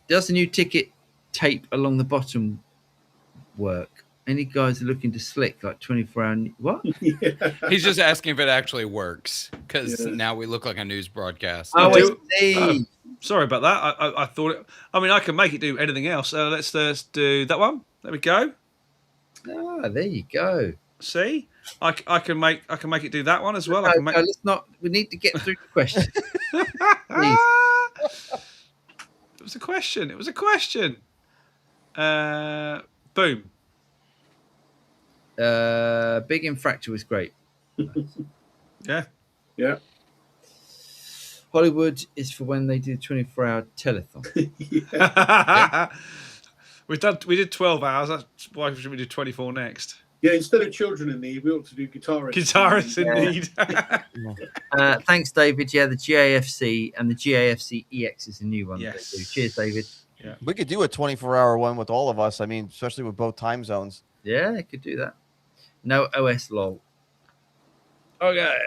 Does the new ticket tape along the bottom work? Any guys are looking to slick like 24-hour... What? Yeah. He's just asking if it actually works, because now we look like a news broadcast. Oh, I see. Sorry about that. I thought it... I mean, I can make it do anything else. Let's do that one. There we go. Ah, there you go. See, I can make it do that one as well. No, I can make. no, let's not. We need to get through the question. Please. It was a question. It was a question. Boom. Big Infractor was great. Yeah. Yeah. Hollywood is for when they do 24-hour telethon. Yeah. We did 12 hours. That's why should we do 24 next? Yeah, instead of children in need, we ought to do guitarists. Guitarists in need. Thanks, David. Yeah, the GAFC and the GAFC EX is a new one. Yes. They do. Cheers, David. Yeah. We could do a 24-hour one with all of us. I mean, especially with both time zones. Yeah, they could do that. No OS lol. Okay.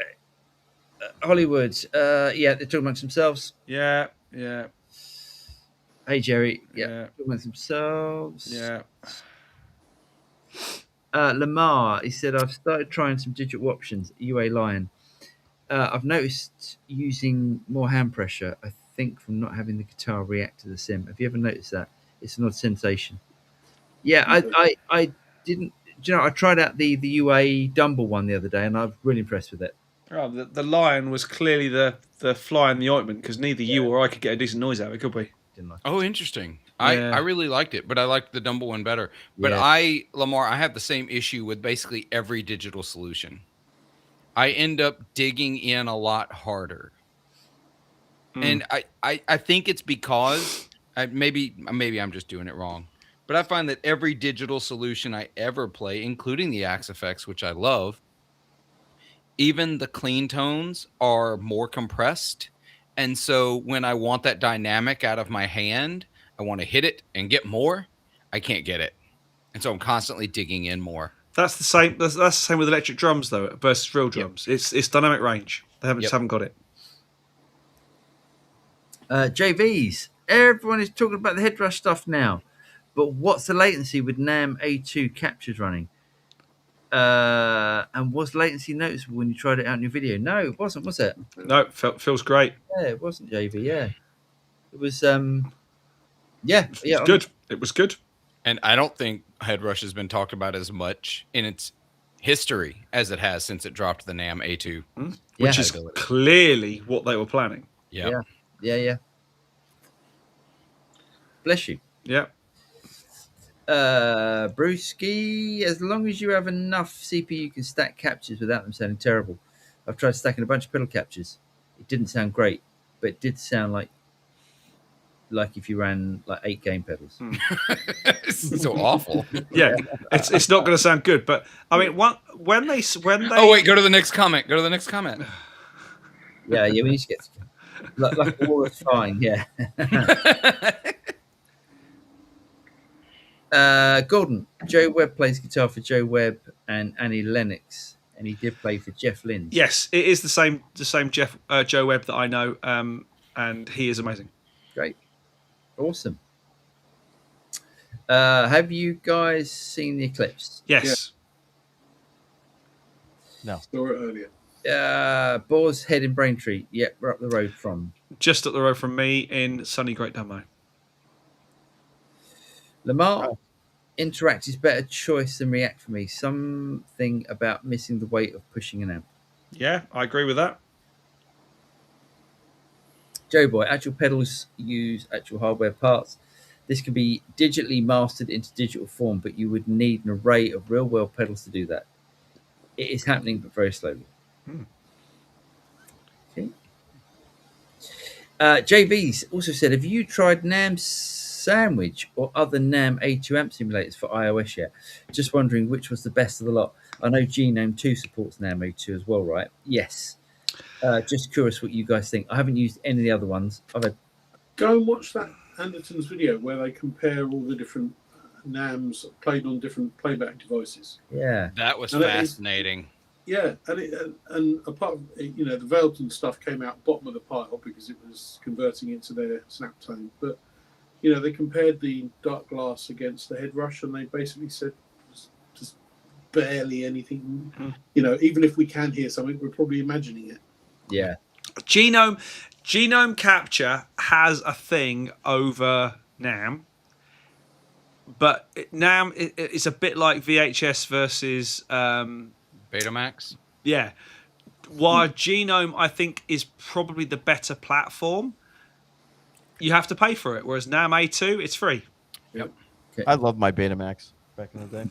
Hollywood. Yeah, they're talking amongst themselves. Yeah. Yeah. Hey, Jerry. Yeah, Yeah. talking amongst themselves. Yeah. Lamar, he said, I've started trying some digital options, UA Lion. I've noticed using more hand pressure, I think, from not having the guitar react to the sim. Have you ever noticed that? It's an odd sensation. Yeah, I didn't. Do you know, I tried out the UA Dumble one the other day, and I was really impressed with it. Oh, the lion was clearly the fly in the ointment because neither you or I could get a decent noise out of it, could we? Didn't like it. Oh, interesting. Yeah. I really liked it, but I liked the Dumble one better. But Yeah. Lamar, I have the same issue with basically every digital solution. I end up digging in a lot harder. And I think it's because maybe I'm just doing it wrong. But I find that every digital solution I ever play, including the Axe effects, which I love, even the clean tones are more compressed. And so when I want that dynamic out of my hand, I want to hit it and get more. I can't get it. And so I'm constantly digging in more. That's the same. That's the same with electric drums though versus real drums. It's dynamic range. They just haven't got it. JVs. Everyone is talking about the headrush stuff now. But what's the latency with NAM A2 captures running? And was latency noticeable when you tried it out in your video? No, it wasn't, was it? No, feels great. Yeah, it wasn't, JV. Yeah, it was. Yeah, It's good. It was good. And I don't think Headrush has been talked about as much in its history as it has since it dropped the NAM A2. Which is clearly what they were planning. Yeah. Bless you. Yeah. Brewski, as long as you have enough CPU, you can stack captures without them sounding terrible. I've tried stacking a bunch of pedal captures. It didn't sound great, but it did sound like if you ran like 8 game pedals. It's so awful. Yeah, it's not going to sound good, but I mean, when they Oh wait, go to the next comment. Go to the next comment. Yeah, we need to get like all is fine. Yeah. Gordon, Joe Webb plays guitar for Joe Webb and Annie Lennox, and he did play for Jeff Lynne. Yes, it is the same Joe Webb that I know, and he is amazing. Great, awesome. Have you guys seen the Eclipse? Yes. No. Saw it earlier. Boar's Head in Braintree. Yep, we're up the road from. Just up the road from me in sunny Great Dunmow. Lamar, Interact is better choice than React for me. Something about missing the weight of pushing an amp. Yeah, I agree with that. Joe Boy, actual pedals use actual hardware parts. This can be digitally mastered into digital form, but you would need an array of real-world pedals to do that. It is happening, but very slowly. Okay. JV's also said, have you tried NAM Sandwich or other NAM A2 amp simulators for iOS yet? Just wondering which was the best of the lot. I know Genome 2 supports NAM A2 as well, right? Yes. Just curious what you guys think. I haven't used any of the other ones. Go and watch that Anderton's video where they compare all the different NAMs played on different playback devices. Yeah. That was And fascinating. Yeah, and apart from, the Velton stuff came out bottom of the pile because it was converting into their snap tone. But, they compared the Dark Glass against the Headrush, and they basically said just barely anything. Even if we can hear something, we're probably imagining it. Yeah. Genome Capture has a thing over NAM, but NAMM it's a bit like VHS versus Betamax. Yeah. While Genome, I think, is probably the better platform, you have to pay for it. Whereas NAMM A2, it's free. Yep. Okay. I love my Betamax back in the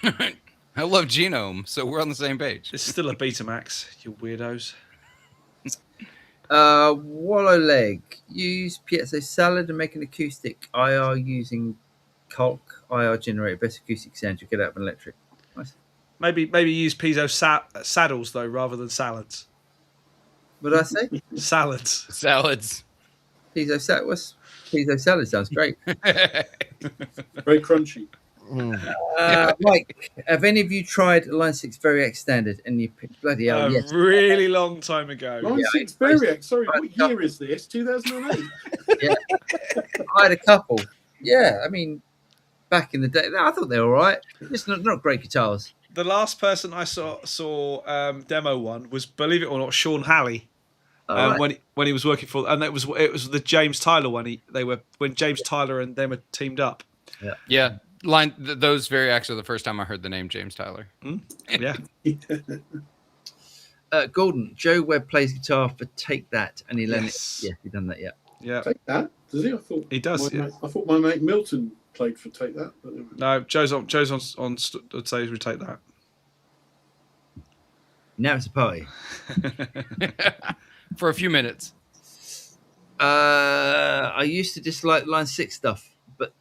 day. I love Genome, so we're on the same page. It's still a Betamax, you weirdos. Wallow leg. Use piezo salad and make an acoustic IR using Colk IR generator. Best acoustic sound you get out of an electric. Nice. Maybe use piezo saddles though, rather than salads. What did I say? Salads. Salads. Piezo salad. Piezo salad sounds great. Very crunchy. Mike, have any of you tried Line 6 Variax standard? And you picked bloody hell, yes. Really long time ago. Line 6 Variax. Sorry, what year is this? 2008. Yeah. I had a couple. Yeah, I mean, back in the day, I thought they were all right. Just not great guitars. The last person I saw demo one was, believe it or not, Sean Halley. Right. When he was working for, and it was the James Tyler one. When James Tyler and them were teamed up. Yeah. Those Variax are the first time I heard the name James Tyler. Yeah. Gordon, Joe Webb plays guitar for Take That, and he learned Yes. it. Yeah, he's done that. Yeah. Yeah. Take That? Does he? I thought He does. My Yeah. mate, I thought my mate Milton played for Take That. But No, Joe's on stage. We take that. Now it's a party. For a few minutes. I used to dislike Line 6 stuff, but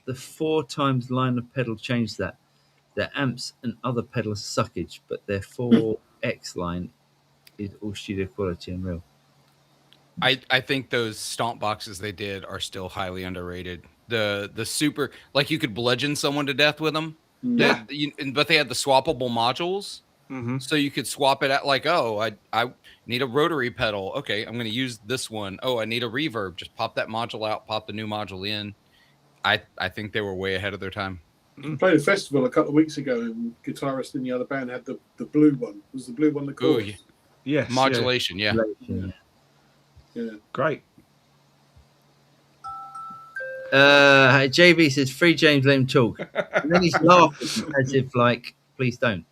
the 4 times line of pedal changed that. Their amps and other pedals suckage, but their 4X line is all studio quality and real. I think those stomp boxes they did are still highly underrated. The super, like you could bludgeon someone to death with them. Yeah. But they had the swappable modules. Mm-hmm. So you could swap it at like, oh, I need a rotary pedal. Okay, I'm going to use this one. Oh, I need a reverb. Just pop that module out, pop the new module in. I think they were way ahead of their time. I played a festival a couple of weeks ago, and guitarist in the other band had the blue one. Was the blue one the Ooh, chorus? Yes. modulation, yeah. Yeah. Great. JV says, free James, let him talk. And then he's laughing as if like, please don't.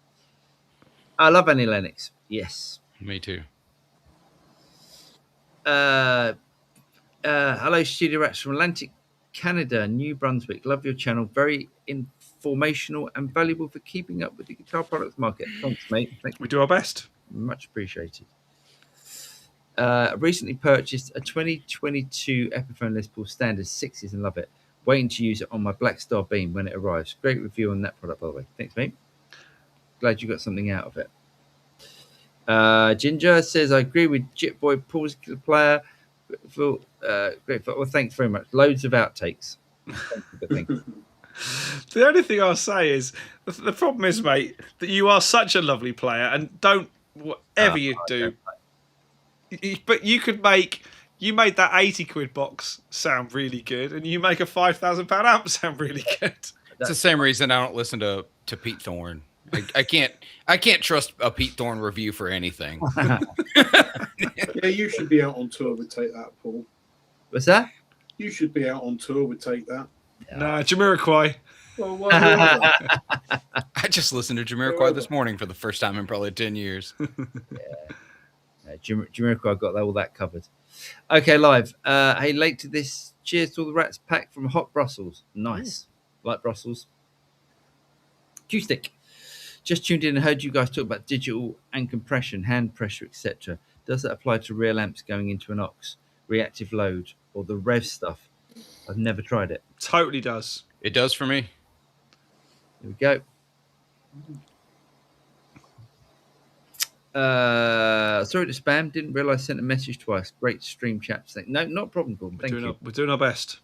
I love Annie Lennox. Yes. Me too. Hello, Studio Rats from Atlantic Canada, New Brunswick. Love your channel. Very informational and valuable for keeping up with the guitar products market. Thanks, mate. Thank you. We do our best. Much appreciated. Recently purchased a 2022 Epiphone Les Paul Standard 60s and love it. Waiting to use it on my Black Star Beam when it arrives. Great review on that product, by the way. Thanks, mate. Glad you got something out of it. Ginger says, I agree with Jitboy, Paul's a killer player. Great. Well, thanks very much. Loads of outtakes. Thank you. The only thing I'll say is the problem is, mate, that you are such a lovely player, and don't whatever you do. But you made that 80 quid box sound really good, and you make a £5,000 amp sound really good. It's the same reason I don't listen to Pete Thorne. I can't trust a Pete Thorne review for anything. Yeah, you should be out on tour with Take That, Paul. What's that? You should be out on tour with Take That. Nah, Jamiroquai. Well, why not? I just listened to Jamiroquai this morning for the first time in probably 10 years. Jamiroquai got all that covered. Okay, live. Hey, late to this. Cheers to all the rats packed from Hot Brussels. Nice. Like Brussels. Acoustic. Just tuned in and heard you guys talk about digital and compression, hand pressure, etc. Does that apply to real amps going into an aux, reactive load, or the rev stuff? I've never tried it. Totally does. It does for me. Here we go. Sorry to spam. Didn't realize I sent a message twice. Great stream, chaps. No, not a problem, Gordon. Thank you. We're doing our best.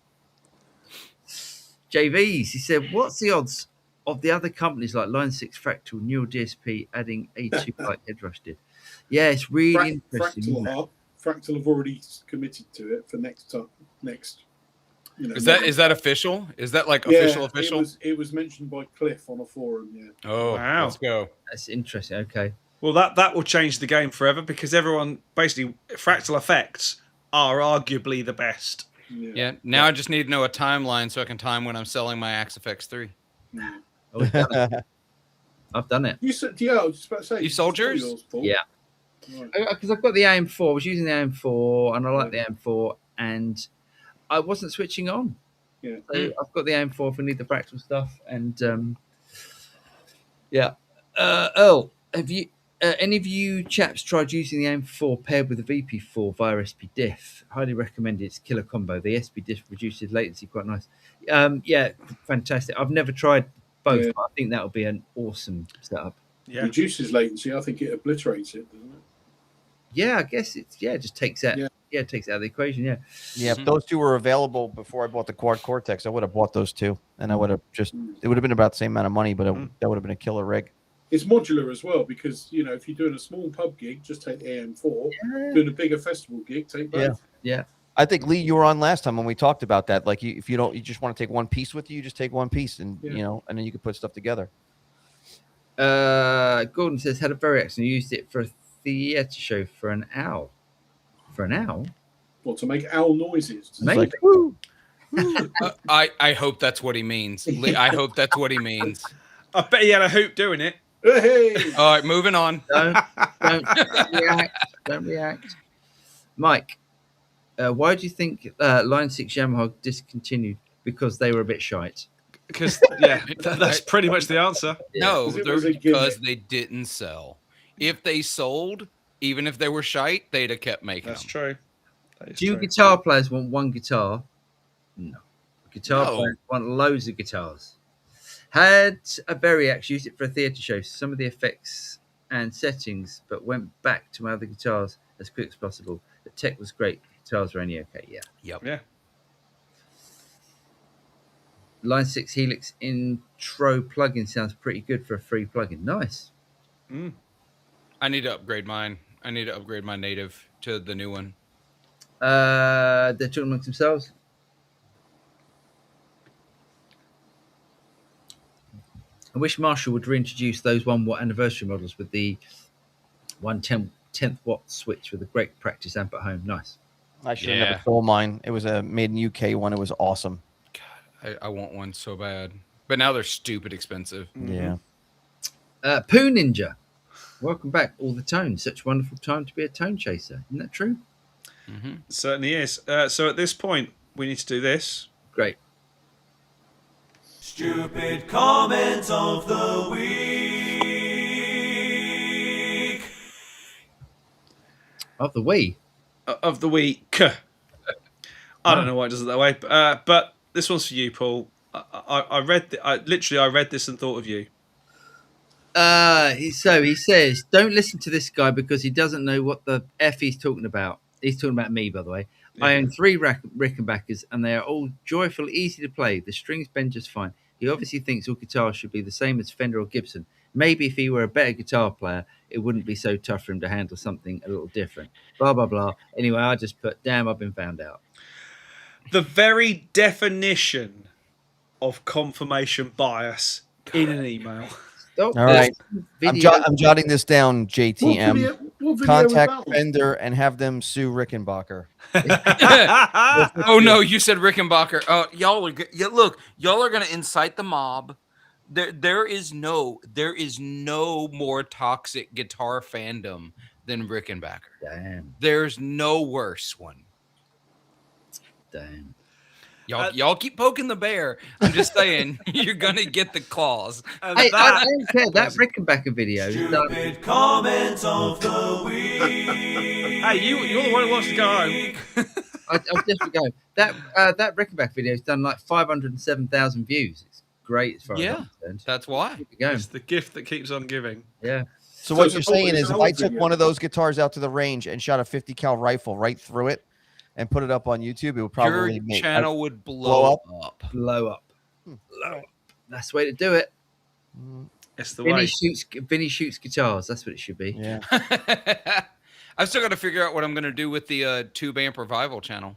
JVs. He said, what's the odds of the other companies like Line 6, Fractal, Neural DSP adding A2 like Headrush did? Yeah, it's really interesting. Fractal have already committed to it for next. Is that official? Is that like official? It was mentioned by Cliff on a forum. Yeah. Oh, wow. Let's go. That's interesting. Okay. Well, that will change the game forever because everyone basically Fractal effects are arguably the best. Yeah. Now I just need to know a timeline so I can time when I'm selling my Axe FX3. Yeah. Oh, we've done it. I've done it. You said, yeah, I was just about to say. You sold yours? Yeah. Right. Because I've got the AM4. I was using the AM4, and I like the AM4, and I wasn't switching on. Yeah. So I've got the AM4 if we need the fractal stuff, and yeah. Earl, have you? Any of you chaps tried using the AM4 paired with the VP4 via SPDIF? Highly recommended. It's killer combo. The SPDIF reduces latency quite nice. Yeah, fantastic. I've never tried both, but I think that would be an awesome setup. Yeah. Reduces latency. I think it obliterates it, doesn't it? Yeah, I guess it's it just takes that. Yeah, it takes it out of the equation. Yeah. Yeah, if those two were available before I bought the Quad Cortex, I would have bought those two, and I would have it would have been about the same amount of money, but that would have been a killer rig. It's modular as well because if you're doing a small pub gig, just take the AM4. Doing a bigger festival gig, take both. Yeah. I think Lee, you were on last time when we talked about that. Like, if you just want to take one piece with you, just take one piece, and and then you can put stuff together. Gordon says had a very excellent. Used it for a theatre show for an owl. For an owl? What, to make owl noises? Maybe. Like, woo. I hope that's what he means. I hope that's what he means. I bet he had a hoop doing it. Hey! All right, moving on. Don't react. Don't react. Mike, why do you think Line 6 Yamaha discontinued? Because they were a bit shite. Because that's pretty much the answer. No, Because it was a because gimmick. they didn't sell. If they sold, even if they were shite, they'd have kept making That's them. true. That is Do you true. guitar players want one guitar? No. Guitar No. players want loads of guitars. Had a Variax, used it for a theatre show. Some of the effects and settings, but went back to my other guitars as quick as possible. The tech was great. The guitars were only okay. Yeah. Yep. Yeah. Line 6 Helix intro plugin sounds pretty good for a free plugin. Nice. I need to upgrade mine. I need to upgrade my native to the new one. They're talking amongst themselves. I wish Marshall would reintroduce those 1 watt anniversary models with the 10th watt switch with a great practice amp at home. Nice. I should have never sold mine. It was a made in UK one. It was awesome. God, I want one so bad. But now they're stupid expensive. Yeah. Poo Ninja. Welcome back. All the tones. Such a wonderful time to be a tone chaser. Isn't that true? Mm-hmm. Certainly is. So at this point, we need to do this. Great. Stupid comments of the week. Of the Wii. Of the week. I don't know why it does it that way, but this one's for you, Paul. I read this and thought of you. So he says, don't listen to this guy because he doesn't know what the F he's talking about. He's talking about me, by the way. Yeah. I own 3 Rickenbackers and they are all joyful, easy to play. The strings bend just fine. He obviously thinks all guitars should be the same as Fender or Gibson. Maybe if he were a better guitar player, it wouldn't be so tough for him to handle something a little different. Blah, blah, blah. Anyway, I just put, damn, I've been found out. The very definition of confirmation bias in an email. Stop All right. this video. I'm jotting this down, JTM. What video Contact was that? Fender and have them sue Rickenbacker. Oh no, you said Rickenbacker. Y'all are look. Y'all are gonna incite the mob. There is no more toxic guitar fandom than Rickenbacker. Damn. There's no worse one. Damn. Y'all keep poking the bear. I'm just saying, you're gonna get the claws. Hey, I don't care. That Rickenbacker video is done. Stupid comments of the week. Hey, you're the one who wants to go home. I'll just go. That Rickenbacker video has done like 507,000 views. It's great as far as I'm concerned. That's why. Keep it going. It's the gift that keeps on giving. Yeah. So what it's you're a saying is, if I old took video. one of those guitars out to the range and shot a 50 cal rifle right through it and put it up on YouTube, it would probably Your make channel would blow up. Blow up. Blow up. That's the way to do it. It's the way. Vinny shoots guitars. That's what it should be. Yeah. I've still got to figure out what I'm gonna do with the Tube Amp Revival channel.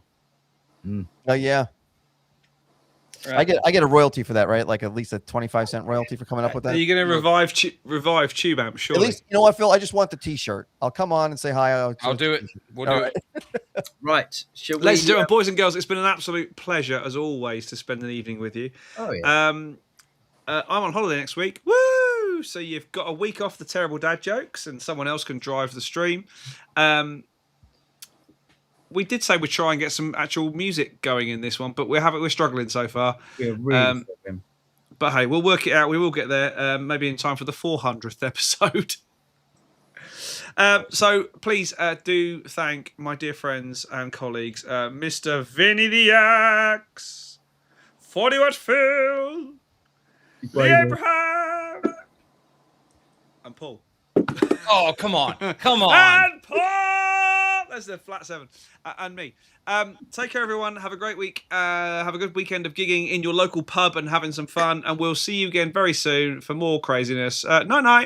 Oh yeah. Right. I get a royalty for that, right? Like at least a 25-cent royalty for coming up with that. Are you going to revive Tube Amp? Surely. At least, you know what, Phil? I just want the T-shirt. I'll come on and say hi. I'll do it. We'll do it. Right. Shall we? Ladies and gentlemen, boys and girls, it's been an absolute pleasure as always to spend an evening with you. Oh yeah. I'm on holiday next week. Woo! So you've got a week off the terrible dad jokes, and someone else can drive the stream. We did say we'd try and get some actual music going in this one, but we're struggling so far. We're really struggling. But hey, we'll work it out. We will get there, maybe in time for the 400th episode. So please do thank my dear friends and colleagues, Mr. Vinny the Axe, 40 Watt Phil, Lee Abraham, and Paul. Oh, come on. Come on. And Paul! That's the flat 7. And me. Take care, everyone. Have a great week. Have a good weekend of gigging in your local pub and having some fun. And we'll see you again very soon for more craziness. Night-night.